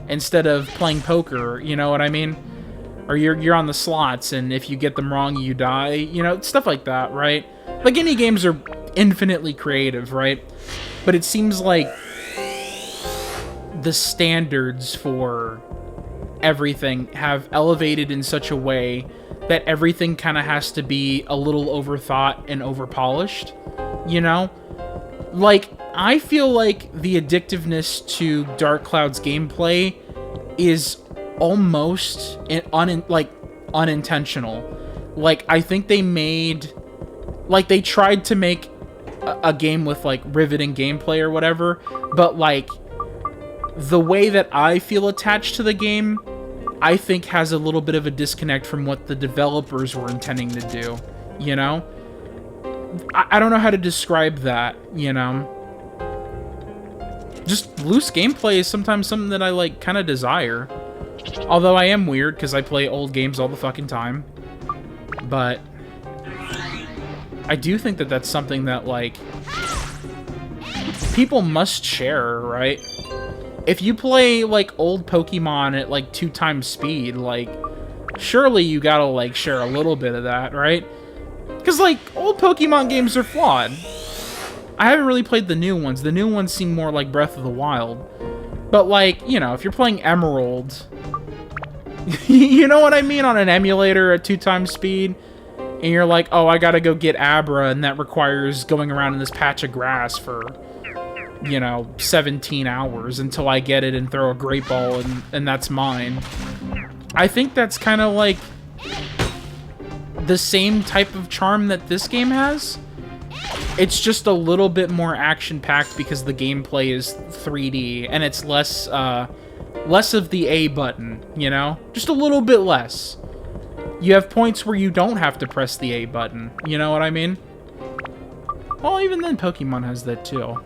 instead of playing poker, you know what I mean? Or you're on the slots, and if you get them wrong, you die. You know, stuff like that, right? Like, indie games are infinitely creative, right? But it seems like the standards for everything have elevated in such a way that everything kind of has to be a little overthought and overpolished, you know? Like, I feel like the addictiveness to Dark Cloud's gameplay is almost unintentional. Like, I think they made... Like, they tried to make a game with, like, riveting gameplay or whatever, but, like, the way that I feel attached to the game, I think has a little bit of a disconnect from what the developers were intending to do, you know? I don't know how to describe that, you know? Just loose gameplay is sometimes something that I, like, kind of desire. Although I am weird, because I play old games all the fucking time. But I do think that that's something that, like, people must share, right? If you play, like, old Pokemon at, like, 2 times speed, like, surely you gotta, like, share a little bit of that, right? Because, like, old Pokemon games are flawed. I haven't really played the new ones. The new ones seem more like Breath of the Wild. But, like, you know, if you're playing Emerald, you know what I mean? On an emulator at 2 times speed, and you're like, oh, I gotta go get Abra, and that requires going around in this patch of grass for, you know, 17 hours until I get it and throw a Great Ball, and that's mine. I think that's kind of like the same type of charm that this game has. It's just a little bit more action-packed because the gameplay is 3D, and it's less of the A button, you know? Just a little bit less. You have points where you don't have to press the A button, you know what I mean? Well, even then, Pokemon has that too.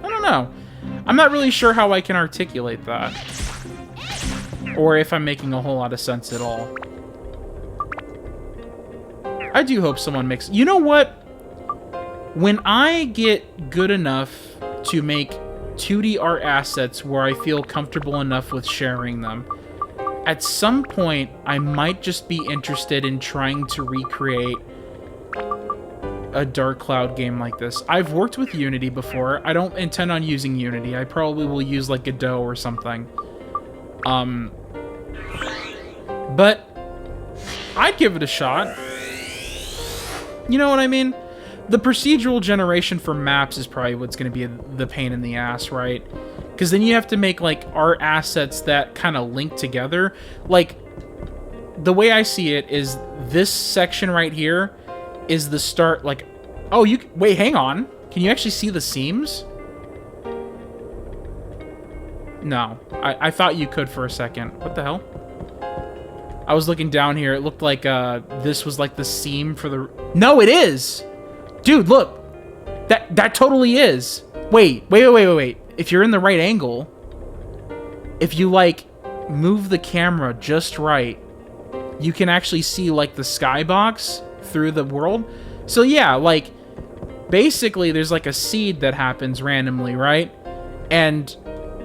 I don't know. I'm not really sure how I can articulate that. Or if I'm making a whole lot of sense at all. I do hope someone makes... You know what? When I get good enough to make 2D art assets where I feel comfortable enough with sharing them, at some point, I might just be interested in trying to recreate a Dark Cloud game like this. I've worked with Unity before. I don't intend on using Unity. I probably will use, like, Godot or something. But I'd give it a shot. You know what I mean? The procedural generation for maps is probably what's going to be the pain in the ass, right? Because then you have to make, like, art assets that kind of link together. Like, the way I see it is this section right here is the start, like... Oh, you... Wait, hang on. Can you actually see the seams? No. I thought you could for a second. What the hell? I was looking down here. It looked like, this was, like, the seam for the... No, it is! Dude, look! That totally is! Wait. If you're in the right angle, if you, like, move the camera just right, you can actually see, like, the skybox through the world. So, yeah, like, basically, there's, like, a seed that happens randomly, right? And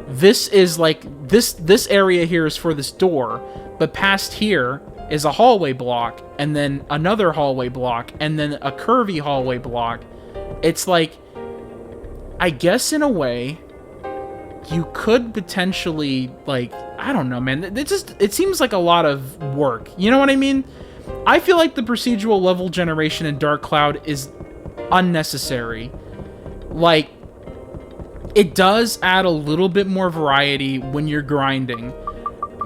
this is, like, this area here is for this door, but past here is a hallway block, and then another hallway block, and then a curvy hallway block. It's like, I guess in a way, you could potentially, like, I don't know, man. It seems like a lot of work. You know what I mean? I feel like the procedural level generation in Dark Cloud is unnecessary. Like, it does add a little bit more variety when you're grinding,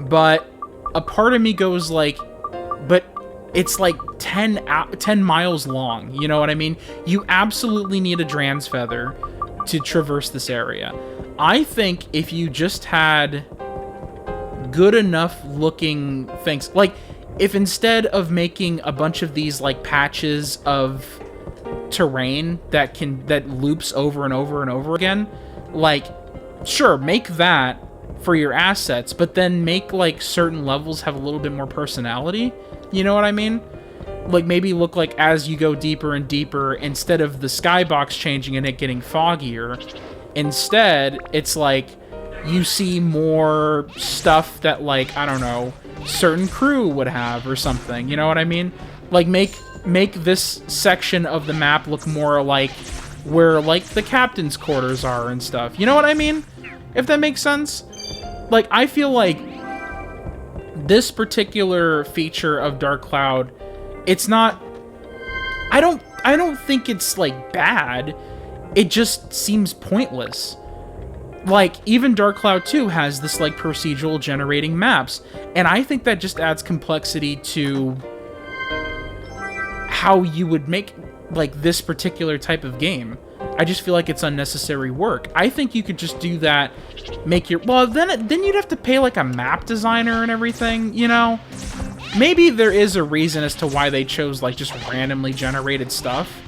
but a part of me goes like, but it's like 10 miles long, you know what I mean? You absolutely need a Dran's Feather to traverse this area. I think if you just had good enough looking things, like if instead of making a bunch of these like patches of terrain that loops over and over and over again, like, sure, make that for your assets, but then make like certain levels have a little bit more personality. You know what I mean? Like maybe look like as you go deeper and deeper, instead of the skybox changing and it getting foggier, instead it's like you see more stuff that, like, I don't know, certain crew would have or something. You know what I mean? Like make this section of the map look more like where like the captain's quarters are and stuff. You know what I mean? If that makes sense? Like, I feel like this particular feature of Dark Cloud, it's not, I don't think it's like bad. It just seems pointless. Like, even Dark Cloud 2 has this like procedural generating maps, and I think that just adds complexity to how you would make like this particular type of game. I just feel like it's unnecessary work. I think you could just do that, make your, well, then you'd have to pay like a map designer and everything, you know? Maybe there is a reason as to why they chose like just randomly generated stuff.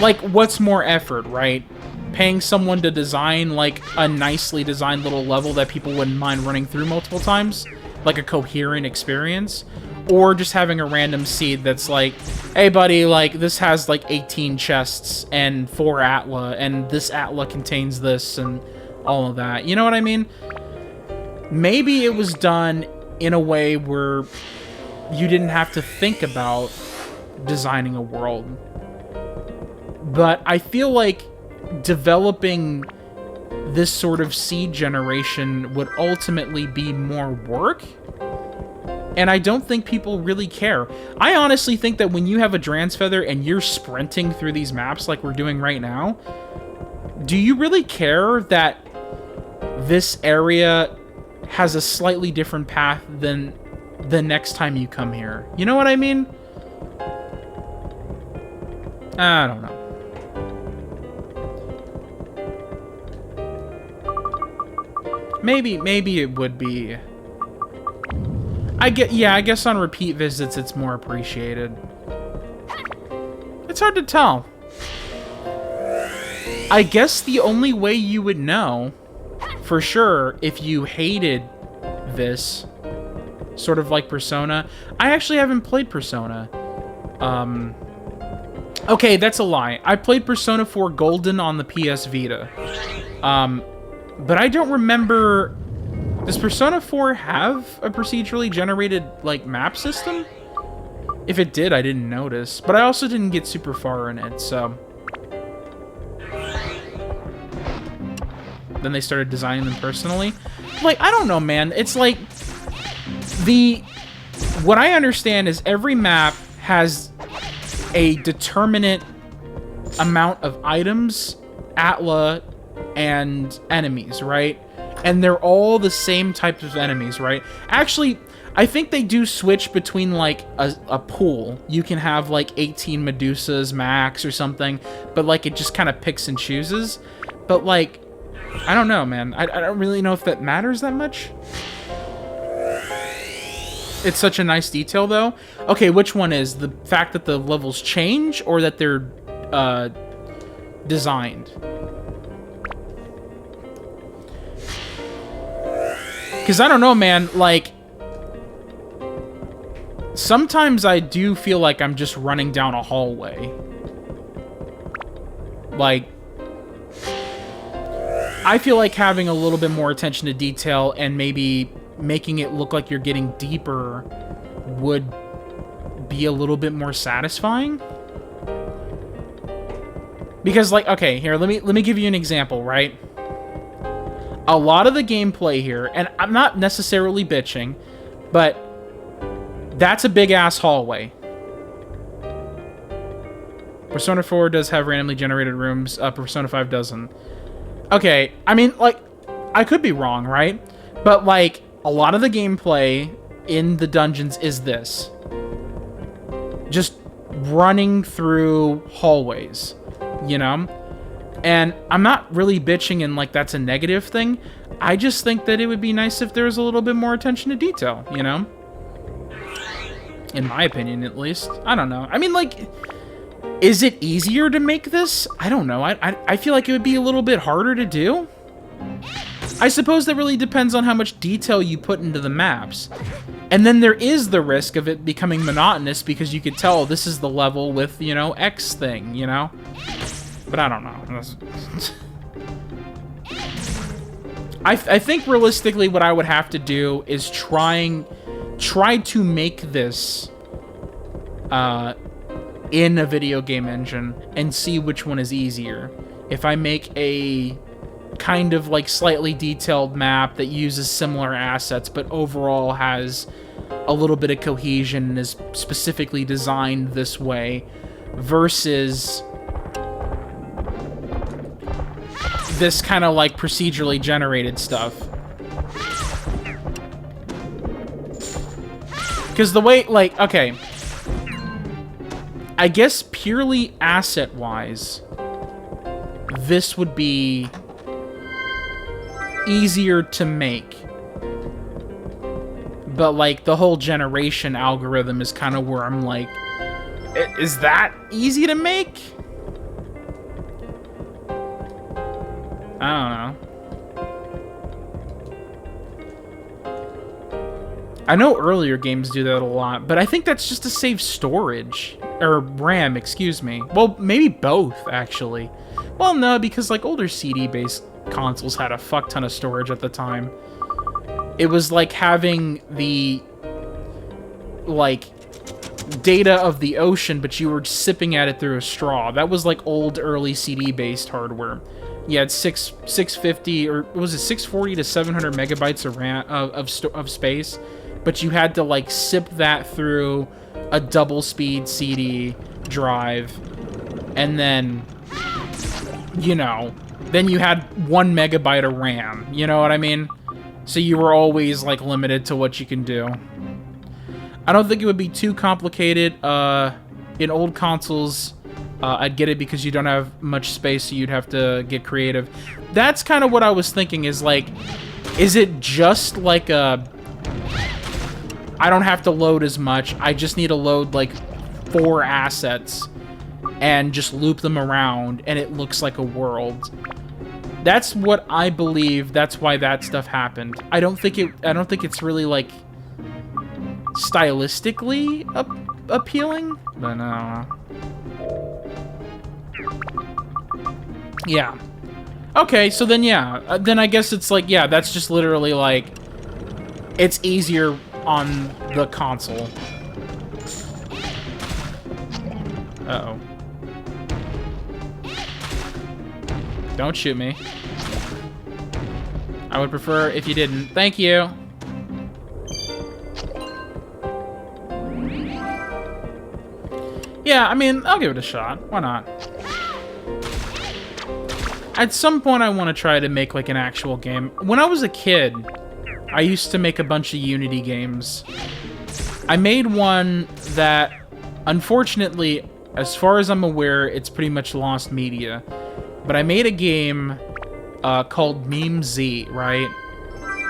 Like, what's more effort, right? Paying someone to design like a nicely designed little level that people wouldn't mind running through multiple times, like a coherent experience, or just having a random seed that's like, hey buddy, like this has like 18 chests and 4 Atla, and this Atla contains this and all of that. You know what I mean? Maybe it was done in a way where you didn't have to think about designing a world. But I feel like developing this sort of seed generation would ultimately be more work, and I don't think people really care. I honestly think that when you have a Dran's Feather and you're sprinting through these maps like we're doing right now, do you really care that this area has a slightly different path than the next time you come here? You know what I mean? I don't know. Maybe it would be. I guess on repeat visits it's more appreciated. It's hard to tell. I guess the only way you would know for sure if you hated this, sort of like Persona. I actually haven't played Persona. Okay, that's a lie. I played Persona 4 Golden on the PS Vita. But I don't remember. Does Persona 4 have a procedurally generated, like, map system? If it did, I didn't notice. But I also didn't get super far in it, so. Then they started designing them personally. Like, I don't know, man. It's like, what I understand is every map has a determinate amount of items, Atla, and enemies, right? And they're all the same types of enemies, right? Actually, I think they do switch between, like, a pool. You can have, like, 18 Medusas max or something, but, like, it just kind of picks and chooses. But, like, I don't know, man. I don't really know if that matters that much. It's such a nice detail, though. Okay, which one is? The fact that the levels change, or that they're, designed? Because I don't know, man, like, sometimes I do feel like I'm just running down a hallway. Like, I feel like having a little bit more attention to detail and maybe making it look like you're getting deeper would be a little bit more satisfying. Because, like, okay, here, let me give you an example, right? A lot of the gameplay here, and I'm not necessarily bitching, but that's a big-ass hallway. Persona 4 does have randomly generated rooms, Persona 5 doesn't. Okay, I mean, like, I could be wrong, right? But, like, a lot of the gameplay in the dungeons is this. Just running through hallways, you know? And I'm not really bitching and, like, that's a negative thing. I just think that it would be nice if there was a little bit more attention to detail, you know? In my opinion, at least. I don't know. I mean, like, is it easier to make this? I don't know. I feel like it would be a little bit harder to do. I suppose that really depends on how much detail you put into the maps. And then there is the risk of it becoming monotonous because you could tell this is the level with, you know, X thing, you know? But I don't know. I think realistically what I would have to do is try to make this in a video game engine and see which one is easier. If I make a kind of like slightly detailed map that uses similar assets but overall has a little bit of cohesion and is specifically designed this way versus this kind of like procedurally generated stuff. Because the way, like, okay, I guess purely asset-wise, this would be easier to make. But, like, the whole generation algorithm is kind of where I'm like, is that easy to make? I don't know. I know earlier games do that a lot, but I think that's just to save storage. Or RAM, excuse me. Well, maybe both, actually. Well, no, because, like, older CD-based consoles had a fuck ton of storage at the time. It was like having the, like, data of the ocean, but you were sipping at it through a straw. That was, like, old, early CD-based hardware. You had 650, or was it 640 to 700 megabytes of RAM, of space, but you had to, like, sip that through a double-speed CD drive, and then, you know, then you had 1 megabyte of RAM, you know what I mean? So you were always, like, limited to what you can do. I don't think it would be too complicated. In old consoles, I'd get it because you don't have much space, so you'd have to get creative. That's kind of what I was thinking, is, like, is it just, like, I don't have to load as much, I just need to load, like, 4 assets and just loop them around, and it looks like a world. That's what I believe, that's why that stuff happened. I don't think it's really, like, stylistically appealing, but no. Yeah. Okay, so then, yeah. Then I guess it's like, yeah, that's just literally, like, it's easier on the console. Uh-oh. Don't shoot me. I would prefer if you didn't. Thank you. Yeah, I mean, I'll give it a shot. Why not? At some point, I want to try to make, like, an actual game. When I was a kid, I used to make a bunch of Unity games. I made one that, unfortunately, as far as I'm aware, it's pretty much lost media. But I made a game called Meme Z, right?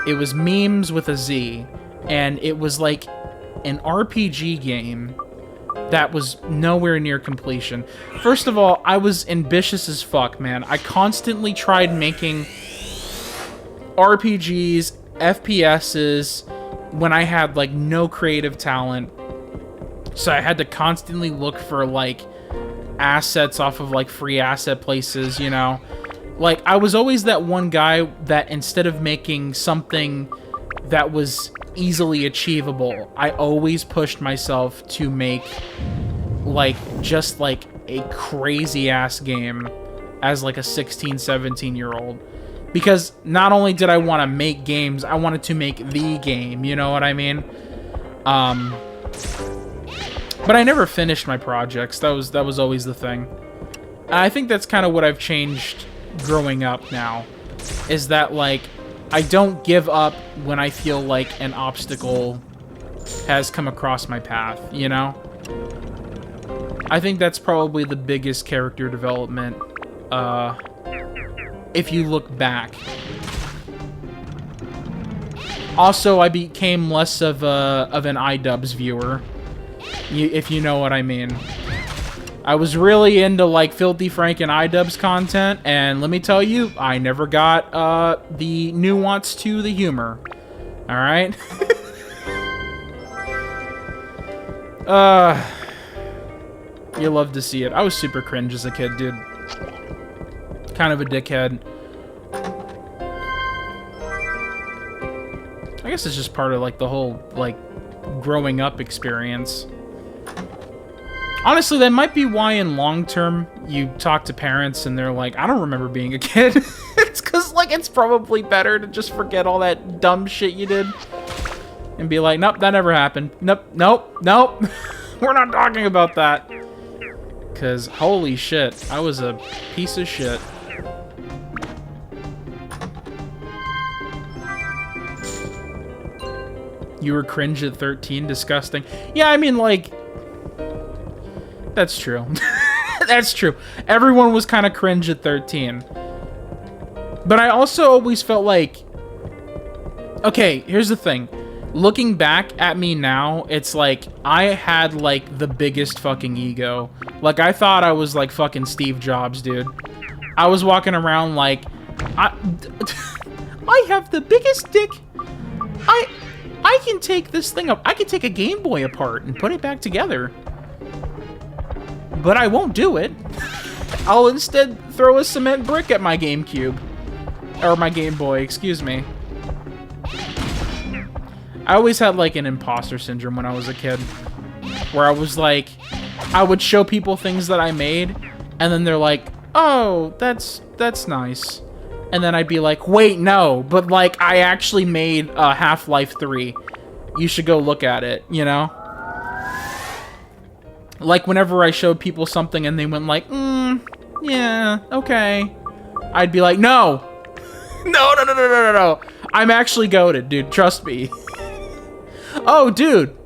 It was memes with a Z. And it was, like, an RPG game that was nowhere near completion. First of all, I was ambitious as fuck, man. I constantly tried making RPGs, FPSs, when I had, like, no creative talent. So I had to constantly look for, like, assets off of, like, free asset places, you know? Like, I was always that one guy that instead of making something that was easily achievable, I always pushed myself to make, like, just, like, a crazy-ass game as like a 16, 17-year-old. Because not only did I want to make games, I wanted to make the game, you know what I mean? But I never finished my projects. That was always the thing. And I think that's kind of what I've changed growing up now. Is that, like, I don't give up when I feel like an obstacle has come across my path, you know? I think that's probably the biggest character development, if you look back. Also, I became less of an iDubbbz viewer, if you know what I mean. I was really into, like, Filthy Frank and iDubbbz content, and let me tell you, I never got the nuance to the humor. Alright? You love to see it. I was super cringe as a kid, dude. Kind of a dickhead. I guess it's just part of, like, the whole, like, growing up experience. Honestly, that might be why in long term you talk to parents and they're like, I don't remember being a kid. It's because, like, it's probably better to just forget all that dumb shit you did. And be like, nope, that never happened. Nope, nope, nope. We're not talking about that. Because, holy shit, I was a piece of shit. You were cringe at 13? Disgusting. Yeah, I mean, like... That's true. That's true. Everyone was kind of cringe at 13. But I also always felt like... Okay, here's the thing. Looking back at me now, it's like, I had, like, the biggest fucking ego. Like, I thought I was, like, fucking Steve Jobs, dude. I was walking around like... I have the biggest dick... I can take this thing up. I can take a Game Boy apart and put it back together. But I won't do it. I'll instead throw a cement brick at my GameCube. Or my Game Boy, excuse me. I always had, like, an imposter syndrome when I was a kid. Where I was like, I would show people things that I made, and then they're like, oh, that's nice. And then I'd be like, wait, no, but, like, I actually made Half-Life 3. You should go look at it, you know? Like, whenever I showed people something and they went like, yeah, okay. I'd be like, no! No. I'm actually goated, dude. Trust me. Oh, dude.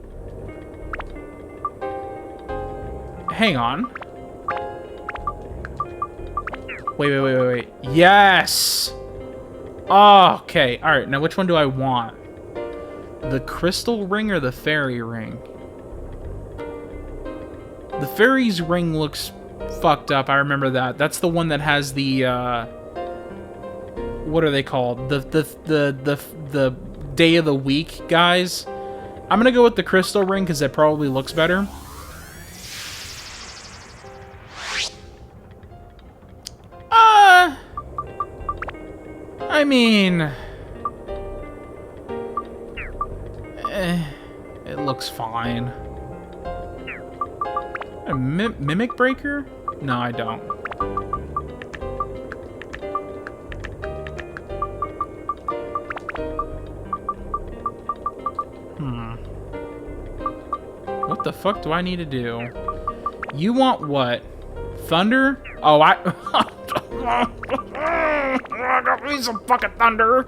Hang on. Wait. Yes! Oh, okay. Alright, now which one do I want? The crystal ring or the fairy ring? The fairy's ring looks fucked up. I remember that. That's the one that has the, what are they called? The day of the week guys. I'm gonna go with the crystal ring because it probably looks better. I mean... it looks fine. A mimic breaker? No, I don't. What the fuck do I need to do? You want what? Thunder? Oh, I got me some fucking thunder.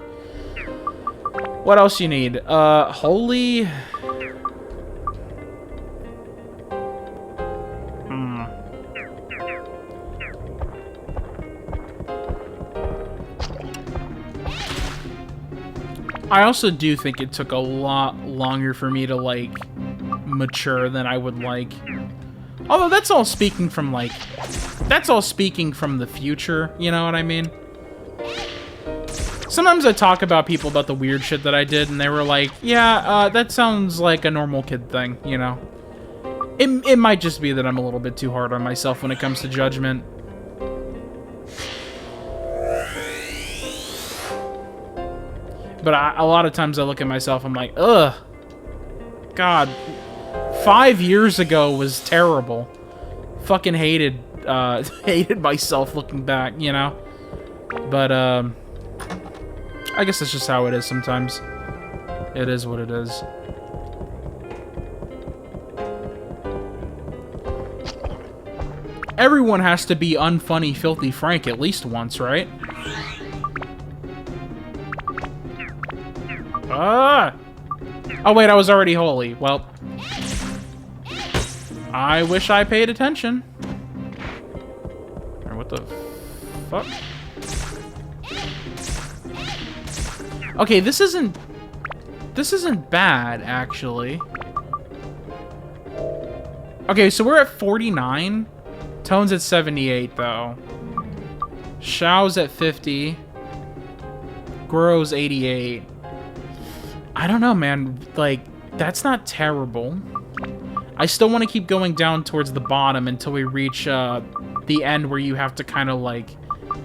What else you need? Holy... I also do think it took a lot longer for me to, like, mature than I would like. Although that's all speaking from, like... That's all speaking from the future, you know what I mean? Sometimes I talk about people about the weird shit that I did, and they were like, yeah, that sounds like a normal kid thing, you know? It might just be that I'm a little bit too hard on myself when it comes to judgment. But a lot of times I look at myself, I'm like, ugh. God. 5 years ago was terrible. Fucking hated hated myself looking back, you know? But, I guess that's just how it is sometimes. It is what it is. Everyone has to be unfunny, filthy Frank at least once, right? Ah! Oh wait, I was already holy. Well, I wish I paid attention. Or what the fuck? Okay, this isn't bad, actually. Okay, so we're at 49. Tone's at 78, though. Xiao's at 50. Guro's 88. I don't know, man. Like, that's not terrible. I still want to keep going down towards the bottom until we reach the end where you have to kind of, like,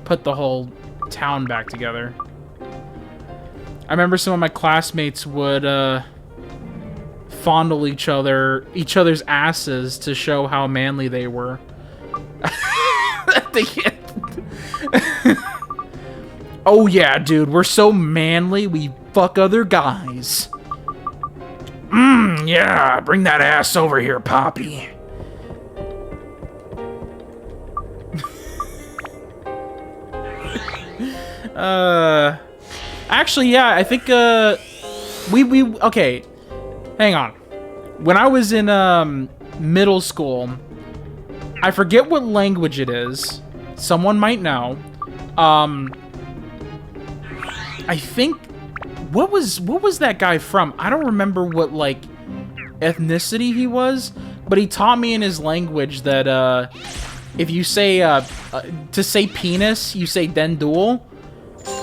put the whole town back together. I remember some of my classmates would fondle each other's asses to show how manly they were. Oh yeah, dude, we're so manly, we fuck other guys. Yeah, bring that ass over here, Poppy. Actually, yeah, I think, okay, hang on. When I was in, middle school, I forget what language it is. Someone might know. I think, what was that guy from? I don't remember what, like, ethnicity he was, but he taught me in his language that, if you say, to say penis, you say dendul.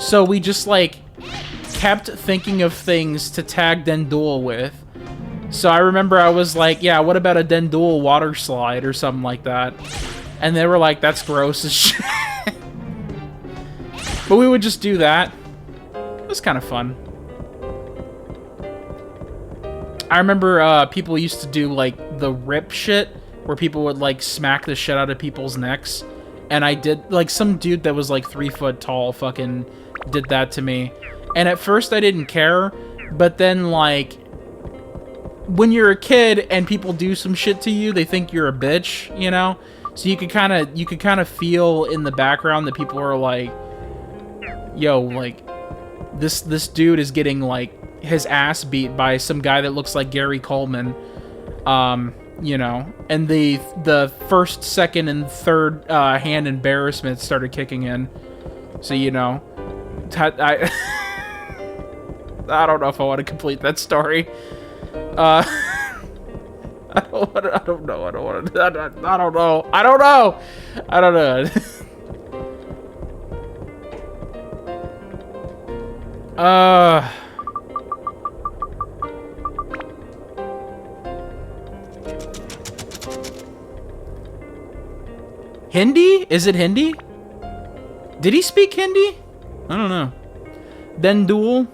So we just, like, kept thinking of things to tag dendul with. So I remember I was like, yeah, what about a dendul water slide or something like that? And they were like, that's gross as shit. But we would just do that. It was kind of fun. I remember people used to do, like, the rip shit, where people would, like, smack the shit out of people's necks. And I did, like, some dude that was, like, 3 foot tall fucking did that to me. And at first I didn't care, but then, like, when you're a kid and people do some shit to you, they think you're a bitch, you know? So you could kind of feel in the background that people are like, yo, like, this dude is getting, like, his ass beat by some guy that looks like Gary Coleman, you know? And the first, second, and third hand embarrassment started kicking in. So, you know, I don't know if I want to complete that story. I don't know. Hindi? Is it Hindi? Did he speak Hindi? I don't know. Dendul?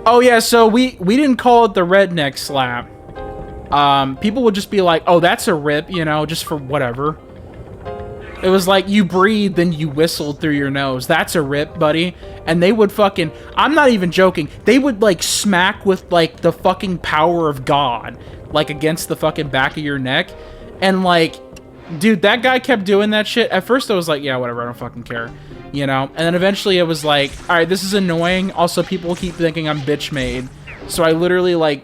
Oh yeah, so we didn't call it the redneck slap. People would just be like, oh, that's a rip, you know, just for whatever. It was like, you breathed and you whistled through your nose. That's a rip, buddy. And they would fucking, I'm not even joking, they would, like, smack with, like, the fucking power of God, like, against the fucking back of your neck. And, like, dude, that guy kept doing that shit. At first I was like, yeah, whatever, I don't fucking care. You know? And then eventually it was like, alright, this is annoying. Also, people keep thinking I'm bitch made. So I literally, like,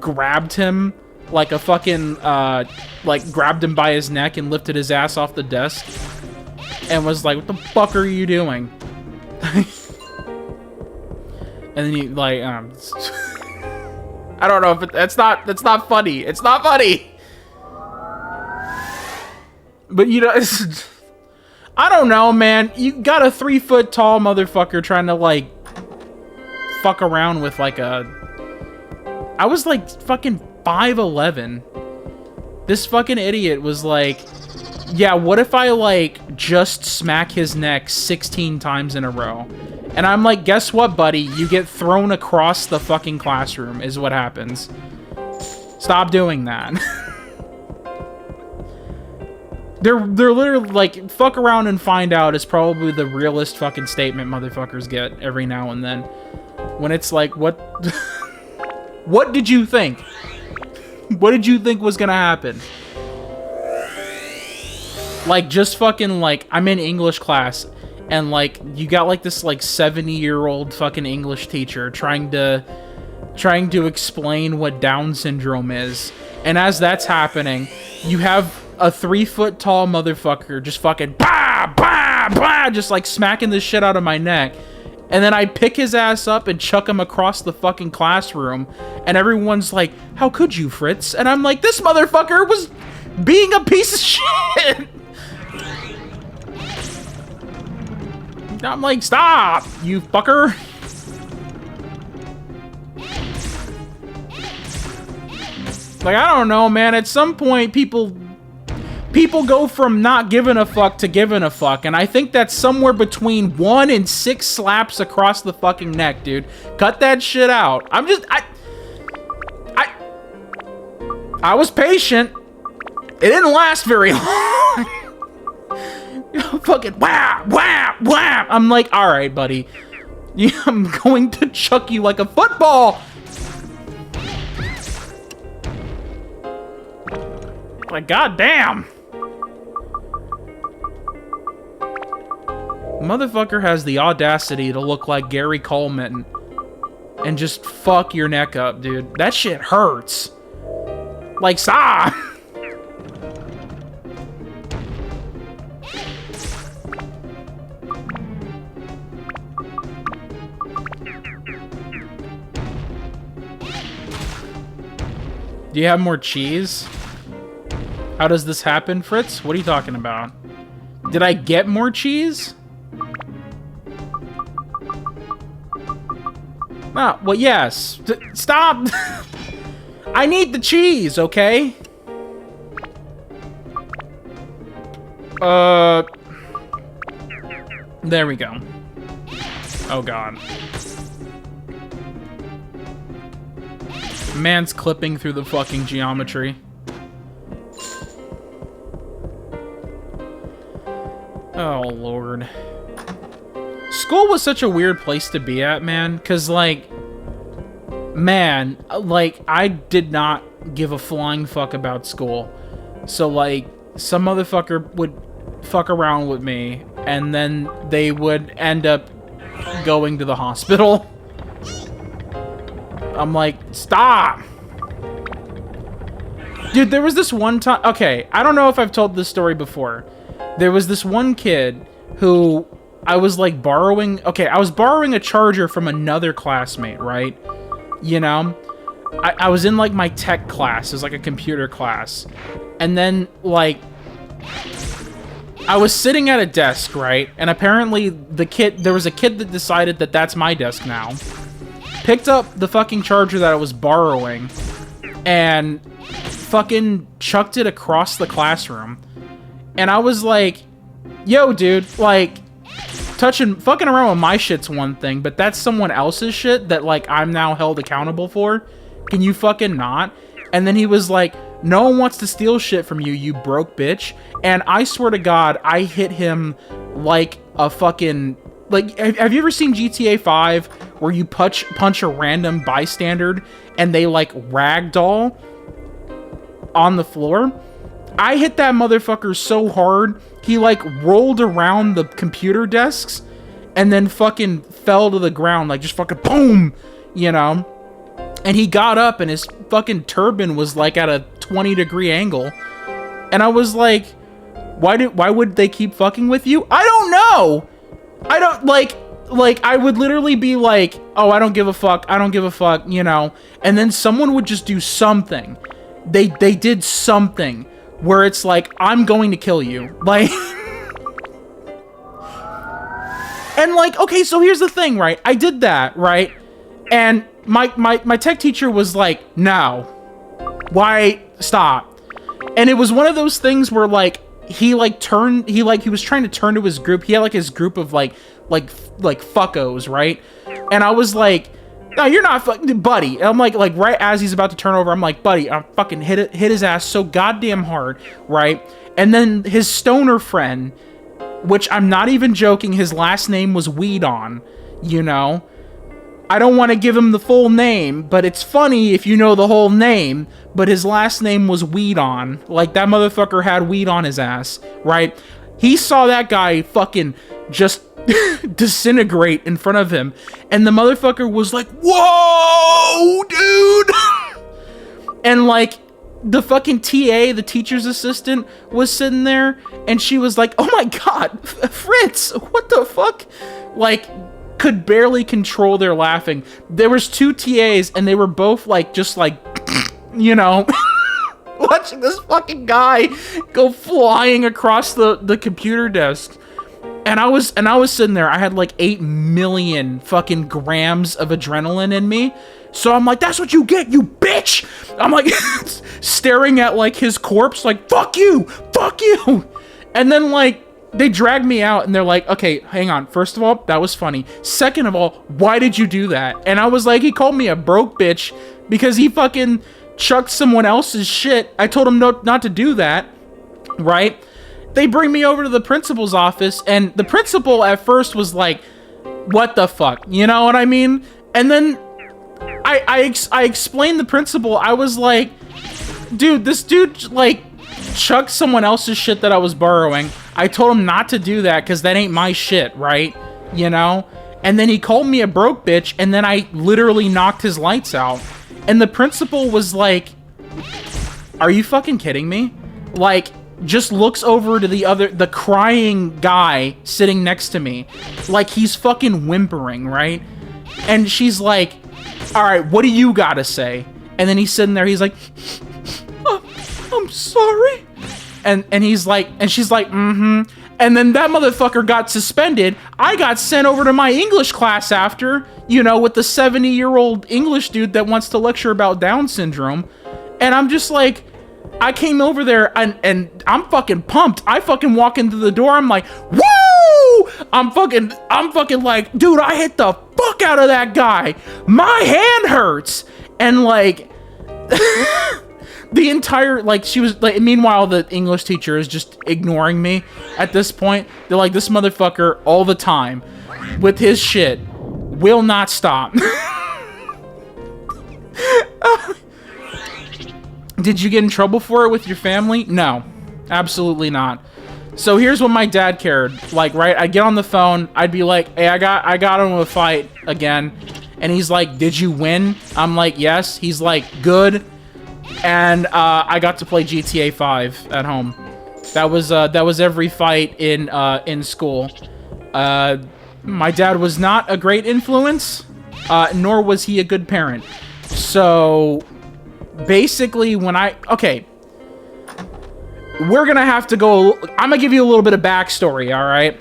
grabbed him like a fucking, like, grabbed him by his neck and lifted his ass off the desk. And was like, what the fuck are you doing? And then he, like, I don't know if that's not funny. It's not funny! But, you know, I don't know, man. You got a 3 foot tall motherfucker trying to, like, fuck around with, like, I was, like, fucking 5'11". This fucking idiot was like, yeah, what if I, like, just smack his neck 16 times in a row? And I'm like, guess what, buddy? You get thrown across the fucking classroom is what happens. Stop doing that. They're literally, like, fuck around and find out is probably the realest fucking statement motherfuckers get every now and then. When it's like, what... what did you think? What did you think was gonna happen? Like, just fucking, like, I'm in English class, and, like, you got, like, this, like, 70-year-old fucking English teacher trying to explain what Down syndrome is. And as that's happening, you have a 3-foot-tall motherfucker just fucking bah, bah, bah, just like smacking the shit out of my neck. And then I pick his ass up and chuck him across the fucking classroom. And everyone's like, how could you, Fritz? And I'm like, this motherfucker was being a piece of shit. I'm like, stop, you fucker. Like, I don't know, man. At some point, people go from not giving a fuck to giving a fuck. And I think that's somewhere between 1 and 6 slaps across the fucking neck, dude. Cut that shit out. I was patient. It didn't last very long. Fucking whap, whap, whap. I'm like, all right, buddy. I'm going to chuck you like a football. Like, goddamn. Motherfucker has the audacity to look like Gary Coleman and just fuck your neck up, dude. That shit hurts. Like, stop. Do you have more cheese? How does this happen, Fritz? What are you talking about? Did I get more cheese? Ah, well, yes. Stop! I need the cheese, okay? There we go. Oh, God. Man's clipping through the fucking geometry. Oh, Lord. School was such a weird place to be at, man. Because, like... Man, like, I did not give a flying fuck about school. So, like, some motherfucker would fuck around with me, and then they would end up going to the hospital. I'm like, stop! Dude, there was this one time... Okay, I don't know if I've told this story before. There was this one kid who I was, like, borrowing... Okay, I was borrowing a charger from another classmate, right? You know? I was in, like, my tech class. It was, like, a computer class. And then, like... I was sitting at a desk, right? And apparently there was a kid that decided that that's my desk now. Picked up the fucking charger that I was borrowing and fucking chucked it across the classroom. And I was like, yo, dude, like, fucking around with my shit's one thing, but that's someone else's shit that, like, I'm now held accountable for. Can you fucking not? And then he was like, no one wants to steal shit from you, you broke bitch. And I swear to God, I hit him like a fucking... Like, have you ever seen GTA 5 where you punch a random bystander and they, like, ragdoll on the floor? I hit that motherfucker so hard, he, like, rolled around the computer desks and then fucking fell to the ground, like, just fucking boom, you know? And he got up and his fucking turban was, like, at a 20-degree angle. And I was like, why would they keep fucking with you? I don't know! I don't, like, I would literally be like, oh, I don't give a fuck, you know? And then someone would just do something. They did something where it's like, I'm going to kill you. Like... And, like, okay, so here's the thing, right? I did that, right? And my tech teacher was like, no. Why? Stop. And it was one of those things where, like, he was trying to turn to his group. He had, like, his group of, like fuckos, right? And I was like, No, you're not fucking, buddy. I'm like right as he's about to turn over, I'm like, buddy, I'm fucking hit his ass so goddamn hard, right? And then his stoner friend, which I'm not even joking, his last name was Weed On, you know? I don't want to give him the full name, but it's funny if you know the whole name, but his last name was Weed On. Like, that motherfucker had weed on his ass, right? He saw that guy fucking just disintegrate in front of him, and the motherfucker was like, whoa, dude! And, like, the fucking TA, the teacher's assistant, was sitting there, and she was like, oh my god, Fritz, what the fuck? Like, could barely control their laughing. There was 2 TAs, and they were both, like, just like, you know, watching this fucking guy go flying across the computer desk. And I was sitting there, I had like 8 million fucking grams of adrenaline in me. So I'm like, that's what you get, you bitch! I'm like, staring at like his corpse, like, fuck you! Fuck you! And then like, they dragged me out and they're like, okay, hang on. First of all, that was funny. Second of all, why did you do that? And I was like, he called me a broke bitch because he fucking chucked someone else's shit. I told him not to do that, right? They bring me over to the principal's office, and the principal at first was like, what the fuck? You know what I mean? And then I explained the principal. I was like, dude, this dude, like, chucked someone else's shit that I was borrowing. I told him not to do that because that ain't my shit, right? You know? And then he called me a broke bitch, and then I literally knocked his lights out. And the principal was like, are you fucking kidding me? Like, just looks over to the crying guy sitting next to me. Like, he's fucking whimpering, right? And she's like, all right, what do you gotta say? And then he's sitting there, he's like, I'm sorry. And he's like, and she's like, mm-hmm. And then that motherfucker got suspended. I got sent over to my English class after, you know, with the 70-year-old English dude that wants to lecture about Down syndrome. And I'm just like, I came over there and I'm fucking pumped. I fucking walk into the door. I'm like, woo! I'm fucking like, dude, I hit the fuck out of that guy. My hand hurts. And like, the entire, like, she was like, meanwhile, the English teacher is just ignoring me at this point. They're like, this motherfucker all the time with his shit will not stop. Did you get in trouble for it with your family? No, absolutely not. So here's what my dad cared. Like, right, I'd get on the phone, I'd be like, hey, I got into a fight again. And he's like, did you win? I'm like, yes. He's like, good. And I got to play GTA 5 at home. That was every fight in school. My dad was not a great influence, nor was he a good parent. So basically, okay, we're gonna have to go. I'm gonna give you a little bit of backstory. All right,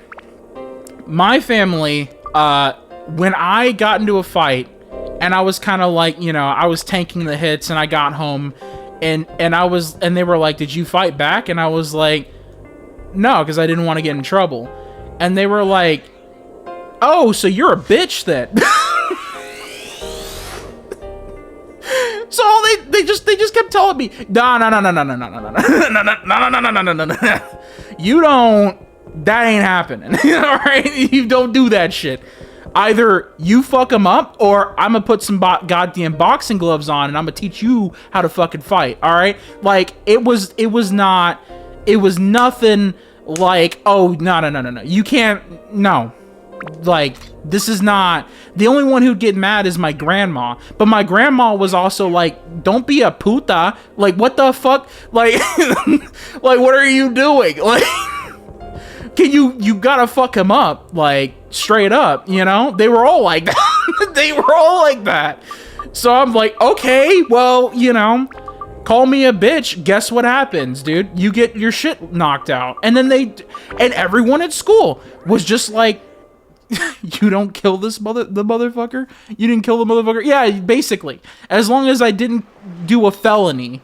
my family, when I got into a fight, and I was kind of like, you know, I was tanking the hits, and I got home, and they were like, did you fight back? And I was like, no, because I didn't want to get in trouble. And they were like, oh, so you're a bitch then. So they just kept telling me, no, you don't, that ain't happening. All right, you don't do that shit. Either you fuck them up, or I'm gonna put some goddamn boxing gloves on and I'm gonna teach you how to fucking fight. All right, like it was nothing like, oh no, you can't, no. Like, this is not, the only one who'd get mad is my grandma, but my grandma was also like, don't be a puta, like, what the fuck, like, like, what are you doing, like, you gotta fuck him up, like, straight up, you know, they were all like that, they were all like that, so I'm like, okay, well, you know, call me a bitch, guess what happens, dude, you get your shit knocked out, and then and everyone at school was just like, you don't kill the motherfucker? You didn't kill the motherfucker? Yeah, basically. As long as I didn't do a felony,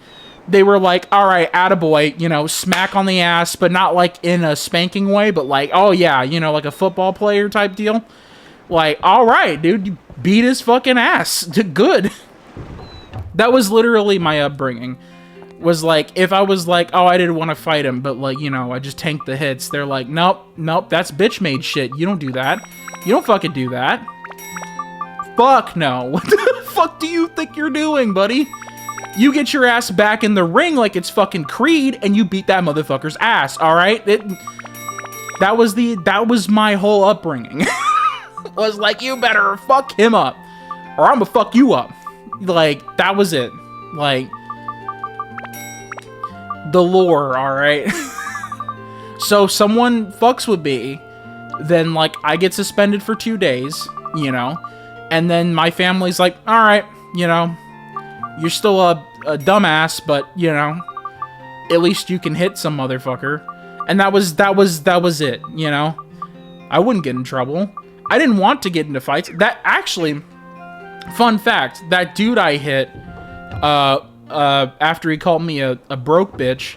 they were like, all right, attaboy, you know, smack on the ass, but not like in a spanking way, but like, oh yeah, you know, like a football player type deal. Like, all right, dude, you beat his fucking ass. Good. That was literally my upbringing. Was like, if I was like, oh, I didn't want to fight him, but like, you know, I just tanked the hits. They're like, nope, that's bitch made shit. You don't do that. You don't fucking do that. Fuck no. What the fuck do you think you're doing, buddy? You get your ass back in the ring like it's fucking Creed, and you beat that motherfucker's ass, alright? That was my whole upbringing. Was like, you better fuck him up, or I'm gonna fuck you up. Like, that was it. Like, the lore, alright? So, someone fucks with me, then, like, I get suspended for 2 days, you know? And then my family's like, alright, you know, you're still a dumbass, but, you know, at least you can hit some motherfucker. And that was it, you know? I wouldn't get in trouble. I didn't want to get into fights. That, actually, fun fact, that dude I hit, after he called me a broke bitch,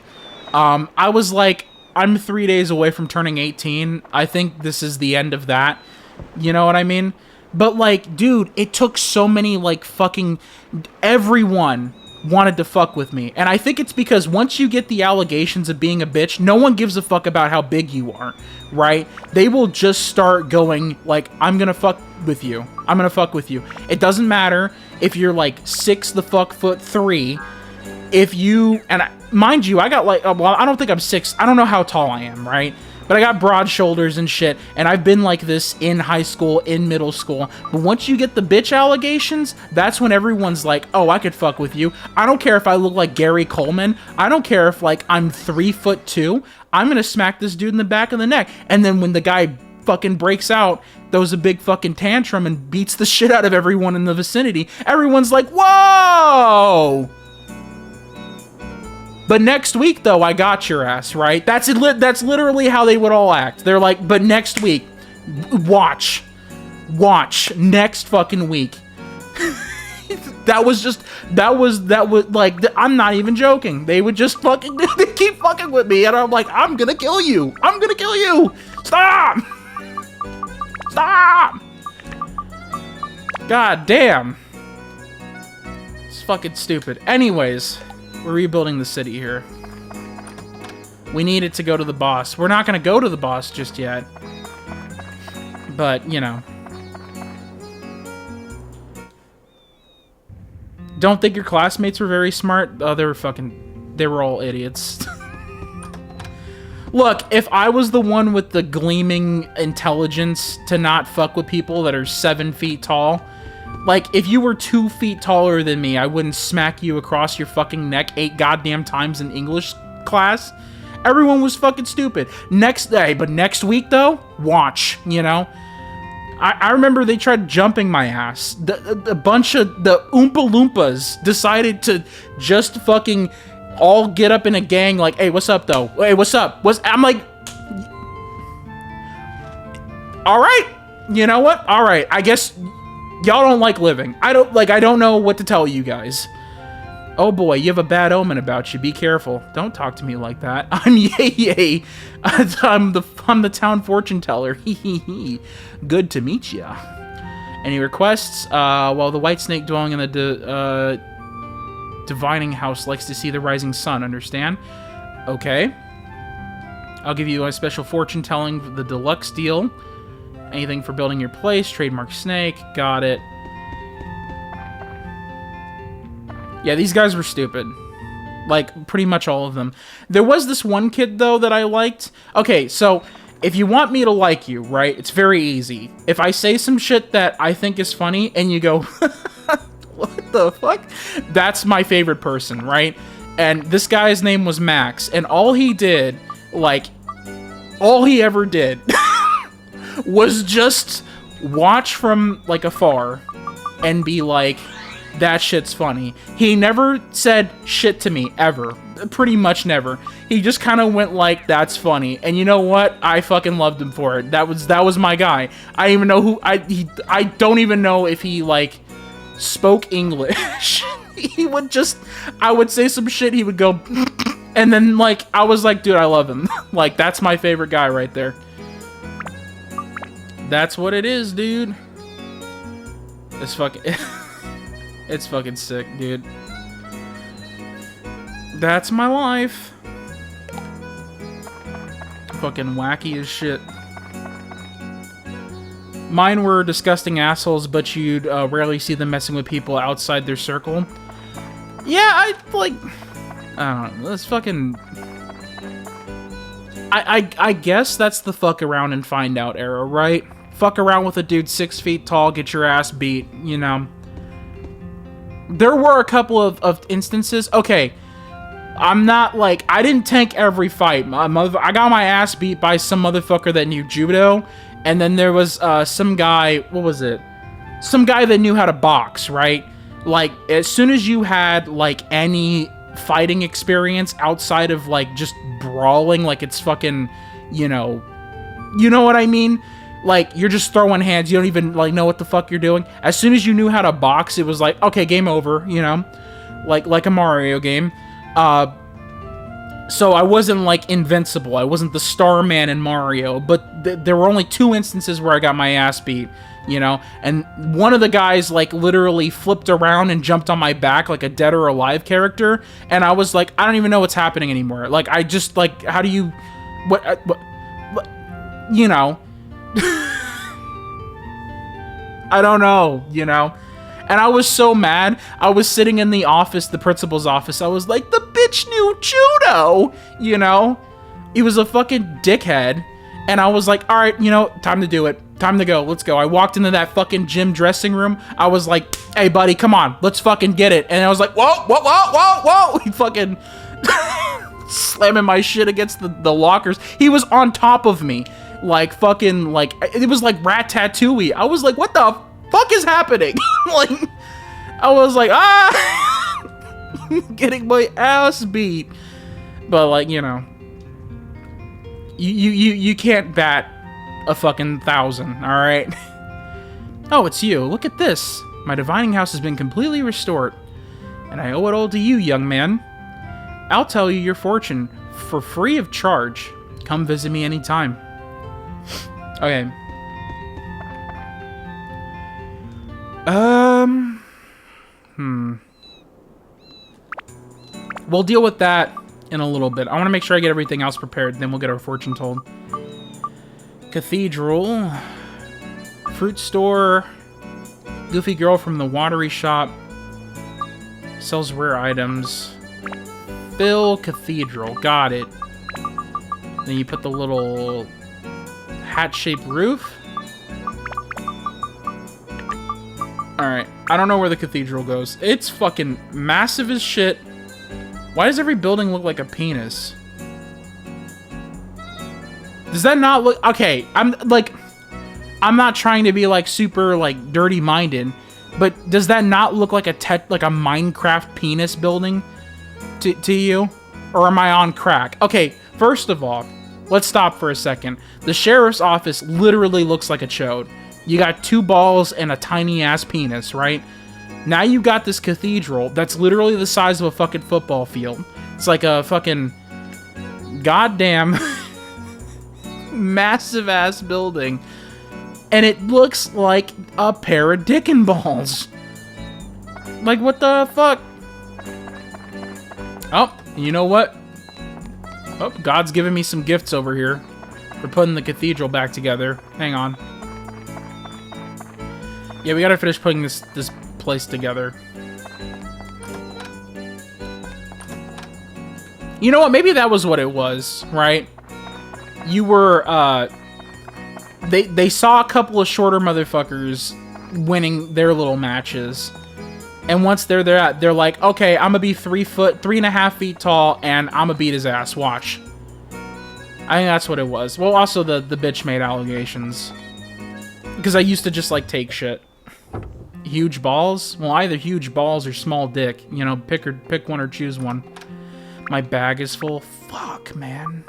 I was like, I'm 3 days away from turning 18. I think this is the end of that. You know what I mean? But, like, dude, it took so many, like, fucking... Everyone wanted to fuck with me. And I think it's because once you get the allegations of being a bitch, no one gives a fuck about how big you are, right? They will just start going, like, I'm gonna fuck with you. I'm gonna fuck with you. It doesn't matter if you're, like, 6'3". If you... And mind you, I got, like... Well, I don't think I'm 6... I don't know how tall I am, right? But I got broad shoulders and shit, and I've been like this in high school, in middle school. But once you get the bitch allegations, that's when everyone's like, oh, I could fuck with you. I don't care if I look like Gary Coleman. I don't care if, like, I'm 3'2". I'm gonna smack this dude in the back of the neck. And then when the guy fucking breaks out, throws a big fucking tantrum and beats the shit out of everyone in the vicinity, everyone's like, whoa! But next week, though, I got your ass, right? That's literally how they would all act. They're like, but next week, watch, next fucking week. That was, like, I'm not even joking. They would just fucking, they keep fucking with me, and I'm like, I'm gonna kill you. Stop! God damn. It's fucking stupid. Anyways. We're rebuilding the city here. We need it to go to the boss. We're not going to go to the boss just yet. But, you know. Don't think your classmates were very smart? Oh, they were all idiots. Look, if I was the one with the gleaming intelligence to not fuck with people that are 7 feet tall... Like, if you were 2 feet taller than me, I wouldn't smack you across your fucking neck 8 goddamn times in English class. Everyone was fucking stupid. Next week, though, watch, you know? I remember they tried jumping my ass. A bunch of the Oompa Loompas decided to just fucking all get up in a gang like, hey, what's up, though? Hey, what's up? I'm like... Alright, you know what? Alright, I guess... Y'all don't like living. I don't know what to tell you guys. Oh boy, you have a bad omen about you. Be careful. Don't talk to me like that. I'm Yay. I'm the town fortune teller. Good to meet ya. Any requests? Well, the white snake dwelling in the divining house likes to see the rising sun. Understand? Okay. I'll give you a special fortune telling for the deluxe deal. Anything for building your place, trademark snake, got it. Yeah, these guys were stupid. Like, pretty much all of them. There was this one kid, though, that I liked. Okay, so, if you want me to like you, right, it's very easy. If I say some shit that I think is funny, and you go, what the fuck? That's my favorite person, right? And this guy's name was Max, and all he did, like, all he ever did... was just watch from, like, afar and be like, that shit's funny. He never said shit to me, ever. Pretty much never. He just kind of went like, that's funny. And you know what? I fucking loved him for it. That was my guy. I don't even know who... I don't even know if he, like, spoke English. He would just... I would say some shit, he would go... And then, like, I was like, dude, I love him. Like, that's my favorite guy right there. That's what it is, dude. It's fucking... it's fucking sick, dude. That's my life. Fucking wacky as shit. Mine were disgusting assholes, but you'd rarely see them messing with people outside their circle. Yeah, I don't know. That's fucking... I guess that's the fuck around and find out era, right? Fuck around with a dude 6 feet tall, get your ass beat, you know. There were a couple of instances. Okay, I'm not like... I didn't tank every fight. I got my ass beat by some motherfucker that knew judo. And then there was some guy... What was it? Some guy that knew how to box, right? Like, as soon as you had, like, any fighting experience outside of, like, just brawling, like it's fucking, you know what I mean? Like, you're just throwing hands, you don't even, like, know what the fuck you're doing. As soon as you knew how to box, it was like, okay, game over, you know? Like a Mario game. So I wasn't, like, invincible. I wasn't the Starman in Mario, but there were only 2 instances where I got my ass beat, you know? And one of the guys, like, literally flipped around and jumped on my back like a dead or alive character, and I was like, I don't even know what's happening anymore. Like, I just, like, how do you... What you know? I don't know, you know? And I was so mad. I was sitting in the office, the principal's office. I was like, the bitch knew judo, you know? He was a fucking dickhead. And I was like, all right, you know, time to do it. Time to go. Let's go. I walked into that fucking gym dressing room. I was like, hey, buddy, come on. Let's fucking get it. And I was like, whoa, whoa, whoa, whoa, whoa. He fucking slamming my shit against the lockers. He was on top of me. Like, fucking, like, it was like Rat-Tattoo-y. I was like, what the fuck is happening? Like, I was like, getting my ass beat. But, like, you know, you can't bat a fucking 1,000, all right? Oh, it's you. Look at this. My divining house has been completely restored, and I owe it all to you, young man. I'll tell you your fortune for free of charge. Come visit me anytime. Okay. We'll deal with that in a little bit. I want to make sure I get everything else prepared, then we'll get our fortune told. Cathedral. Fruit store. Goofy girl from the watery shop. Sells rare items. Bill Cathedral. Got it. Then you put the little hat-shaped roof. Alright. I don't know where the cathedral goes. It's fucking massive as shit. Why does every building look like a penis? Does that not look... Okay, I'm not trying to be, like, super, like, dirty-minded, but does that not look like a Minecraft penis building to you? Or am I on crack? Okay, first of all, let's stop for a second. The sheriff's office literally looks like a chode. You got 2 balls and a tiny-ass penis, right? Now you got this cathedral that's literally the size of a fucking football field. It's like a fucking goddamn massive-ass building. And it looks like a pair of dick and balls. Like, what the fuck? Oh, you know what? Oh, God's giving me some gifts over here for putting the cathedral back together. Hang on. Yeah, we gotta finish putting this place together. You know what? Maybe that was what it was, right? You were, They saw a couple of shorter motherfuckers winning their little matches. And once they're there, they're like, okay, I'm gonna be 3.5 feet tall, and I'm gonna beat his ass. Watch. I think that's what it was. Well, also the bitch made allegations. Because I used to just, like, take shit. Huge balls? Well, either huge balls or small dick. You know, pick one or choose one. My bag is full. Fuck, man.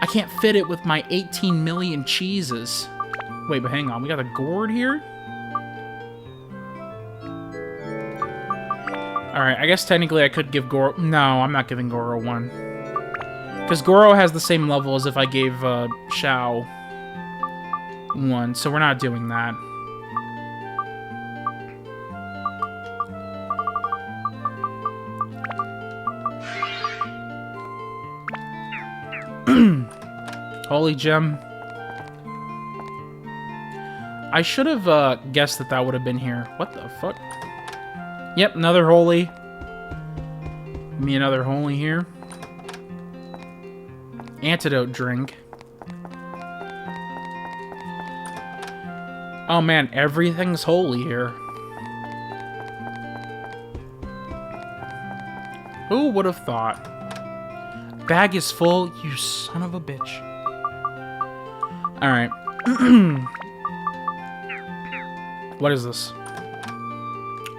I can't fit it with my 18 million cheeses. Wait, but hang on. We got a gourd here? Alright, I guess technically I could give Goro... No, I'm not giving Goro one. Because Goro has the same level as if I gave Shao one, so we're not doing that. Holy gem. I should have guessed that that would have been here. What the fuck? Yep, another holy. Give me another holy here. Antidote drink. Oh man, everything's holy here. Who would have thought? Bag is full, you son of a bitch. Alright. What is this?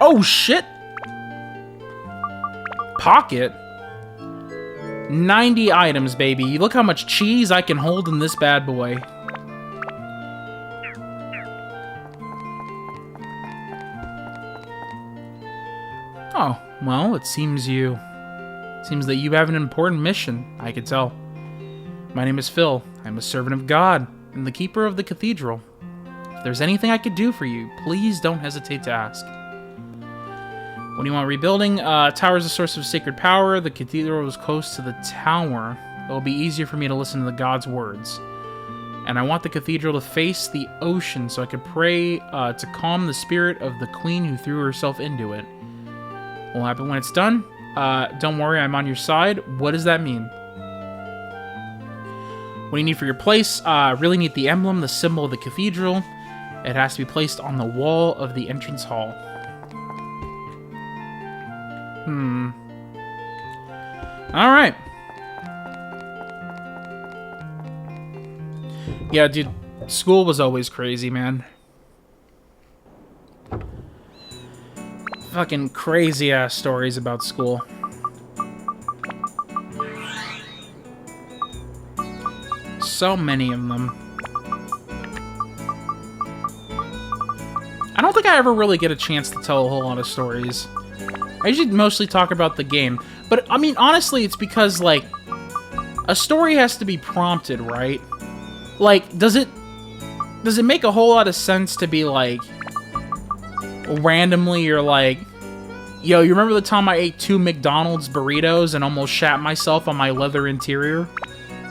Oh shit! Pocket? 90 items, baby. Look how much cheese I can hold in this bad boy. Oh, well, it seems that you have an important mission, I could tell. My name is Phil. I'm a servant of God and the keeper of the cathedral. If there's anything I could do for you, please don't hesitate to ask. What do you want rebuilding? Tower is a source of sacred power. The cathedral is close to the tower. It will be easier for me to listen to the God's words. And I want the cathedral to face the ocean so I could pray to calm the spirit of the queen who threw herself into it. What will happen when it's done? Don't worry, I'm on your side. What does that mean? What do you need for your place? Really need the emblem, the symbol of the cathedral. It has to be placed on the wall of the entrance hall. Alright. Yeah, dude, school was always crazy, man. Fucking crazy ass stories about school. So many of them. I don't think I ever really get a chance to tell a whole lot of stories. I usually mostly talk about the game. But, I mean, honestly, it's because, like, a story has to be prompted, right? Like, does it make a whole lot of sense to be, like, randomly you're like, yo, you remember the time I ate 2 McDonald's burritos and almost shat myself on my leather interior?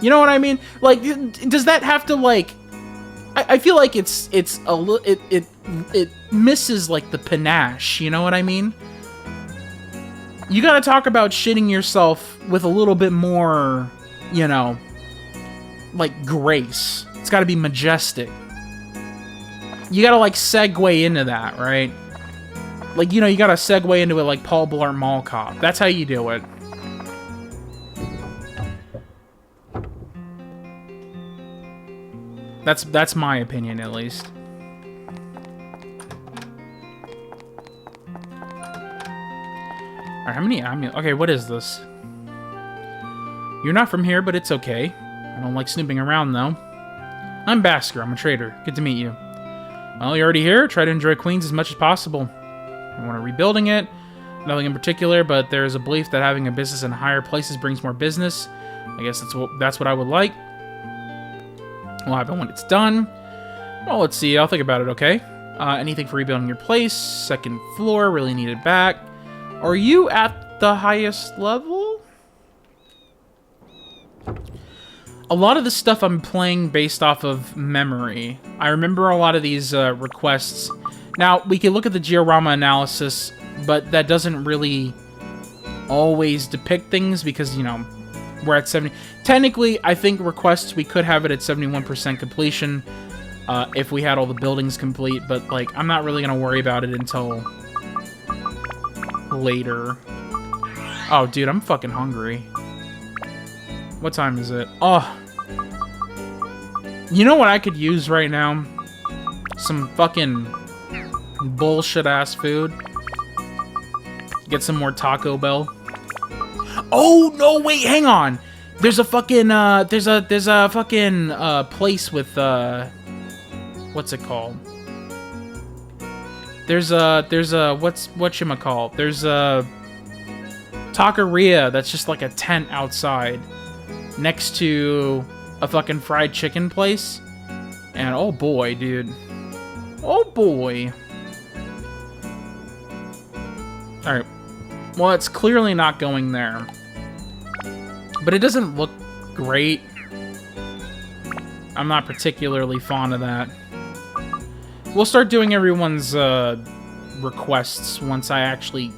You know what I mean? Like, does that have to, like... I feel like it misses, like, the panache, you know what I mean? You gotta talk about shitting yourself with a little bit more, you know, like, grace. It's gotta be majestic. You gotta, like, segue into that, right? Like, you know, you gotta segue into it like Paul Blart Mall Cop. That's how you do it. That's my opinion, at least. Alright, how many ammo? Okay, what is this? You're not from here, but it's okay. I don't like snooping around, though. I'm Basker. I'm a trader. Good to meet you. Well, you're already here. Try to enjoy Queens as much as possible. I want to rebuilding it. Nothing in particular, but there is a belief that having a business in higher places brings more business. I guess that's what I would like. Will happen when it's done. Well, let's see. I'll think about it, okay? Anything for rebuilding your place. Second floor. Really need it back. Are you at the highest level? A lot of the stuff I'm playing based off of memory. I remember a lot of these requests. Now, we can look at the diorama analysis, but that doesn't really always depict things because, you know, we're at 70. Technically, I think requests, we could have it at 71% completion if we had all the buildings complete, but, like, I'm not really going to worry about it until later. Oh, dude, I'm fucking hungry. What time is it? Oh. You know what I could use right now? Some fucking bullshit-ass food. Get some more Taco Bell. Oh, no, wait, hang on. There's a fucking, there's a fucking, place with, what's it called? There's a, whatchamacall? There's a taqueria that's just like a tent outside next to a fucking fried chicken place. And, oh boy, dude. Oh boy. Alright. Well, it's clearly not going there. But it doesn't look great. I'm not particularly fond of that. We'll start doing everyone's requests once I actually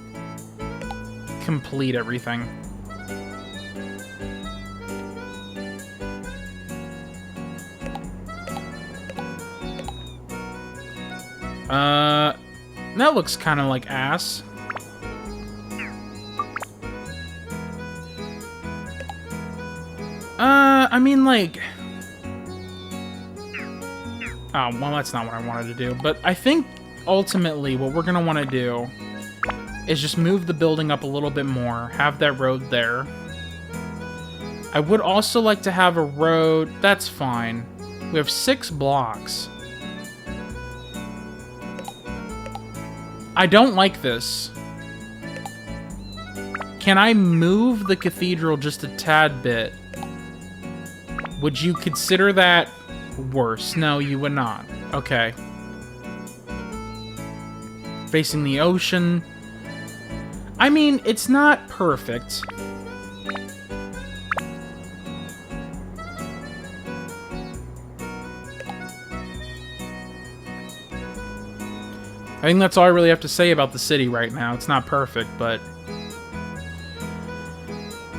complete everything. That looks kind of like ass. I mean, like... Oh, well, that's not what I wanted to do. But I think, ultimately, what we're going to want to do is just move the building up a little bit more. Have that road there. I would also like to have a road... That's fine. We have 6 blocks. I don't like this. Can I move the cathedral just a tad bit? Would you consider that worse? No, you would not. Okay. Facing the ocean. I mean, it's not perfect. I think that's all I really have to say about the city right now. It's not perfect, but...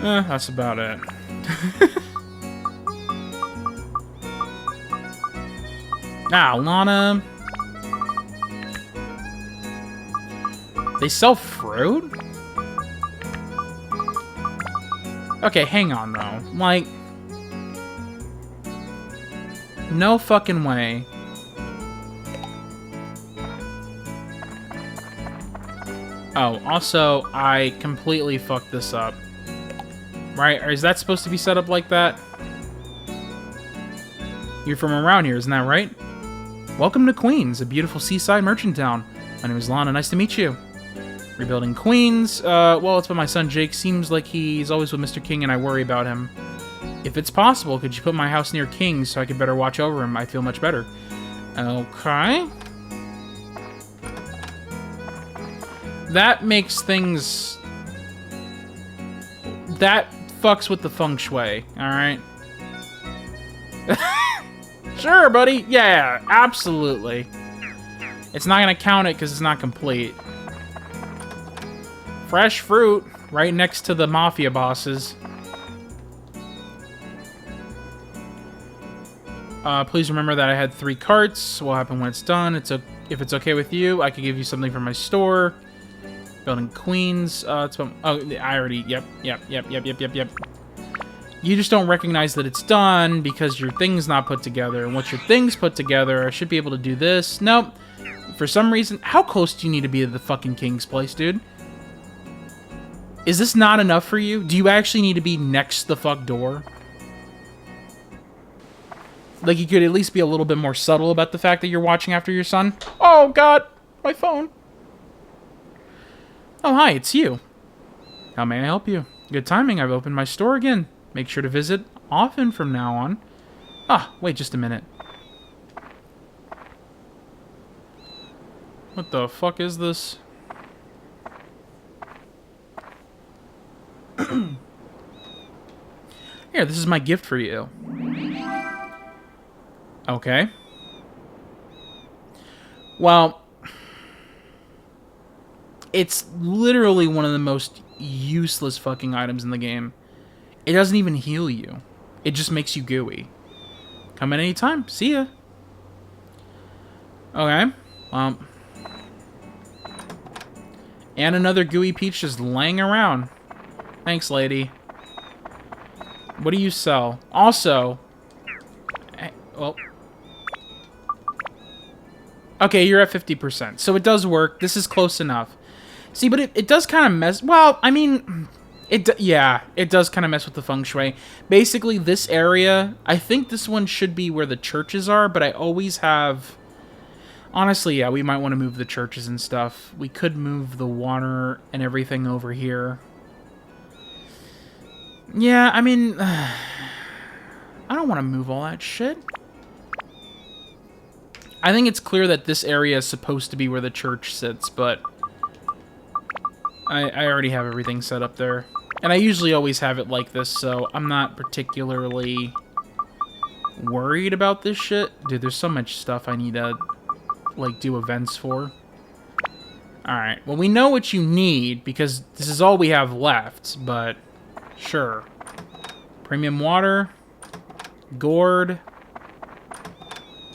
that's about it. Ah, Lana. They sell fruit? Okay, hang on, though. Like... No fucking way. Oh, also, I completely fucked this up. Right? Or is that supposed to be set up like that? You're from around here, isn't that right? Welcome to Queens, a beautiful seaside merchant town. My name is Lana, nice to meet you. Rebuilding Queens, well, it's by my son Jake. Seems like he's always with Mr. King and I worry about him. If it's possible, could you put my house near King's so I could better watch over him? I feel much better. Okay. That makes things... That fucks with the feng shui, alright? Sure, buddy. Yeah, absolutely. It's not gonna count it because it's not complete. Fresh fruit right next to the mafia bosses. Please remember that I had 3 carts. What will happen when it's done? If it's okay with you, I could give you something from my store. Building Queens. I already... Yep. You just don't recognize that it's done because your thing's not put together. And once your thing's put together, I should be able to do this. Nope. For some reason... How close do you need to be to the fucking King's place, dude? Is this not enough for you? Do you actually need to be next to the fuck door? Like, you could at least be a little bit more subtle about the fact that you're watching after your son. Oh, God. My phone. Oh, hi. It's you. How may I help you? Good timing. I've opened my store again. Make sure to visit often from now on. Ah, wait just a minute. What the fuck is this? Here, this is my gift for you. Okay. Well, it's literally one of the most useless fucking items in the game. It doesn't even heal you. It just makes you gooey. Come in anytime. See ya. Okay. And another gooey peach just laying around. Thanks, lady. What do you sell? Also... Well... Okay, you're at 50%. So it does work. This is close enough. See, but it does kind of mess... Well, I mean... Yeah, it does kind of mess with the feng shui. Basically, this area... I think this one should be where the churches are, but I always have... Honestly, yeah, we might want to move the churches and stuff. We could move the water and everything over here. Yeah, I mean... I don't want to move all that shit. I think it's clear that this area is supposed to be where the church sits, but... I already have everything set up there. And I usually always have it like this, so I'm not particularly worried about this shit. Dude, there's so much stuff I need to, like, do events for. Alright, well, we know what you need, because this is all we have left, but sure. Premium water. Gourd.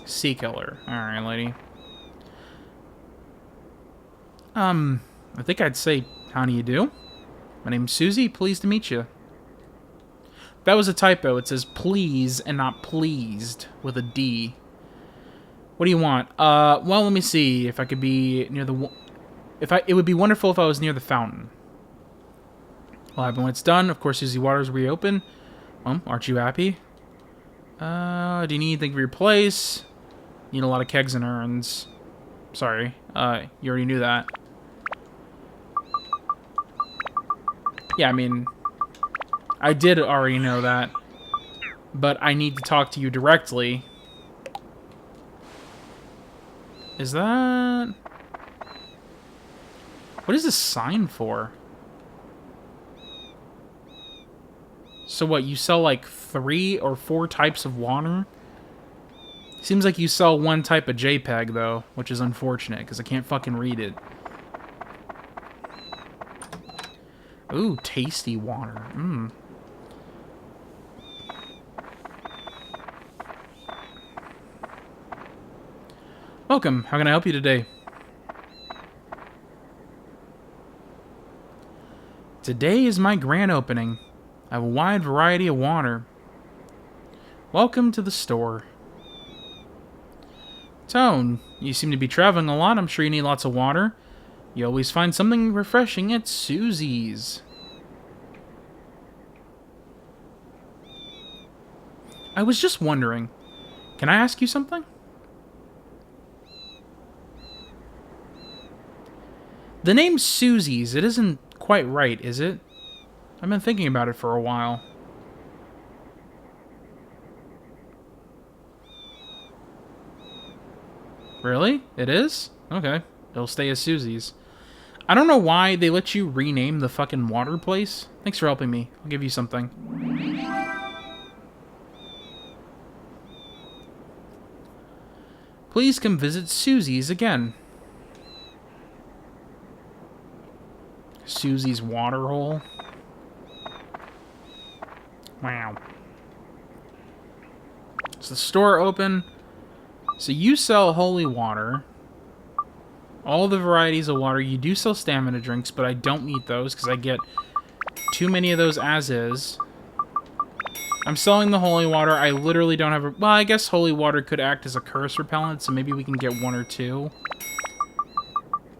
Sea killer. Alright, lady. I think I'd say, how do you do? My name's Susie. Pleased to meet you. That was a typo. It says please and not pleased with a D. What do you want? Well, let me see if I could be near the... It would be wonderful if I was near the fountain. Well, when it's done, of course, Susie Waters will reopen. Aren't you happy? Do you need anything for your place? Need a lot of kegs and urns. Sorry. You already knew that. Yeah, I mean, I did already know that, but I need to talk to you directly. Is that... What is this sign for? So what, you sell like 3 or 4 types of water? Seems like you sell one type of JPEG, though, which is unfortunate, because I can't fucking read it. Ooh, tasty water. Welcome. How can I help you today? Today is my grand opening. I have a wide variety of water. Welcome to the store. Tone, you seem to be traveling a lot. I'm sure you need lots of water. You always find something refreshing at Susie's. I was just wondering, can I ask you something? The name Susie's, it isn't quite right, is it? I've been thinking about it for a while. Really? It is? Okay. It'll stay as Susie's. I don't know why they let you rename the fucking water place. Thanks for helping me. I'll give you something. Please come visit Susie's again. Susie's water hole. Wow. Is the store open? So you sell holy water. All the varieties of water. You do sell stamina drinks, but I don't need those because I get too many of those as is. I'm selling the holy water. I literally don't have a... Well, I guess holy water could act as a curse repellent, so maybe we can get 1 or 2.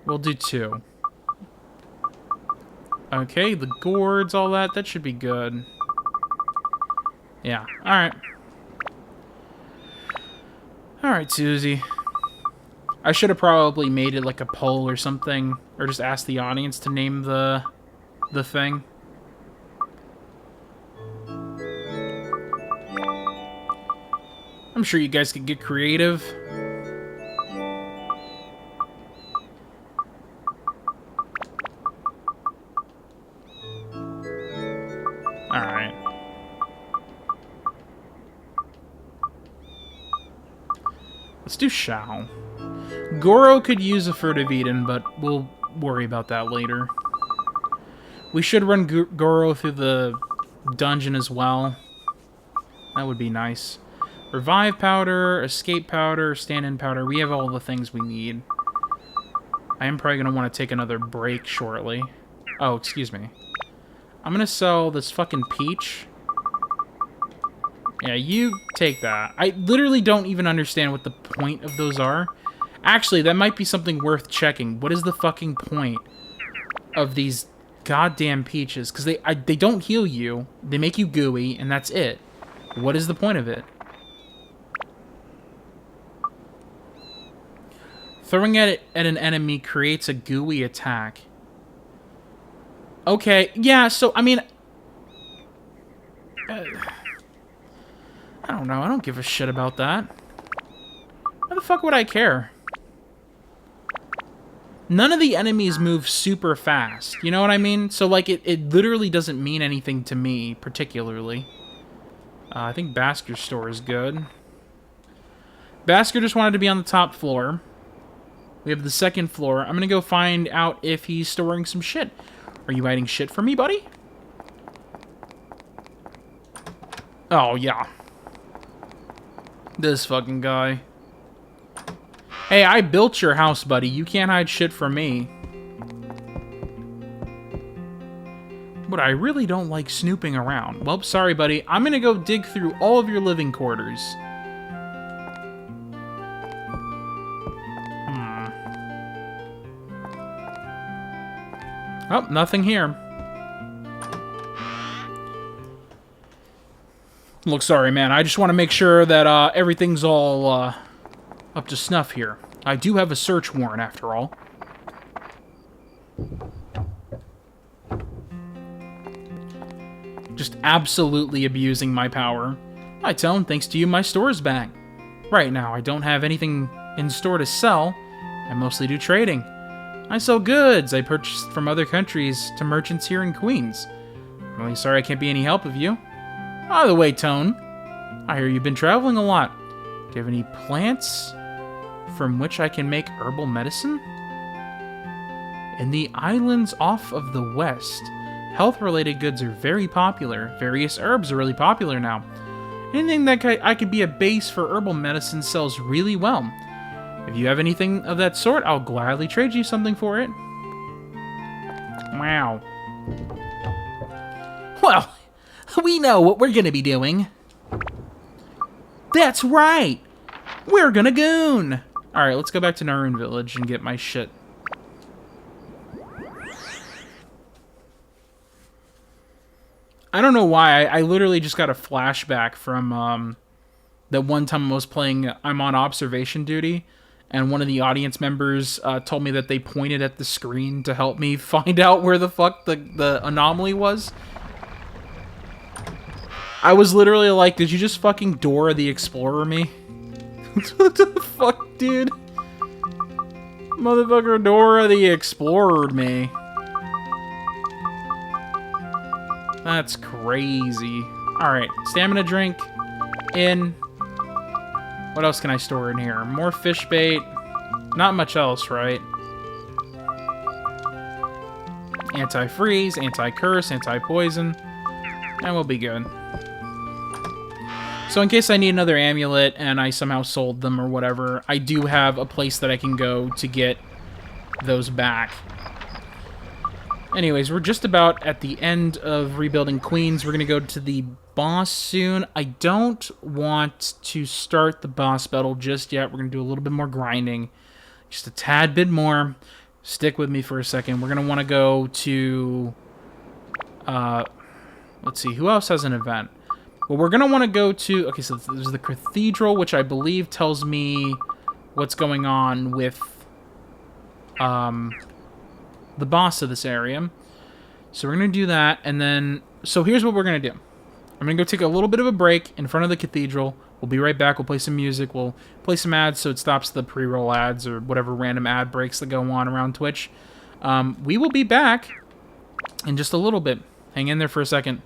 We'll do 2. Okay, the gourds, all that. That should be good. Yeah, alright. Alright, Susie. I should have probably made it like a poll or something, or just asked the audience to name the thing. I'm sure you guys could get creative. Alright. Let's do shall. Goro could use a furtive Eden, but we'll worry about that later. We should run Goro through the dungeon as well. That would be nice. Revive powder, escape powder, stand-in powder. We have all the things we need. I am probably going to want to take another break shortly. Oh, excuse me. I'm going to sell this fucking peach. Yeah, you take that. I literally don't even understand what the point of those are. Actually, that might be something worth checking. What is the fucking point of these goddamn peaches? Because they don't heal you. They make you gooey, and that's it. What is the point of it? Throwing it at an enemy creates a gooey attack. Okay, yeah, so, I mean... I don't know, I don't give a shit about that. Why the fuck would I care? None of the enemies move super fast, you know what I mean? So, like, it literally doesn't mean anything to me, particularly. I think Basker's store is good. Basker just wanted to be on the top floor. We have the second floor. I'm gonna go find out if he's storing some shit. Are you hiding shit from me, buddy? Oh, yeah. This fucking guy. Hey, I built your house, buddy. You can't hide shit from me. But I really don't like snooping around. Well, sorry, buddy. I'm gonna go dig through all of your living quarters. Oh, nothing here. Look, sorry, man. I just want to make sure that everything's all up to snuff here. I do have a search warrant, after all. Just absolutely abusing my power. Hi, Tone. Thanks to you, my store's back. Right now, I don't have anything in store to sell. I mostly do trading. I sell goods I purchased from other countries to merchants here in Queens. I'm really sorry I can't be any help of you. By the way, Tone, I hear you've been traveling a lot. Do you have any plants from which I can make herbal medicine? In the islands off of the west, health-related goods are very popular. Various herbs are really popular now. Anything that I could be a base for herbal medicine sells really well. If you have anything of that sort, I'll gladly trade you something for it. Wow. Well, we know what we're gonna be doing. That's right! We're gonna goon! Alright, let's go back to Narun Village and get my shit. I don't know why, I literally just got a flashback from that one time I was playing I'm on observation duty, and one of the audience members told me that they pointed at the screen to help me find out where the fuck the anomaly was. I was literally like, did you just fucking Dora the Explorer me? What the fuck, dude? Motherfucker Dora the Explorer me. That's crazy. Alright, stamina drink. In. What else can I store in here? More fish bait. Not much else, right? Anti-freeze, anti-curse, anti-poison. And we'll be good. So in case I need another amulet and I somehow sold them or whatever, I do have a place that I can go to get those back. Anyways, we're just about at the end of rebuilding Queens. We're going to go to the boss soon. I don't want to start the boss battle just yet. We're going to do a little bit more grinding. Just a tad bit more. Stick with me for a second. We're going to want to go to... let's see, who else has an event? Well, we're going to want to go to... Okay, so there's the Cathedral, which I believe tells me what's going on with the boss of this area. So we're going to do that, and then... So here's what we're going to do. I'm going to go take a little bit of a break in front of the Cathedral. We'll be right back. We'll play some music. We'll play some ads so it stops the pre-roll ads or whatever random ad breaks that go on around Twitch. We will be back in just a little bit. Hang in there for a second.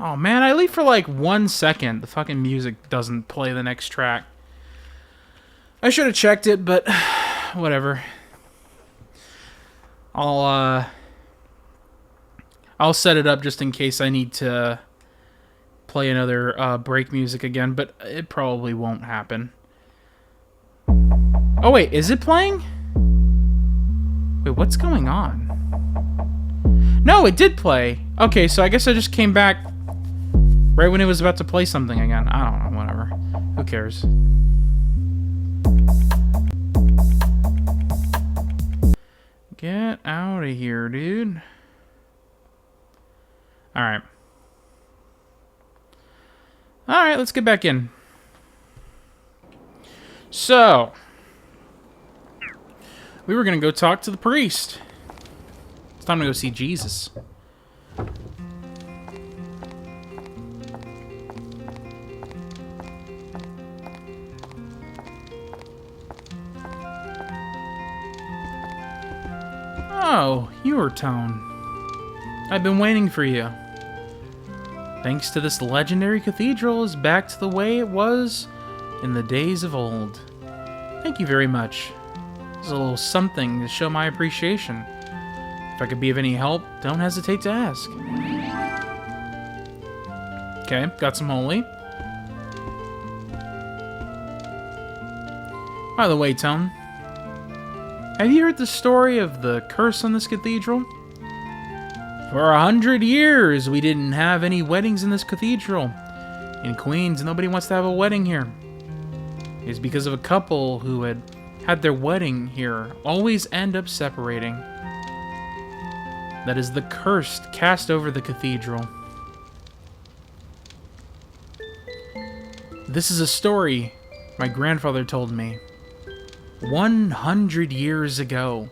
Oh man, I leave for like 1 second. The fucking music doesn't play the next track. I should have checked it, but whatever. I'll set it up just in case I need to play another break music again, but it probably won't happen. Oh wait, is it playing? Wait, what's going on? No, it did play. Okay, so I guess I just came back right when it was about to play something again. I don't know, whatever. Who cares? Get out of here, dude. Alright. Alright, let's get back in. So, we were going to go talk to the priest. It's time to go see Jesus. Oh, you are Tone. I've been waiting for you. Thanks to this legendary cathedral is back to the way it was in the days of old. Thank you very much. It's a little something to show my appreciation. If I could be of any help, don't hesitate to ask. Okay, got some holy. By the way, Tone, have you heard the story of the curse on this cathedral? For 100 years, we didn't have any weddings in this cathedral. In Queens, nobody wants to have a wedding here. It's because of a couple who had their wedding here always end up separating. That is the curse cast over the cathedral. This is a story my grandfather told me. 100 years ago,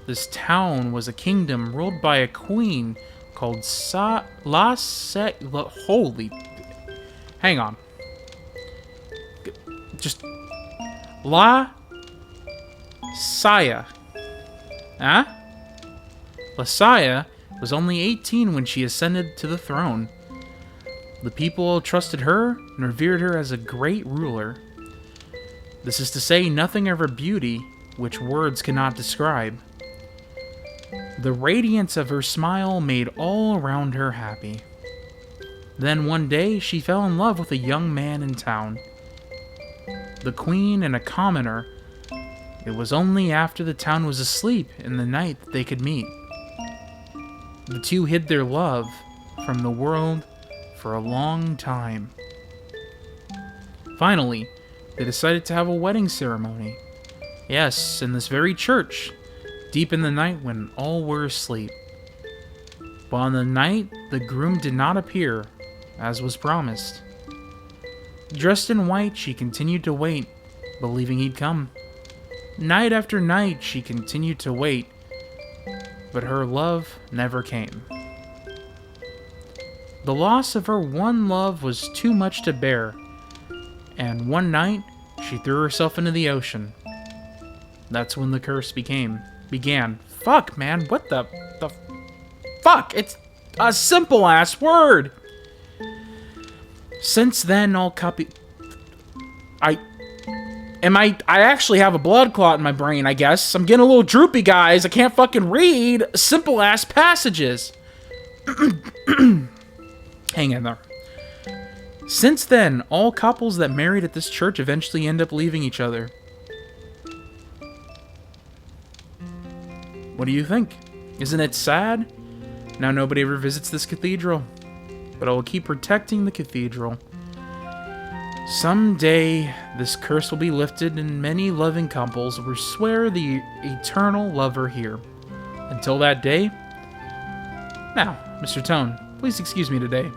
this town was a kingdom ruled by a queen called Holy... Hang on. Just... La... Saya. Huh? Lasaya was only 18 when she ascended to the throne. The people trusted her and revered her as a great ruler. This is to say nothing of her beauty, which words cannot describe. The radiance of her smile made all around her happy. Then one day she fell in love with a young man in town. The queen and a commoner. It was only after the town was asleep in the night that they could meet. The two hid their love from the world for a long time. Finally, they decided to have a wedding ceremony. Yes, in this very church, deep in the night when all were asleep. But on the night, the groom did not appear, as was promised. Dressed in white, she continued to wait, believing he'd come. Night after night, she continued to wait, but her love never came. The loss of her one love was too much to bear, and one night, she threw herself into the ocean. That's when the curse began. Fuck, man, what the fuck? It's a simple-ass word! Since then, I actually have a blood clot in my brain, I guess. I'm getting a little droopy, guys. I can't fucking read simple-ass passages. Hang in there. Since then, all couples that married at this church eventually end up leaving each other. What do you think? Isn't it sad? Now nobody ever visits this cathedral. But I will keep protecting the cathedral. Someday, this curse will be lifted and many loving couples will swear the eternal lover here. Until that day... Now, Mr. Tone, please excuse me today.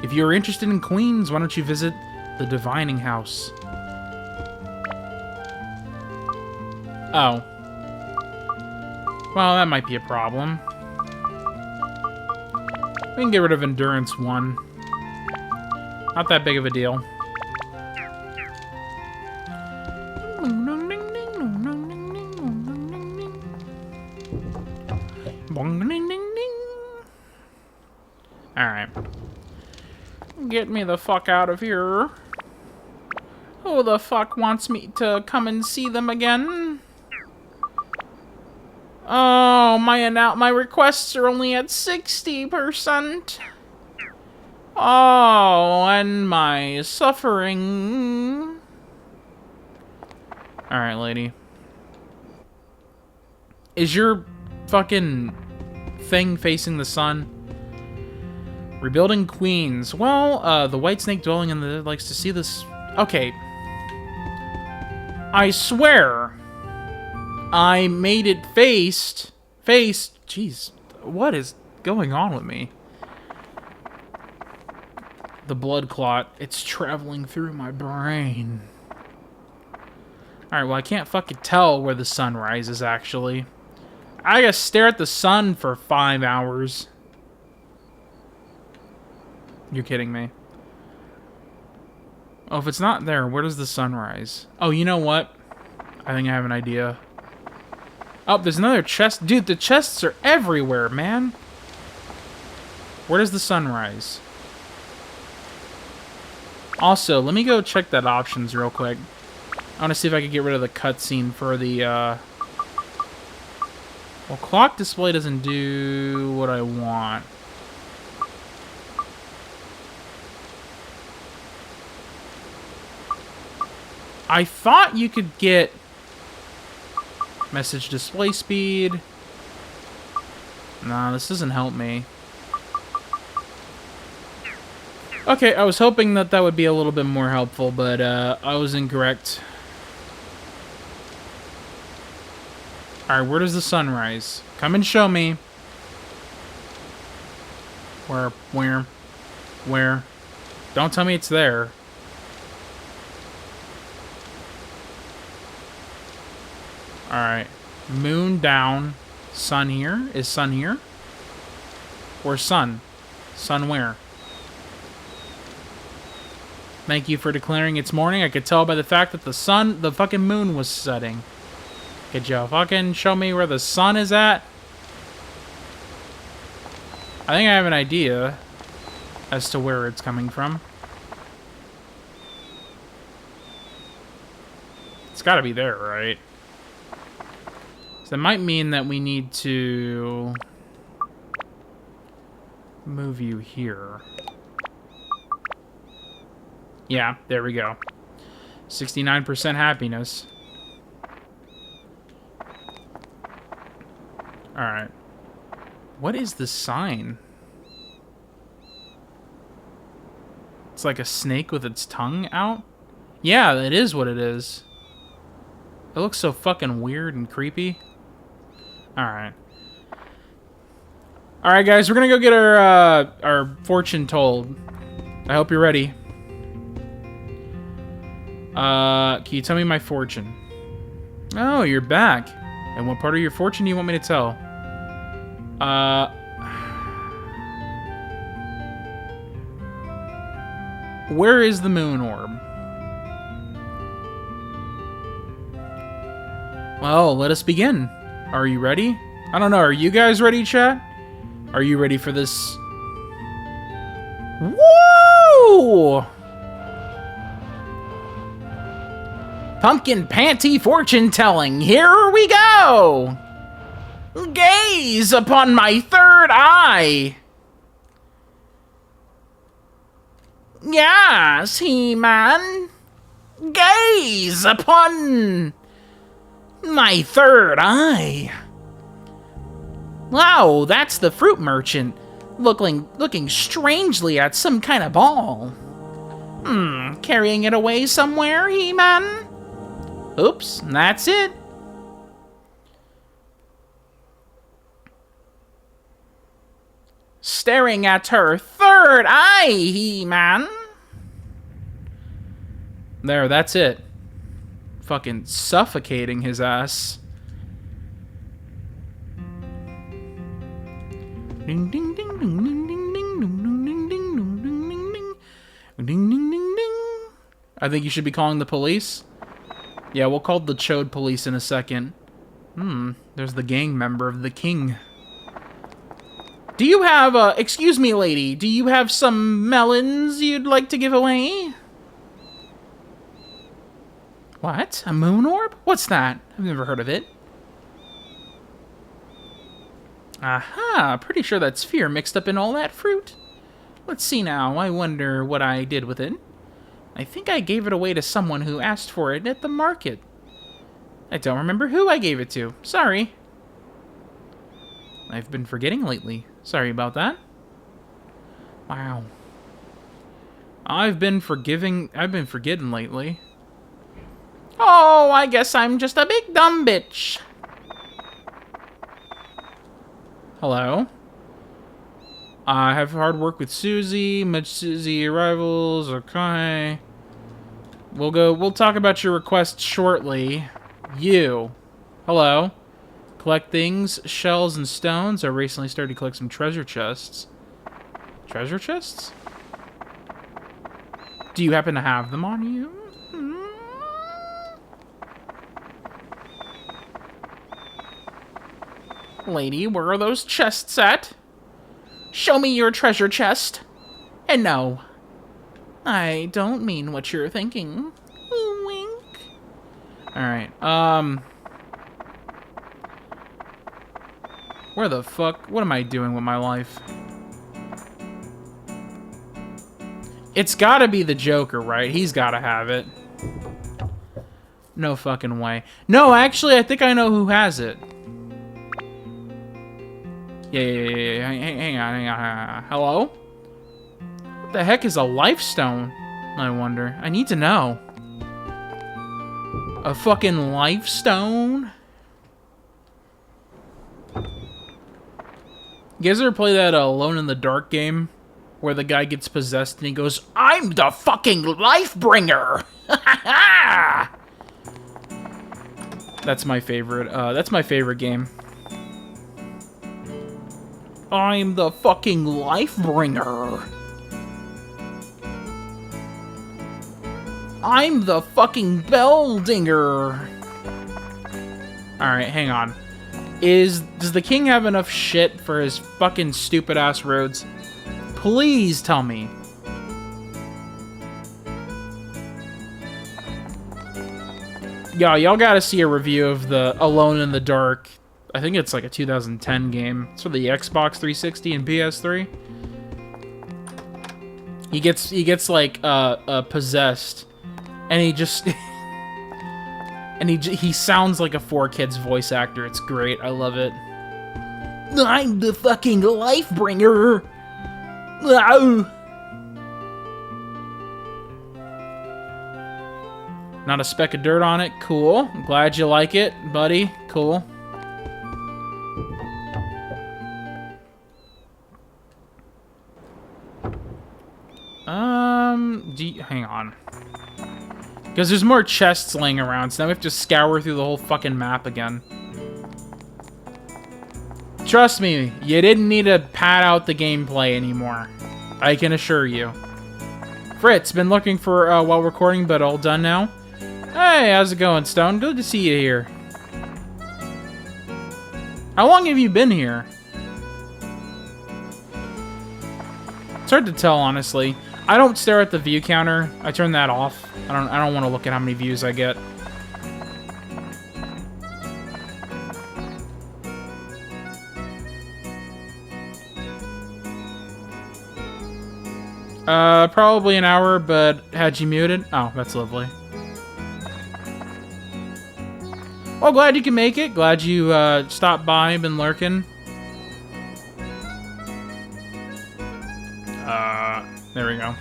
If you're interested in Queens, why don't you visit the Divining House? Oh. Well, that might be a problem. We can get rid of Endurance 1. Not that big of a deal. Alright. Get me the fuck out of here. Who the fuck wants me to come and see them again? Oh, my requests are only at 60%. Oh, and my suffering. Alright, lady. Is your fucking thing facing the sun? Rebuilding Queens. Well, the White Snake dwelling in the likes to see this. Okay. I swear. I made it faced. Jeez. What is going on with me? The blood clot. It's traveling through my brain. Alright, well, I can't fucking tell where the sun rises, actually. I gotta stare at the sun for 5 hours. You're kidding me. Oh, if it's not there, where does the sun rise? Oh, you know what? I think I have an idea. Oh, there's another chest. Dude, the chests are everywhere, man. Where does the sun rise? Also, let me go check that options real quick. I want to see if I can get rid of the cutscene for the, Well, clock display doesn't do what I want. I thought you could get message display speed. Nah, this doesn't help me. Okay, I was hoping that that would be a little bit more helpful, but I was incorrect. Alright, where does the sun rise? Come and show me. Where? Don't tell me it's there. Alright. Moon down. Sun here? Is sun here? Or sun? Sun where? Thank you for declaring it's morning. I could tell by the fact that the fucking moon was setting. Could you fucking show me where the sun is at? I think I have an idea as to where it's coming from. It's gotta be there, right? So that might mean that we need to move you here. Yeah, there we go. 69% happiness. Alright. What is the sign? It's like a snake with its tongue out? Yeah, that is what it is. It looks so fucking weird and creepy. Alright. Alright, guys, we're gonna go get our fortune told. I hope you're ready. Can you tell me my fortune? Oh, you're back. And what part of your fortune do you want me to tell? Where is the moon orb? Well, let us begin. Are you ready? I don't know, are you guys ready, chat? Are you ready for this? Woo! Pumpkin panty fortune telling. Here we go. Gaze upon my third eye. Yes, He-Man. Gaze upon my third eye. Wow, that's the fruit merchant looking strangely at some kind of ball. Carrying it away somewhere, He-Man? Oops, that's it. Staring at her third eye, He-Man. There, that's it. Fucking suffocating his ass. Ding ding ding ding ding ding ding ding ding ding ding ding ding ding ding ding. I think you should be calling the police. Yeah, we'll call the Chode police in a second. There's the gang member of the king. Do you have, excuse me, lady, do you have some melons you'd like to give away? What? A moon orb? What's that? I've never heard of it. Aha, pretty sure that's fear mixed up in all that fruit. Let's see now, I wonder what I did with it. I think I gave it away to someone who asked for it at the market. I don't remember who I gave it to. Sorry. I've been forgetting lately. Sorry about that. Wow. I've been forgetting lately. Oh, I guess I'm just a big dumb bitch. Hello? I have hard work with Susie. Much Susie arrivals. Okay. We'll talk about your request shortly. You. Hello. Collect things, shells, and stones. I recently started to collect some treasure chests. Treasure chests? Do you happen to have them on you? Lady, where are those chests at? Show me your treasure chest. And no, I don't mean what you're thinking. Wink. Alright, where the fuck? What am I doing with my life? It's gotta be the Joker, right? He's gotta have it. No fucking way. No, actually, I think I know who has it. Yeah. Hang on. Hello? What the heck is a life stone? I wonder. I need to know. A fucking life stone? You guys ever play that Alone in the Dark game? Where the guy gets possessed and he goes, I'm the fucking life bringer! That's my favorite game. I'm the fucking life bringer. I'm the fucking bell dinger. Alright, hang on. Does the king have enough shit for his fucking stupid ass roads? Please tell me. Y'all gotta see a review of the Alone in the Dark. I think it's like a 2010 game. It's for the Xbox 360 and PS3. He gets like possessed, and he just he sounds like a 4Kids voice actor. It's great. I love it. I'm the fucking life bringer. Not a speck of dirt on it. Cool. I'm glad you like it, buddy. Cool. Hang on. Because there's more chests laying around, so now we have to scour through the whole fucking map again. Trust me, you didn't need to pad out the gameplay anymore. I can assure you. Fritz, been looking for while recording, but all done now. Hey, how's it going, Stone? Good to see you here. How long have you been here? It's hard to tell, honestly. I don't stare at the view counter. I turn that off. I don't want to look at how many views I get. Probably an hour, but had you muted? Oh, that's lovely. Well, glad you can make it. Glad you stopped by, been lurking. There we go.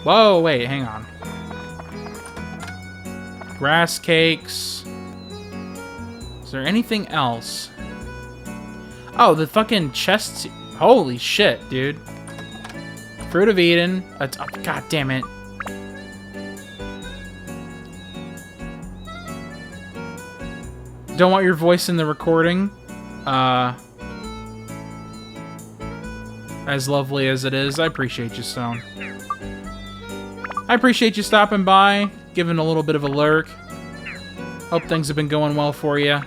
Whoa, wait, hang on. Grass cakes. Is there anything else? Oh, the fucking chests. Holy shit, dude. Fruit of Eden. Oh, God damn it. Don't want your voice in the recording. As lovely as it is, I appreciate you, Stone. I appreciate you stopping by, giving a little bit of a lurk. Hope things have been going well for you.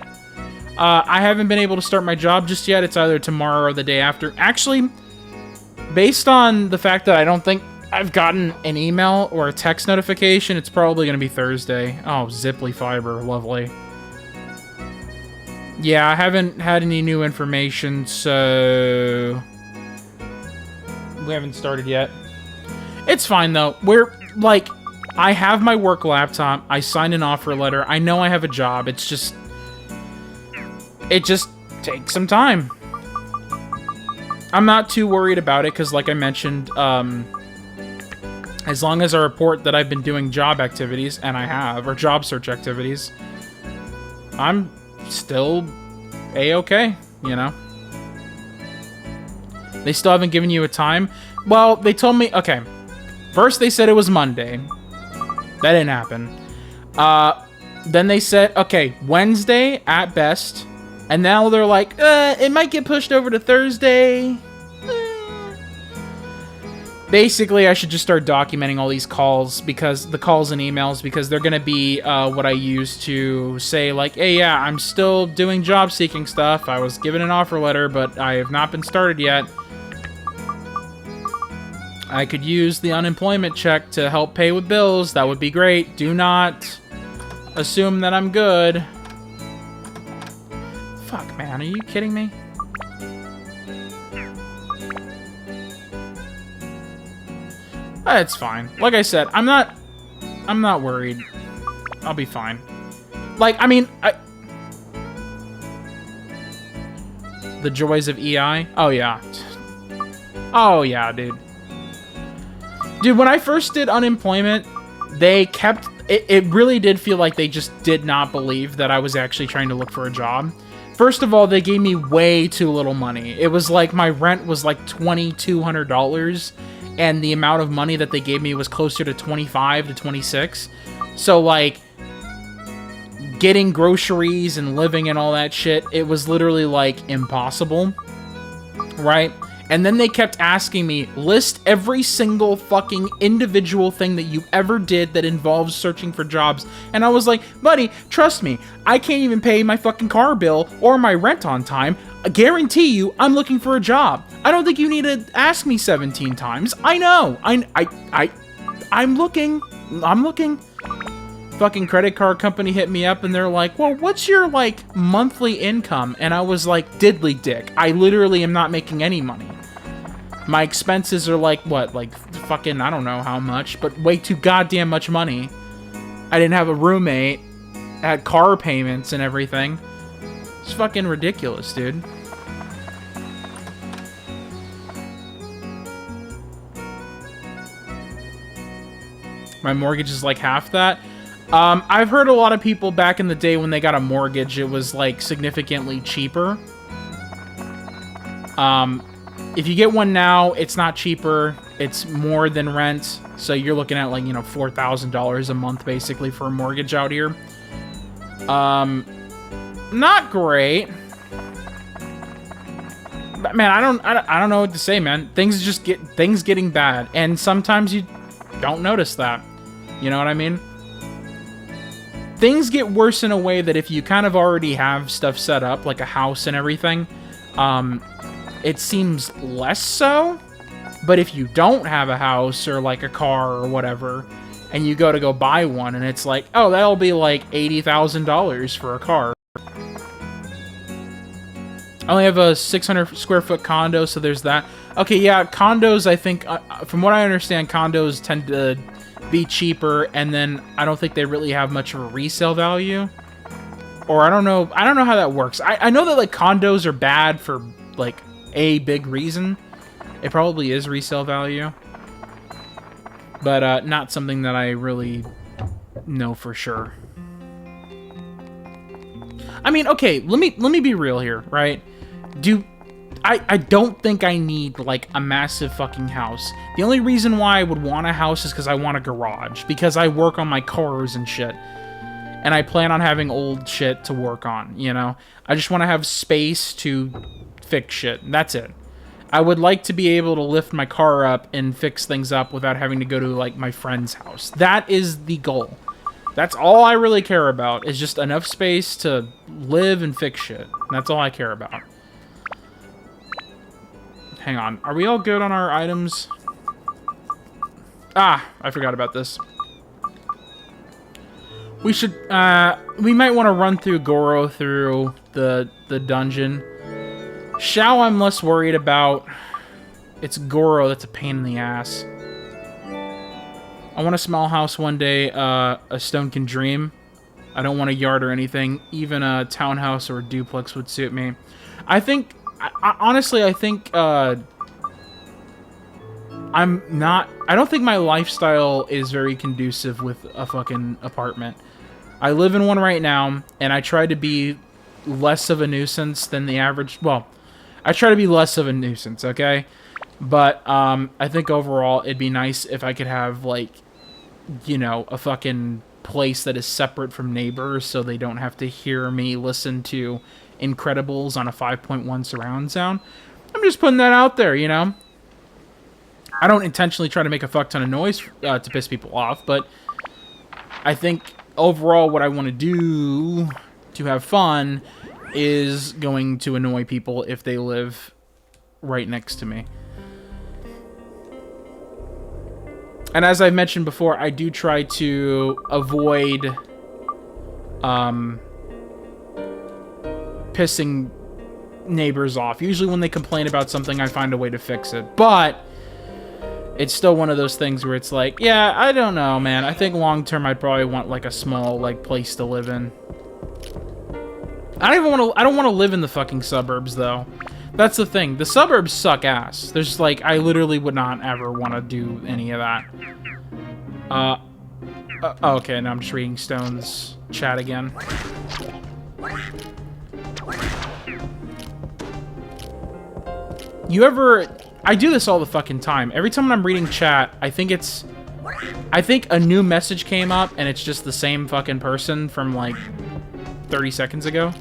I haven't been able to start my job just yet. It's either tomorrow or the day after. Actually, based on the fact that I don't think I've gotten an email or a text notification, it's probably going to be Thursday. Oh, Ziply Fiber. Lovely. Yeah, I haven't had any new information, so... we haven't started yet. It's fine, though. We're, like... I have my work laptop. I signed an offer letter. I know I have a job. It's just... it just takes some time. I'm not too worried about it, because like I mentioned, as long as I report that I've been doing job activities, and I have, or job search activities, I'm still A-okay, you know? They still haven't given you a time? Well, they told me... okay. First, they said it was Monday. That didn't happen. Then they said, okay, Wednesday at best. And now they're like, it might get pushed over to Thursday. Basically, I should just start documenting all these calls, because the calls and emails, because they're going to be what I use to say, like, hey, yeah, I'm still doing job-seeking stuff. I was given an offer letter, but I have not been started yet. I could use the unemployment check to help pay with bills. That would be great. Do not assume that I'm good. Fuck, man. Are you kidding me? It's fine. Like I said, I'm not worried. I'll be fine. Like, I mean, the joys of EI? Oh, yeah. Oh, yeah, dude. Dude, when I first did unemployment, they kept... It really did feel like they just did not believe that I was actually trying to look for a job. First of all, they gave me way too little money. It was like my rent was like $2,200, and the amount of money that they gave me was closer to 25 to 26. So, like, getting groceries and living and all that shit, it was literally, like, impossible. Right? And then they kept asking me, list every single fucking individual thing that you ever did that involves searching for jobs. And I was like, buddy, trust me, I can't even pay my fucking car bill or my rent on time. I guarantee you, I'm looking for a job. I don't think you need to ask me 17 times. I know. I'm looking. I'm looking. Fucking credit card company hit me up and they're like, well, what's your, like, monthly income? And I was like, diddly dick. I literally am not making any money. My expenses are like, what, like, fucking, I don't know how much, but way too goddamn much money. I didn't have a roommate, had car payments and everything. It's fucking ridiculous, dude. My mortgage is like half that. I've heard a lot of people back in the day when they got a mortgage, it was, like, significantly cheaper. If you get one now, it's not cheaper. It's more than rent. So you're looking at, like, you know, $4,000 a month, basically, for a mortgage out here. Not great. But, man, I don't know what to say, man. Things getting bad. And sometimes you don't notice that. You know what I mean? Things get worse in a way that if you kind of already have stuff set up, like a house and everything, it seems less so. But if you don't have a house or like a car or whatever, and you go buy one, and it's like, oh, that'll be like $80,000 for a car. I only have a 600 square foot condo, so there's that. Okay, yeah, condos, I think, from what I understand, condos tend to be cheaper, and then I don't think they really have much of a resale value. Or I don't know how that works. I know that, like, condos are bad for, like, a big reason. It probably is resale value. But not something that I really know for sure. I mean, okay, let me be real here, right? I don't think I need, like, a massive fucking house. The only reason why I would want a house is because I want a garage. Because I work on my cars and shit. And I plan on having old shit to work on, you know? I just want to have space to fix shit. That's it. I would like to be able to lift my car up and fix things up without having to go to, like, my friend's house. That is the goal. That's all I really care about, is just enough space to live and fix shit. That's all I care about. Hang on. Are we all good on our items? Ah, I forgot about this. We should, we might want to run through Goro through the dungeon. Shao I'm less worried about. It's Goro that's a pain in the ass. I want a small house one day, a stone can dream. I don't want a yard or anything. Even a townhouse or a duplex would suit me. I think, honestly, I think, I don't think my lifestyle is very conducive with a fucking apartment. I live in one right now, and I try to be less of a nuisance than the average, well, I try to be less of a nuisance, okay? But, I think overall, it'd be nice if I could have, like, you know, a fucking place that is separate from neighbors so they don't have to hear me listen to Incredibles on a 5.1 surround sound. I'm just putting that out there, you know? I don't intentionally try to make a fuck ton of noise to piss people off, but I think overall what I want to do to have fun is going to annoy people if they live right next to me. And as I've mentioned before, I do try to avoid pissing neighbors off. Usually when they complain about something, I find a way to fix it. But it's still one of those things where it's like, yeah, I don't know, man. I think long term I'd probably want like a small like place to live in. I don't want to live in the fucking suburbs though. That's the thing. The suburbs suck ass. There's like, I literally would not ever want to do any of that. Okay, now I'm just reading Stone's chat again. You ever... I do this all the fucking time. Every time I'm reading chat, I think a new message came up and it's just the same fucking person from like 30 seconds ago.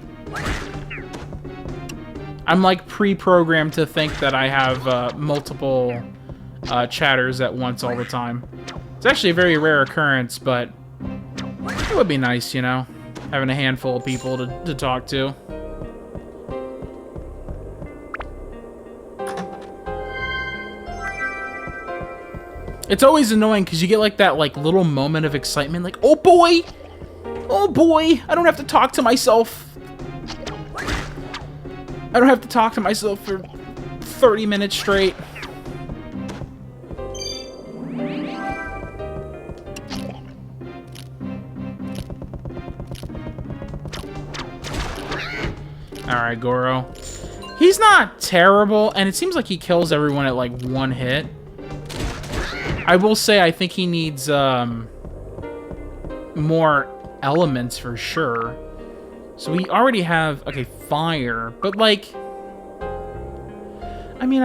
I'm like pre-programmed to think that I have multiple chatters at once all the time. It's actually a very rare occurrence, but it would be nice, you know, having a handful of people to talk to. It's always annoying because you get like that like little moment of excitement, like, oh boy, I don't have to talk to myself. I don't have to talk to myself for 30 minutes straight. Alright, Goro. He's not terrible, and it seems like he kills everyone at like one hit. I will say I think he needs more elements for sure. So we already have, okay, fire, but like, I mean,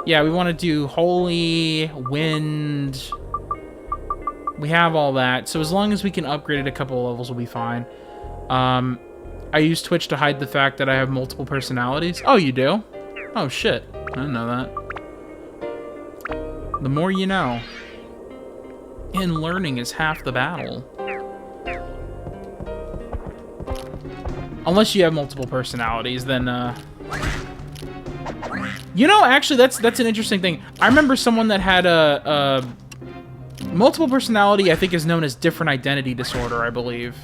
yeah, we want to do holy, wind. We have all that, so as long as we can upgrade it a couple of levels, we'll be fine. I use Twitch to hide the fact that I have multiple personalities. Oh, you do? Oh, shit. I didn't know that. The more you know. And learning is half the battle. Unless you have multiple personalities, then, you know, actually, that's an interesting thing. I remember someone that had a multiple personality, I think is known as different identity disorder, I believe.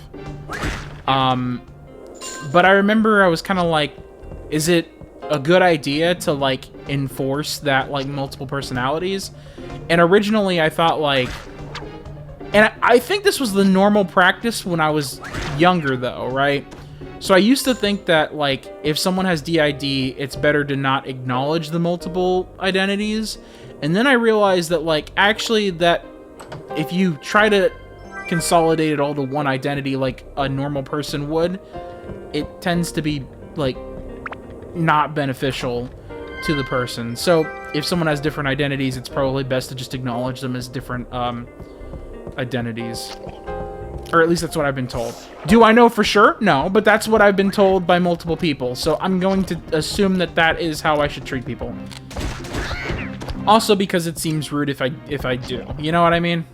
But I remember I was kind of like, is it a good idea to, like, enforce that, like, multiple personalities? And originally I thought, like... And I think this was the normal practice when I was younger, though, right? So I used to think that, like, if someone has DID, it's better to not acknowledge the multiple identities. And then I realized that, like, actually that if you try to consolidate it all to one identity like a normal person would, it tends to be, like, not beneficial to the person. So if someone has different identities, it's probably best to just acknowledge them as different identities. Or at least that's what I've been told. Do I know for sure? No, but that's what I've been told by multiple people. So I'm going to assume that that is how I should treat people. Also because it seems rude if I do. You know what I mean?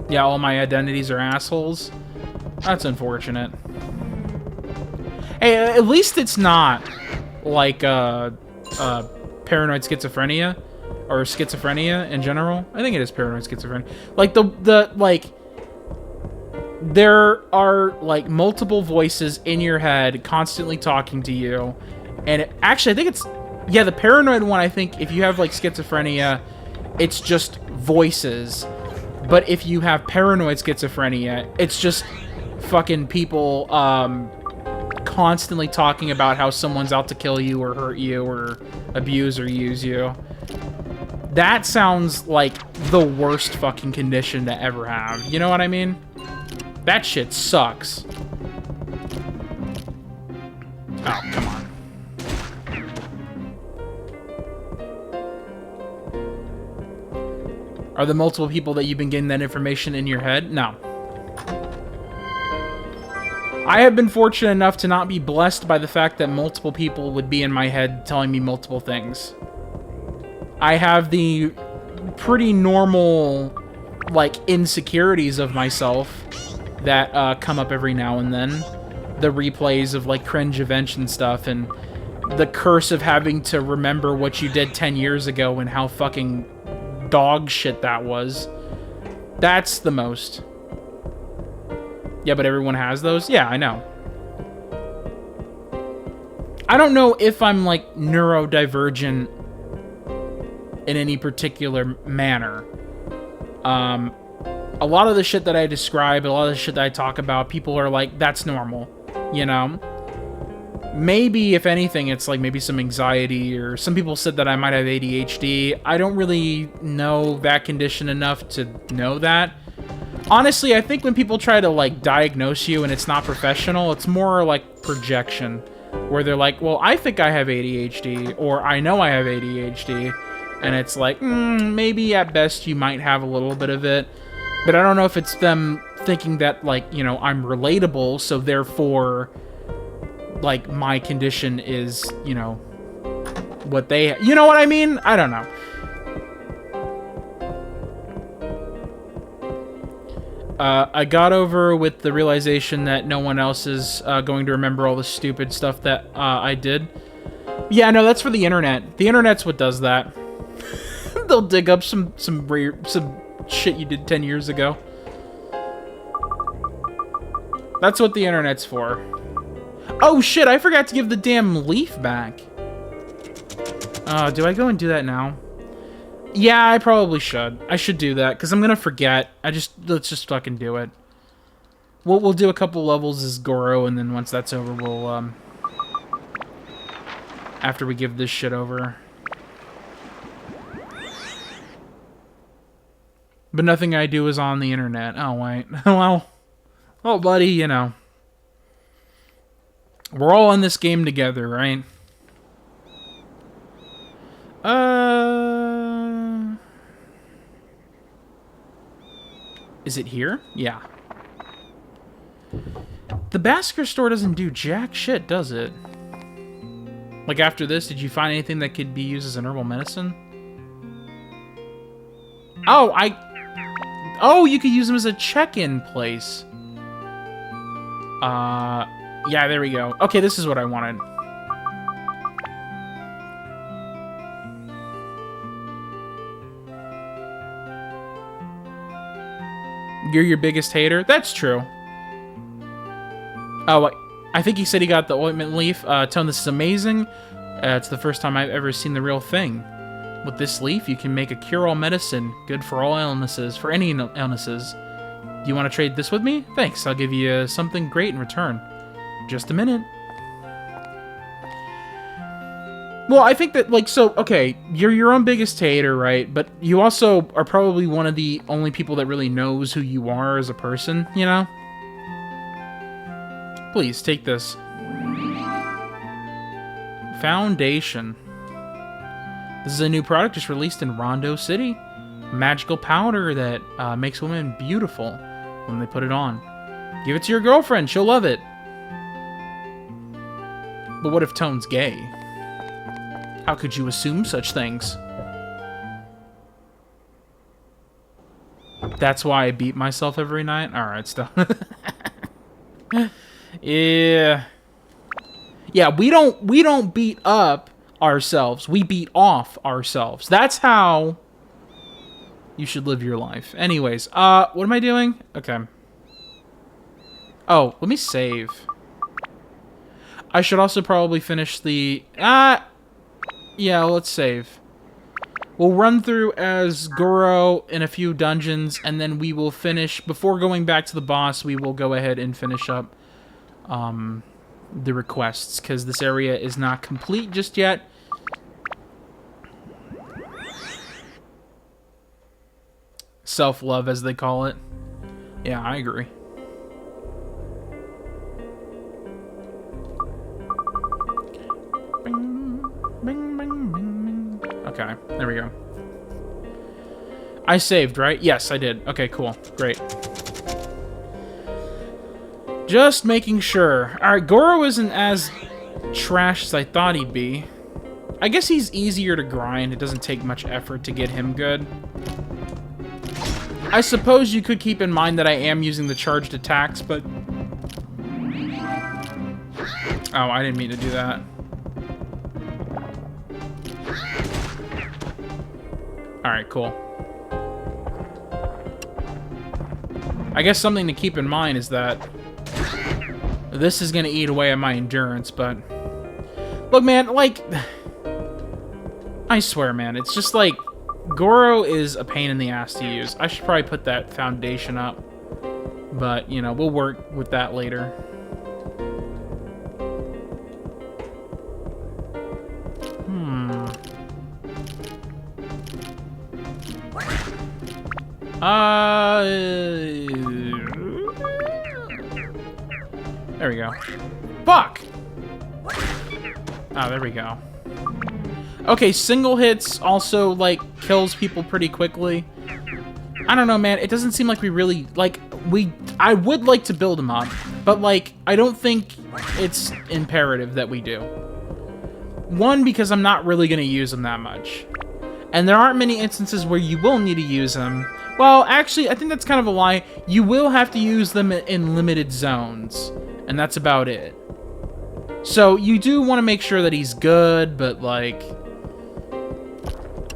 Yeah, all my identities are assholes. That's unfortunate. Hey, at least it's not like paranoid schizophrenia or schizophrenia in general. I think it is paranoid schizophrenia. Like there are like multiple voices in your head constantly talking to you, and actually I think it's the paranoid one. I think if you have like schizophrenia, it's just voices. But if you have paranoid schizophrenia, it's just fucking people constantly talking about how someone's out to kill you or hurt you or abuse or use you. That sounds like the worst fucking condition to ever have. You know what I mean? That shit sucks. Oh, come on. Are the multiple people that you've been getting that information in your head? No. I have been fortunate enough to not be blessed by the fact that multiple people would be in my head telling me multiple things. I have the pretty normal, like, insecurities of myself that come up every now and then. The replays of, like, cringe events and stuff, and the curse of having to remember what you did 10 years ago and how fucking dog shit that was. That's the most. Yeah, but everyone has those? Yeah, I know. I don't know if I'm, like, neurodivergent in any particular manner. A lot of the shit that I describe, a lot of the shit that I talk about, people are like, that's normal, you know? Maybe, if anything, it's like maybe some anxiety, or some people said that I might have ADHD. I don't really know that condition enough to know that. Honestly, I think when people try to, like, diagnose you and it's not professional, it's more like projection, where they're like, well, I think I have ADHD, or I know I have ADHD, and it's like, maybe at best you might have a little bit of it, but I don't know if it's them thinking that, like, you know, I'm relatable, so therefore, like, my condition is, you know, what they... You know what I mean? I don't know. I got over with the realization that no one else is going to remember all the stupid stuff that I did. Yeah, no, that's for the internet. The internet's what does that. They'll dig up some shit you did 10 years ago. That's what the internet's for. Oh shit, I forgot to give the damn leaf back. Do I go and do that now? Yeah, I probably should. I should do that, because I'm gonna forget. Let's just fucking do it. We'll do a couple levels as Goro, and then once that's over, we'll, after we give this shit over. But nothing I do is on the internet. Oh, wait. Well, oh, buddy, you know. We're all in this game together, right? Is it here? Yeah. The Basker store doesn't do jack shit, does it? Like, after this, did you find anything that could be used as an herbal medicine? Oh, Oh, you could use them as a check-in place. Yeah, there we go. Okay, this is what I wanted. You're your biggest hater? That's true. Oh, I think he said he got the ointment leaf. Tone, this is amazing. It's the first time I've ever seen the real thing. With this leaf, you can make a cure-all medicine, good for all illnesses, for any illnesses. Do you want to trade this with me? Thanks, I'll give you something great in return. Just a minute. Well, I think that, like, so, okay, you're your own biggest hater, right? But you also are probably one of the only people that really knows who you are as a person, you know? Please, take this. Foundation. This is a new product just released in Rondo City. Magical powder that makes women beautiful when they put it on. Give it to your girlfriend. She'll love it. But what if Tone's gay? How could you assume such things? That's why I beat myself every night? Alright, stop. Yeah. Yeah, we don't beat up ourselves. We beat off ourselves. That's how you should live your life. Anyways, what am I doing? Okay. Oh, let me save. I should also probably finish the... yeah, let's save. We'll run through as Goro in a few dungeons, and then we will finish... Before going back to the boss, we will go ahead and finish up the requests, because this area is not complete just yet. Self-love, as they call it. Yeah, I agree. Bing, bing, bing, bing, bing. Okay, there we go. I saved, right? Yes, I did. Okay, cool. Great. Just making sure. Alright, Goro isn't as trash as I thought he'd be. I guess he's easier to grind. It doesn't take much effort to get him good. I suppose you could keep in mind that I am using the charged attacks, but... Oh, I didn't mean to do that. Alright, cool. I guess something to keep in mind is that this is going to eat away at my endurance, but... Look, man, like... I swear, man, it's just like... Goro is a pain in the ass to use. I should probably put that foundation up. But, you know, we'll work with that later. There we go. Fuck! Oh, there we go. Okay, single hits also, like, kills people pretty quickly. I don't know, man. It doesn't seem like we really, like, I would like to build them up, but, like, I don't think it's imperative that we do. One, because I'm not really going to use them that much. And there aren't many instances where you will need to use them. Well, actually, I think that's kind of a lie. You will have to use them in limited zones, and that's about it. So, you do want to make sure that he's good, but, like...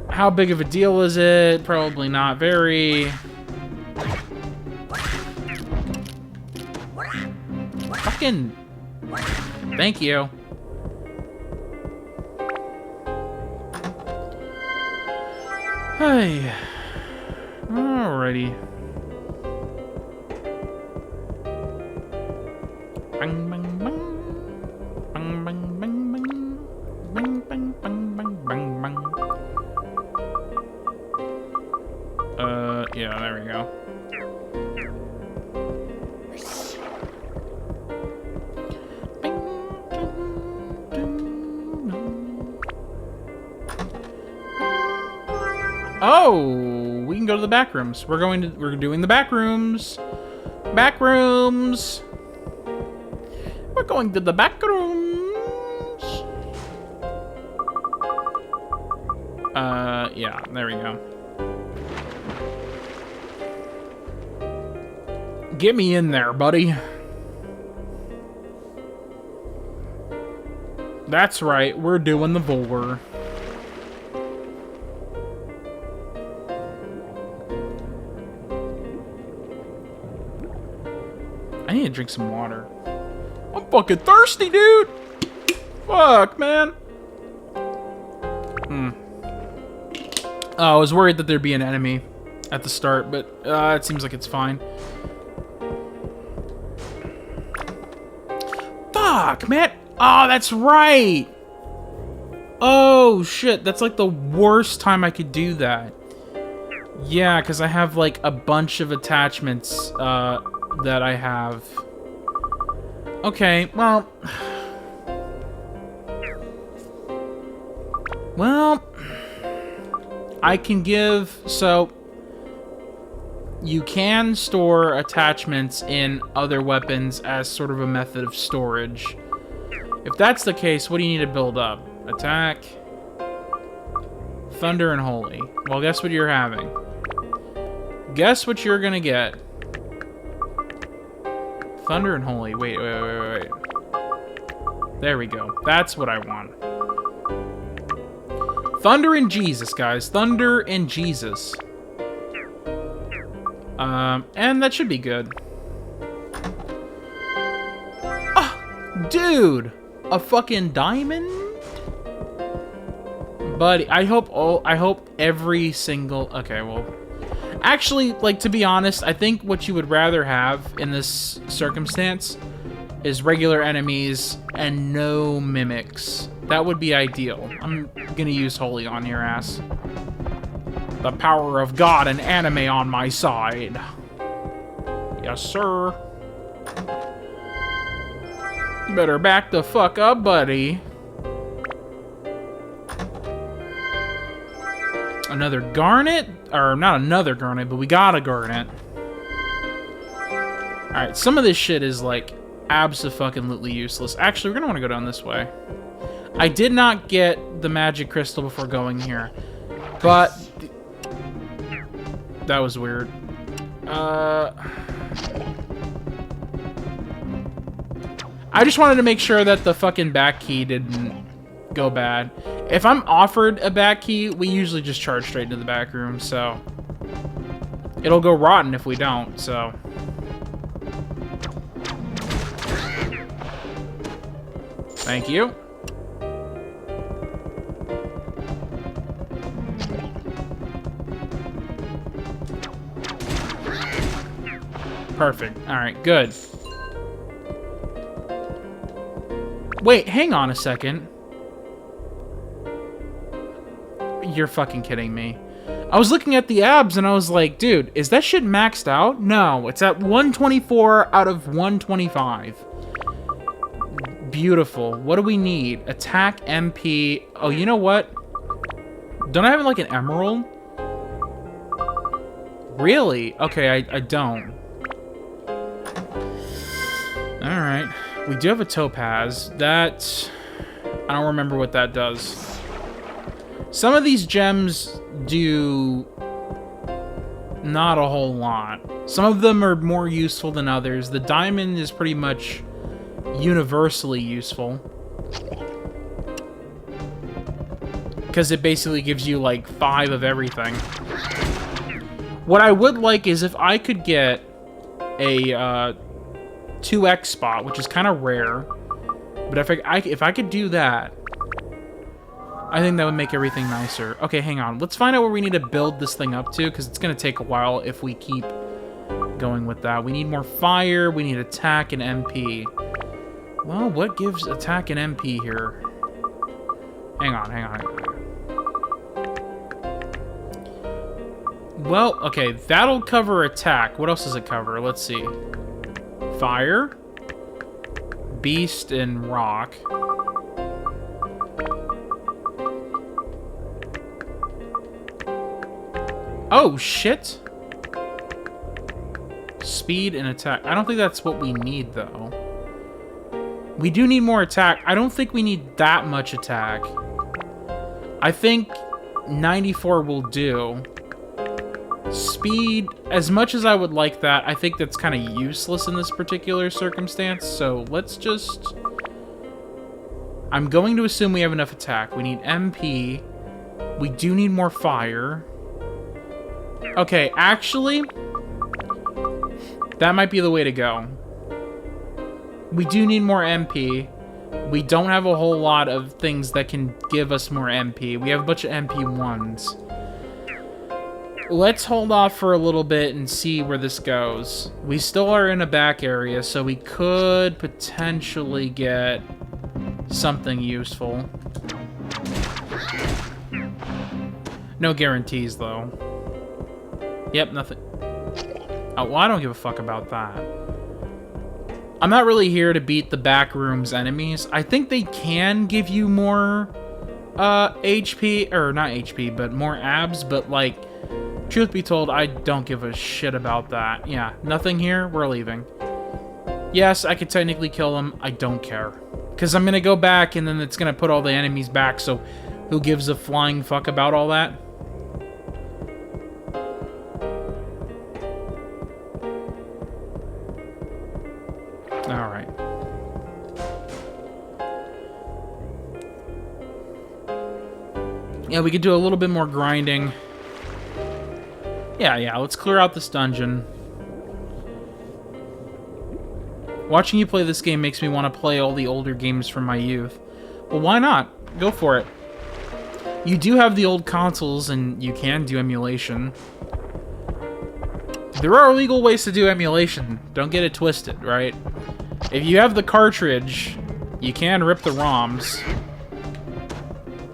How big of a deal is it? Probably not very. Fucking... Thank you. Hey. Alrighty. Bang, bang, bang. Bang, bang, bang, bang. Bang, bang, bang, bang, bang, bang. Yeah, there we go. Oh, we can go to the back rooms. We're doing the back rooms. Back rooms. We're going to the back rooms. Yeah, there we go. Get me in there, buddy. That's right, we're doing the vor. I need to drink some water. I'm fucking thirsty, dude! Fuck, man. I was worried that there'd be an enemy at the start, but it seems like it's fine. Fuck, man. Oh, that's right. Oh, shit. That's like the worst time I could do that. Yeah, because I have like a bunch of attachments that I have. Okay, well... Well... I can give... So... You can store attachments in other weapons as sort of a method of storage. If that's the case, what do you need to build up? Attack. Thunder and Holy. Well, guess what you're having? Guess what you're gonna get? Thunder and Holy. Wait. There we go. That's what I want. Thunder and Jesus, guys. Thunder and Jesus. And that should be good. Ah, dude! A fucking diamond? Buddy, I hope every single... Okay, well... Actually, like, to be honest, I think what you would rather have in this circumstance is regular enemies and no mimics. That would be ideal. I'm gonna use Holy on your ass. The power of God and anime on my side. Yes, sir. Better back the fuck up, buddy. Another garnet? Or, not another garnet, but we got a garnet. Alright, some of this shit is, like, abso-fucking-lutely useless. Actually, we're gonna want to go down this way. I did not get the magic crystal before going here. But... that was weird. I just wanted to make sure that the fucking back key didn't go bad. If I'm offered a back key, we usually just charge straight into the back room, so... it'll go rotten if we don't, so... Thank you. Perfect. Alright, good. Wait, hang on a second. You're fucking kidding me. I was looking at the abs and I was like, dude, is that shit maxed out? No, it's at 124 out of 125. Beautiful. What do we need? Attack, MP. Oh, you know what? Don't I have like an emerald? Really? Okay, I don't. Alright. We do have a topaz. That... I don't remember what that does. Some of these gems do not a whole lot. Some of them are more useful than others. The diamond is pretty much universally useful. Because it basically gives you like 5 of everything. What I would like is if I could get a 2x spot, which is kind of rare. But if I could do that, I think that would make everything nicer. Okay, hang on. Let's find out where we need to build this thing up to, because it's going to take a while if we keep going with that. We need more fire, we need attack and MP. Well, what gives attack and MP here? Hang on. Well, okay, that'll cover attack. What else does it cover? Let's see. Fire, beast, and rock. Oh, shit. Speed and attack. I don't think that's what we need, though. We do need more attack. I don't think we need that much attack. I think 94 will do. Speed, as much as I would like that, I think that's kind of useless in this particular circumstance, so let's just... I'm going to assume we have enough attack. We need MP. We do need more fire. Okay, actually, that might be the way to go. We do need more MP. We don't have a whole lot of things that can give us more MP. We have a bunch of MP1s. Let's hold off for a little bit and see where this goes. We still are in a back area, so we could potentially get something useful. No guarantees, though. Yep, nothing. Oh, well, I don't give a fuck about that. I'm not really here to beat the back room's enemies. I think they can give you more HP, or not HP, but more abs, but like, truth be told, I don't give a shit about that. Yeah, nothing here, we're leaving. Yes, I could technically kill them, I don't care. Because I'm going to go back and then it's going to put all the enemies back, so who gives a flying fuck about all that? Alright. Yeah, we could do a little bit more grinding. Yeah, let's clear out this dungeon. Watching you play this game makes me want to play all the older games from my youth. Well, why not? Go for it. You do have the old consoles, and you can do emulation. There are legal ways to do emulation. Don't get it twisted, right? If you have the cartridge, you can rip the ROMs.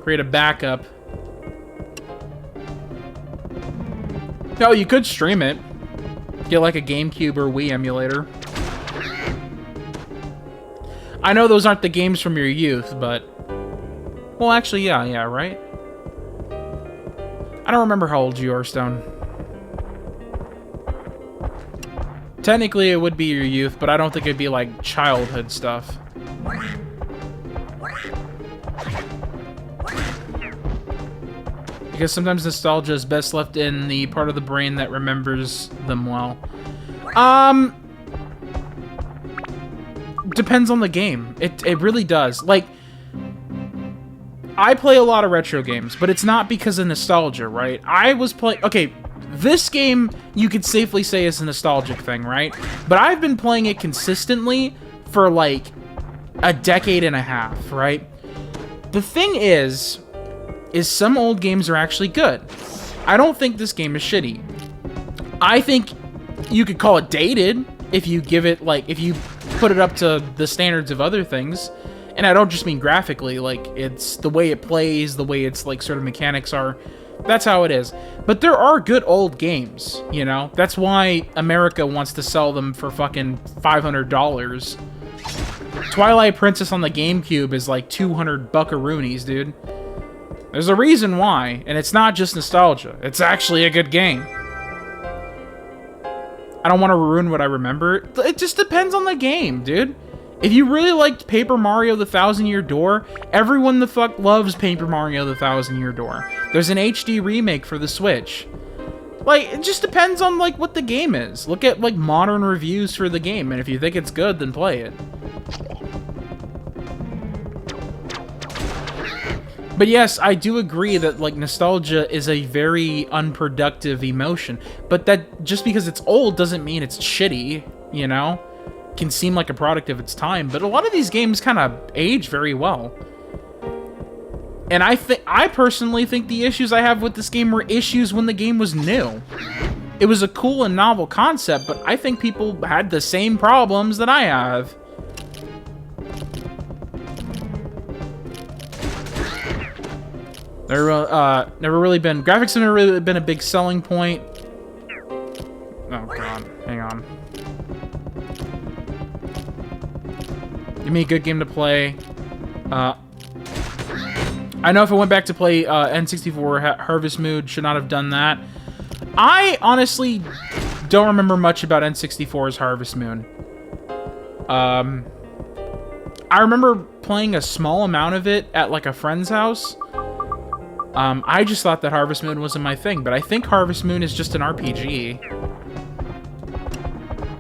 Create a backup. No, you could stream it. Get like a GameCube or Wii emulator. I know those aren't the games from your youth, but... Well, actually, yeah, right? I don't remember how old you are, Stone. Technically, it would be your youth, but I don't think it'd be, like, childhood stuff. Because sometimes nostalgia is best left in the part of the brain that remembers them well. Depends on the game. It really does. Like, I play a lot of retro games, but it's not because of nostalgia, right? I was playing... Okay, this game, you could safely say is a nostalgic thing, right? But I've been playing it consistently for, like, a decade and a half, right? The thing is some old games are actually good. I don't think this game is shitty. I think you could call it dated if you give it, like, if you put it up to the standards of other things. And I don't just mean graphically, like, it's the way it plays, the way its, like, sort of mechanics are. That's how it is. But there are good old games, you know? That's why America wants to sell them for fucking $500. Twilight Princess on the GameCube is like 200 buckaroonies, dude. There's a reason why, and it's not just nostalgia. It's actually a good game. I don't want to ruin what I remember. It just depends on the game, dude. If you really liked Paper Mario the Thousand Year Door, everyone the fuck loves Paper Mario the Thousand Year Door. There's an HD remake for the Switch. Like, it just depends on, like, what the game is. Look at, like, modern reviews for the game, and if you think it's good, then play it. But yes, I do agree that, like, nostalgia is a very unproductive emotion. But that, just because it's old doesn't mean it's shitty, you know? It can seem like a product of its time, but a lot of these games kind of age very well. And I personally think the issues I have with this game were issues when the game was new. It was a cool and novel concept, but I think people had the same problems that I have. Never really been... Graphics have never really been a big selling point. Oh, God. Hang on. Give me a good game to play. I know if I went back to play N64 Harvest Moon, should not have done that. I honestly don't remember much about N64's Harvest Moon. I remember playing a small amount of it at like a friend's house. I just thought that Harvest Moon wasn't my thing, but I think Harvest Moon is just an RPG.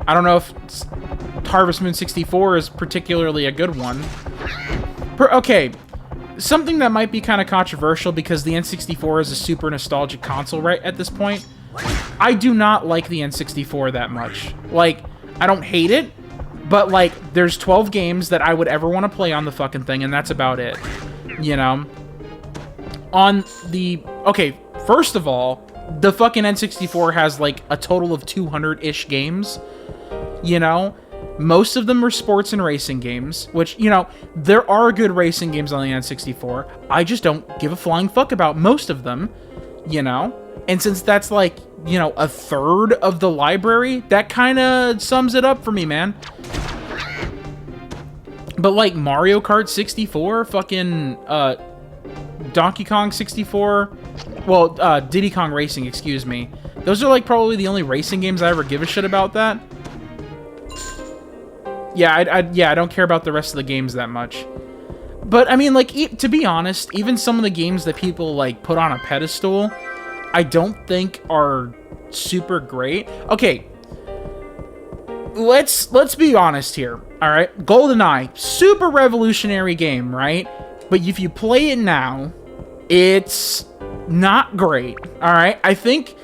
I don't know if Harvest Moon 64 is particularly a good one. Okay, something that might be kind of controversial because the N64 is a super nostalgic console right at this point. I do not like the N64 that much. Like, I don't hate it, but like, there's 12 games that I would ever want to play on the fucking thing, and that's about it. You know? On the... Okay, first of all, the fucking N64 has like a total of 200-ish games. You know? Most of them are sports and racing games, which, you know, there are good racing games on the N64. I just don't give a flying fuck about most of them, you know? And since that's like, you know, a third of the library, that kind of sums it up for me, man. But like Mario Kart 64, fucking, Donkey Kong 64, well, Diddy Kong Racing, excuse me. Those are like probably the only racing games I ever give a shit about that. Yeah, I don't care about the rest of the games that much. But, I mean, like, to be honest, even some of the games that people, like, put on a pedestal, I don't think are super great. Okay, let's be honest here, alright? GoldenEye, super revolutionary game, right? But if you play it now, it's not great, alright? I think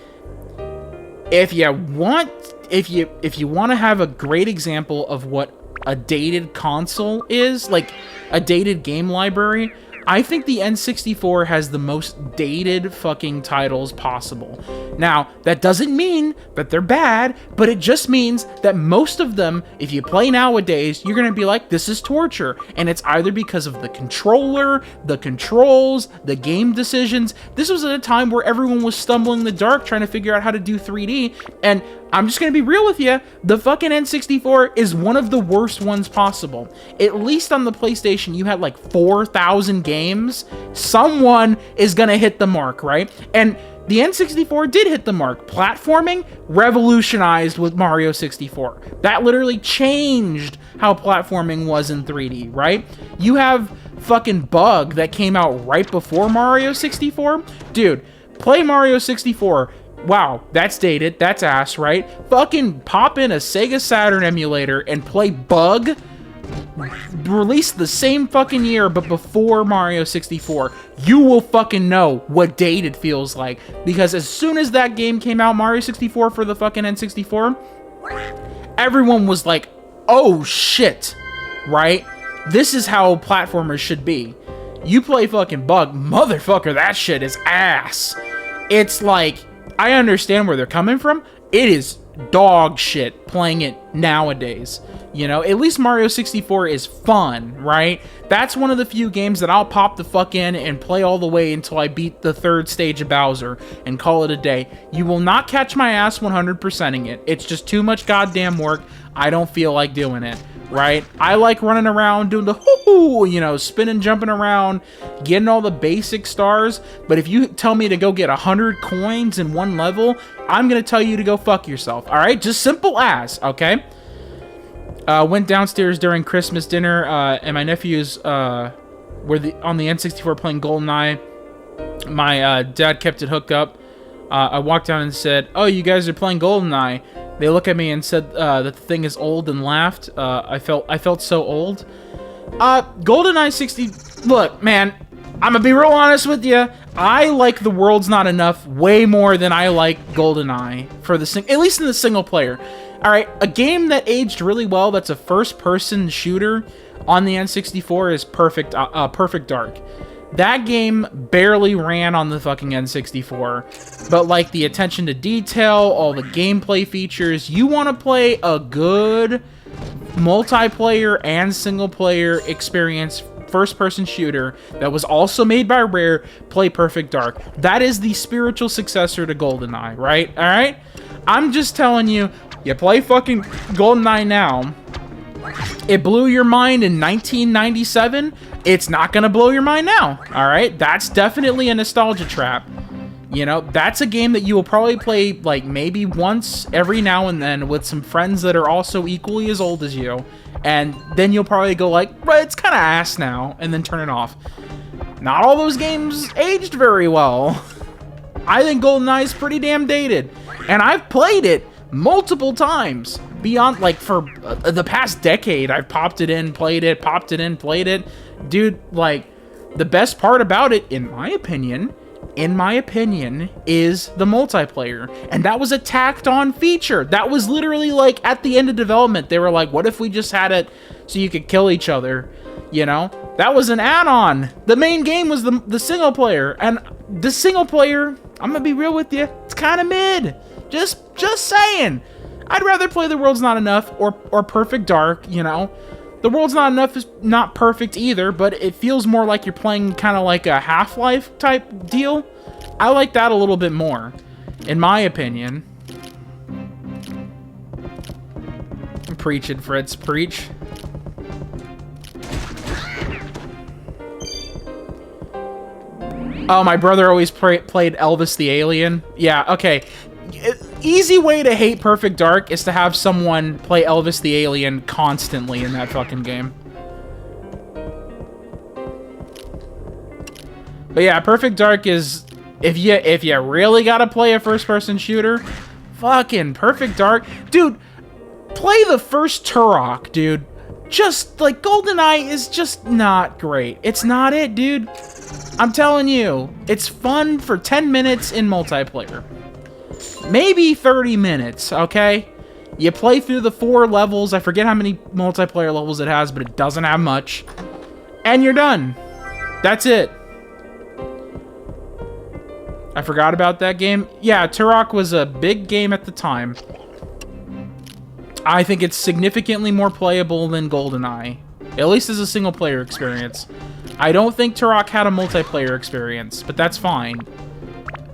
if you want to have a great example of what a dated console is, like a dated game library, I think the N64 has the most dated fucking titles possible. Now, that doesn't mean that they're bad, but it just means that most of them, if you play nowadays, you're gonna be like, this is torture. And it's either because of the controller, the controls, the game decisions. This was at a time where everyone was stumbling in the dark trying to figure out how to do 3D, and I'm just gonna be real with you, the fucking N64 is one of the worst ones possible. At least on the PlayStation, you had like 4,000 games. Someone is gonna hit the mark, right? And the N64 did hit the mark. Platforming revolutionized with Mario 64. That literally changed how platforming was in 3D, right? You have fucking Bug that came out right before Mario 64. Dude, play Mario 64. Wow, that's dated. That's ass, right? Fucking pop in a Sega Saturn emulator and play Bug. Released the same fucking year, but before Mario 64. You will fucking know what dated feels like. Because as soon as that game came out, Mario 64 for the fucking N64, everyone was like, oh shit, right? This is how platformers should be. You play fucking Bug, motherfucker, that shit is ass. It's like, I understand where they're coming from. It is dog shit playing it nowadays. You know, at least Mario 64 is fun, right? That's one of the few games that I'll pop the fuck in and play all the way until I beat the 3rd stage of Bowser and call it a day. You will not catch my ass 100%ing it. It's just too much goddamn work. I don't feel like doing it, right? I like running around doing the hoo-hoo, you know, spinning, jumping around, getting all the basic stars. But if you tell me to go get 100 coins in one level, I'm going to tell you to go fuck yourself, all right? Just simple as, okay? Went downstairs during Christmas dinner, and my nephews were on the N64 playing GoldenEye. My dad kept it hooked up. I walked down and said, "Oh, you guys are playing GoldenEye." They looked at me and said that the thing is old and laughed. I felt so old. GoldenEye 60. Look, man, I'm gonna be real honest with you. I like The World's Not Enough way more than I like GoldenEye for at least in the single player. All right, a game that aged really well. That's a first-person shooter on the N64 is Perfect Dark. That game barely ran on the fucking N64, but like the attention to detail, all the gameplay features, you want to play a good multiplayer and single-player experience first-person shooter that was also made by Rare, play Perfect Dark. That is the spiritual successor to GoldenEye, right? All right? I'm just telling you, you play fucking GoldenEye now, it blew your mind in 1997, it's not gonna blow your mind now, alright? That's definitely a nostalgia trap. You know, that's a game that you will probably play, like, maybe once every now and then with some friends that are also equally as old as you, and then you'll probably go like, right, it's kind of ass now, and then turn it off. Not all those games aged very well. I think GoldenEye is pretty damn dated, and I've played it multiple times. Beyond, like, for the past decade, I've popped it in, played it, popped it in, played it. Dude, like, the best part about it, in my opinion, is the multiplayer. And that was a tacked-on feature. That was literally, like, at the end of development. They were like, what if we just had it so you could kill each other? You know? That was an add-on. The main game was the single player. And the single player, I'm gonna be real with you, it's kind of mid. Just saying. I'd rather play The World's Not Enough or Perfect Dark, you know? The World's Not Enough is not perfect either, but it feels more like you're playing kind of like a Half-Life type deal. I like that a little bit more, in my opinion. Preach it, Fritz, preach. Oh, my brother always played Elvis the Alien. Yeah, okay. easy way to hate Perfect Dark is to have someone play Elvis the Alien constantly in that fucking game. But yeah, Perfect Dark is, if you really gotta play a first-person shooter, fucking Perfect Dark. Dude, play the first Turok, dude. Just, like, GoldenEye is just not great. It's not it, dude. I'm telling you, it's fun for 10 minutes in multiplayer. Maybe 30 minutes, okay? You play through the 4 levels. I forget how many multiplayer levels it has, but it doesn't have much. And you're done. That's it. I forgot about that game. Yeah, Turok was a big game at the time. I think it's significantly more playable than GoldenEye. At least as a single-player experience. I don't think Turok had a multiplayer experience, but that's fine.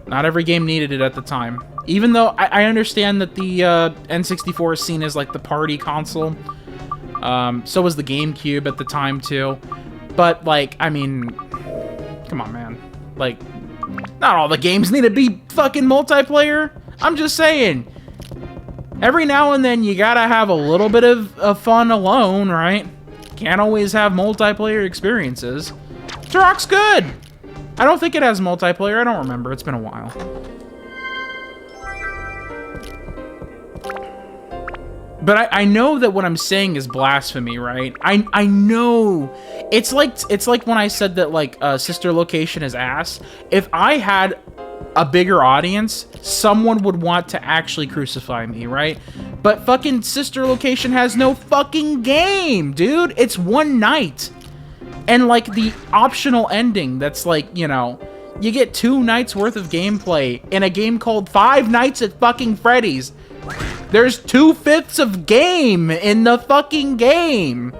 Not every game needed it at the time. Even though I understand that the N64 is seen as, like, the party console. So was the GameCube at the time, too. But, like, I mean... Come on, man. Like... Not all the games need to be fucking multiplayer. I'm just saying. Every now and then you gotta have a little bit of fun alone, right? Can't always have multiplayer experiences. Turok's good. I don't think it has multiplayer. I don't remember. It's been a while. But I know that what I'm saying is blasphemy, right? I know. It's like when I said that, like, Sister Location is ass. If I had a bigger audience, someone would want to actually crucify me, right? But fucking Sister Location has no fucking game, dude. It's one night. And, like, the optional ending that's, like, you know, you get 2 nights worth of gameplay in a game called Five Nights at fucking Freddy's. There's 2/5 of game in the fucking game.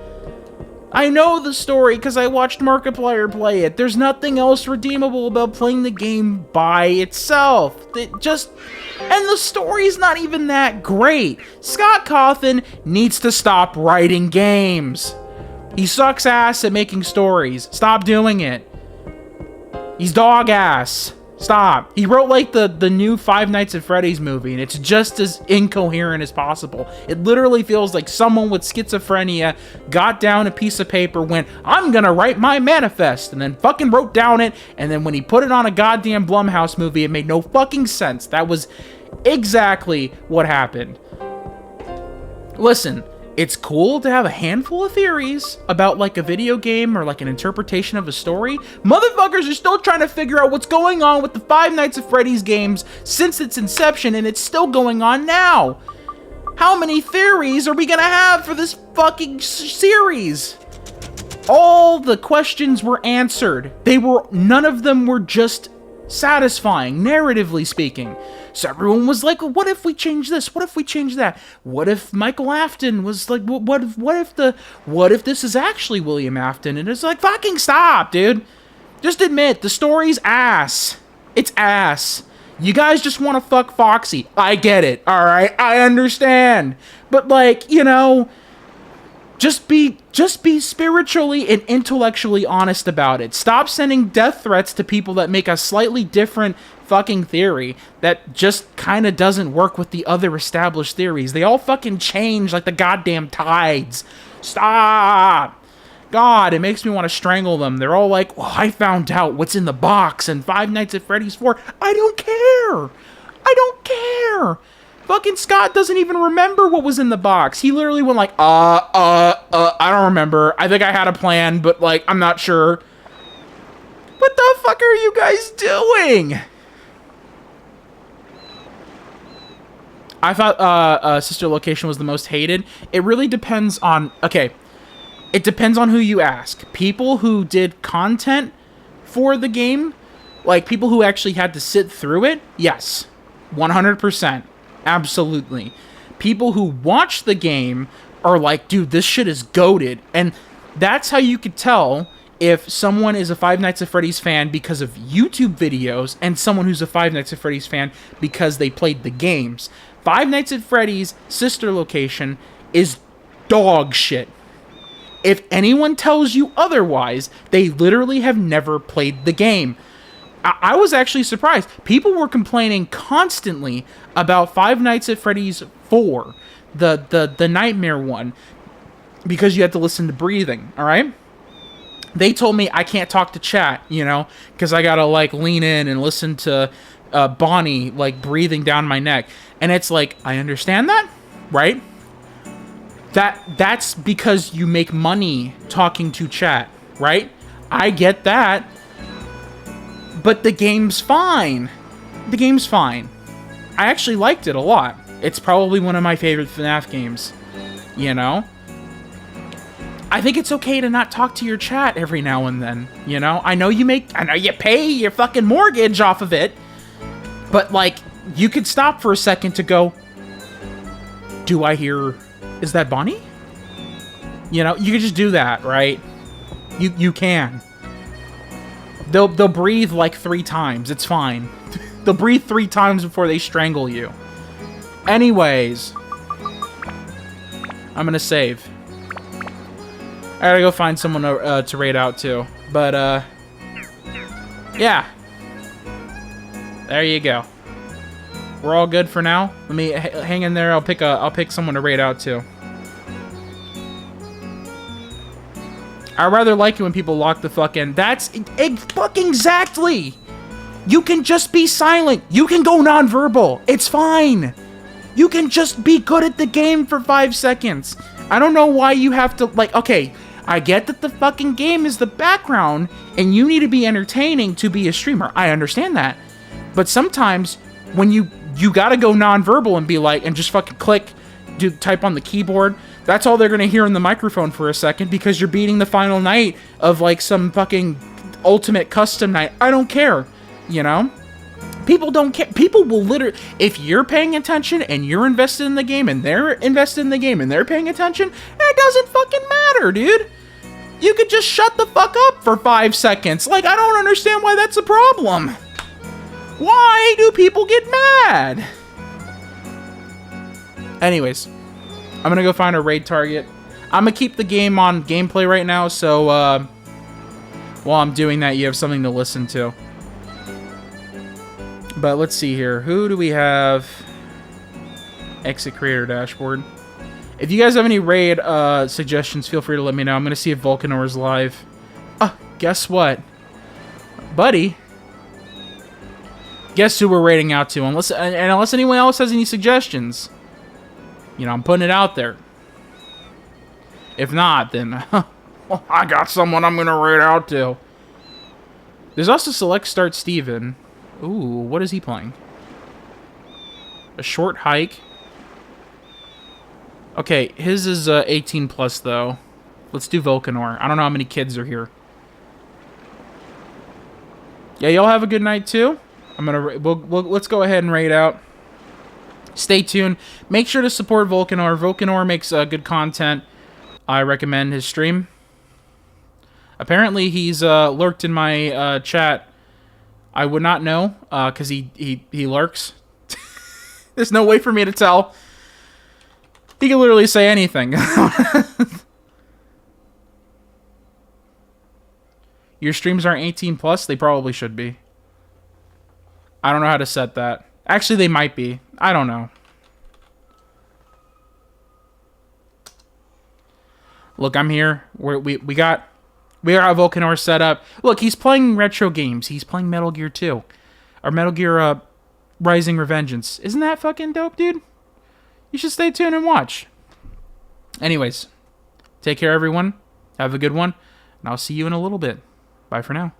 I know the story because I watched Markiplier play it. There's nothing else redeemable about playing the game by itself. And the story's not even that great. Scott Cawthon needs to stop writing games. He sucks ass at making stories. Stop doing it. He's dog ass. Stop. He wrote, like, the new Five Nights at Freddy's movie, and it's just as incoherent as possible. It literally feels like someone with schizophrenia got down a piece of paper, went, I'm gonna write my manifest, and then fucking wrote down it, and then when he put it on a goddamn Blumhouse movie, it made no fucking sense. That was exactly what happened. Listen, it's cool to have a handful of theories about, like, a video game or, like, an interpretation of a story. Motherfuckers are still trying to figure out what's going on with the Five Nights at Freddy's games since its inception, and it's still going on now. How many theories are we gonna have for this fucking series? All the questions were answered. None of them were just satisfying, narratively speaking. So everyone was like, what if we change this? What if we change that? What if Michael Afton was like, what if this is actually William Afton? And it's like, fucking stop, dude. Just admit, the story's ass. It's ass. You guys just want to fuck Foxy. I get it, alright? I understand. But, like, you know, just be spiritually and intellectually honest about it. Stop sending death threats to people that make a slightly different fucking theory that just kind of doesn't work with the other established theories. They all fucking change like the goddamn tides. Stop! God, it makes me want to strangle them. They're all like, well, I found out what's in the box in Five Nights at Freddy's 4. I don't care! I don't care! Fucking Scott doesn't even remember what was in the box. He literally went like, I don't remember. I think I had a plan, but, like, I'm not sure. What the fuck are you guys doing? I thought Sister Location was the most hated. It really depends on... Okay, it depends on who you ask. People who did content for the game, like people who actually had to sit through it, yes, 100%. Absolutely. People who watch the game are like, dude, this shit is goated. And that's how you could tell if someone is a Five Nights at Freddy's fan because of YouTube videos and someone who's a Five Nights at Freddy's fan because they played the games. Five Nights at Freddy's Sister Location is dog shit. If anyone tells you otherwise, they literally have never played the game. I was actually surprised. People were complaining constantly about Five Nights at Freddy's 4, the nightmare one, because you had to listen to breathing, all right? They told me I can't talk to chat, you know, because I gotta, like, lean in and listen to Bonnie, like, breathing down my neck. And it's like, I understand that, right? That's because you make money talking to chat, right? I get that. But the game's fine. The game's fine. I actually liked it a lot. It's probably one of my favorite FNAF games, you know? I think it's okay to not talk to your chat every now and then, you know? I know you pay your fucking mortgage off of it, but, like, you could stop for a second to go, do I hear, is that Bonnie? You know, you could just do that, right? You can. They'll breathe like 3 times. It's fine. They'll breathe 3 times before they strangle you. Anyways, I'm gonna save. I gotta go find someone to raid out to. But yeah. There you go. We're all good for now. Let me hang in there. I'll pick someone to raid out to. I rather like it when people lock the fuck in. That's fucking exactly. You can just be silent. You can go nonverbal. It's fine. You can just be good at the game for 5 seconds. I don't know why you have to, like, okay, I get that the fucking game is the background and you need to be entertaining to be a streamer. I understand that. But sometimes when you gotta go nonverbal and be like, and just fucking click, type on the keyboard. That's all they're gonna hear in the microphone for a second because you're beating the final night of, like, some fucking ultimate custom night. I don't care, you know? People don't care. People will literally, if you're paying attention and you're invested in the game and they're invested in the game and they're paying attention, it doesn't fucking matter, dude. You could just shut the fuck up for 5 seconds. Like, I don't understand why that's a problem. Why do people get mad? Anyways, I'm gonna go find a raid target. I'm gonna keep the game on gameplay right now, so while I'm doing that, you have something to listen to. But let's see here. Who do we have? Exit creator dashboard. If you guys have any raid suggestions, feel free to let me know. I'm gonna see if Volcanor is live. Guess what, buddy? Guess who we're raiding out to? Unless anyone else has any suggestions. You know, I'm putting it out there. If not, then well, I got someone I'm gonna raid out to. There's also Select Start Steven. Ooh, what is he playing? A Short Hike. Okay, his is 18 plus though. Let's do Volcanor. I don't know how many kids are here. Yeah, y'all have a good night too. Let's go ahead and raid out. Stay tuned. Make sure to support Volcanor. Volcanor makes good content. I recommend his stream. Apparently, he's lurked in my chat. I would not know, because he lurks. There's no way for me to tell. He can literally say anything. Your streams aren't 18 plus? They probably should be. I don't know how to set that. Actually, they might be. I don't know. Look, I'm here. We got Volcanor set up. Look, he's playing retro games. He's playing Metal Gear 2. Or Metal Gear Rising Revengeance. Isn't that fucking dope, dude? You should stay tuned and watch. Anyways, take care, everyone. Have a good one. And I'll see you in a little bit. Bye for now.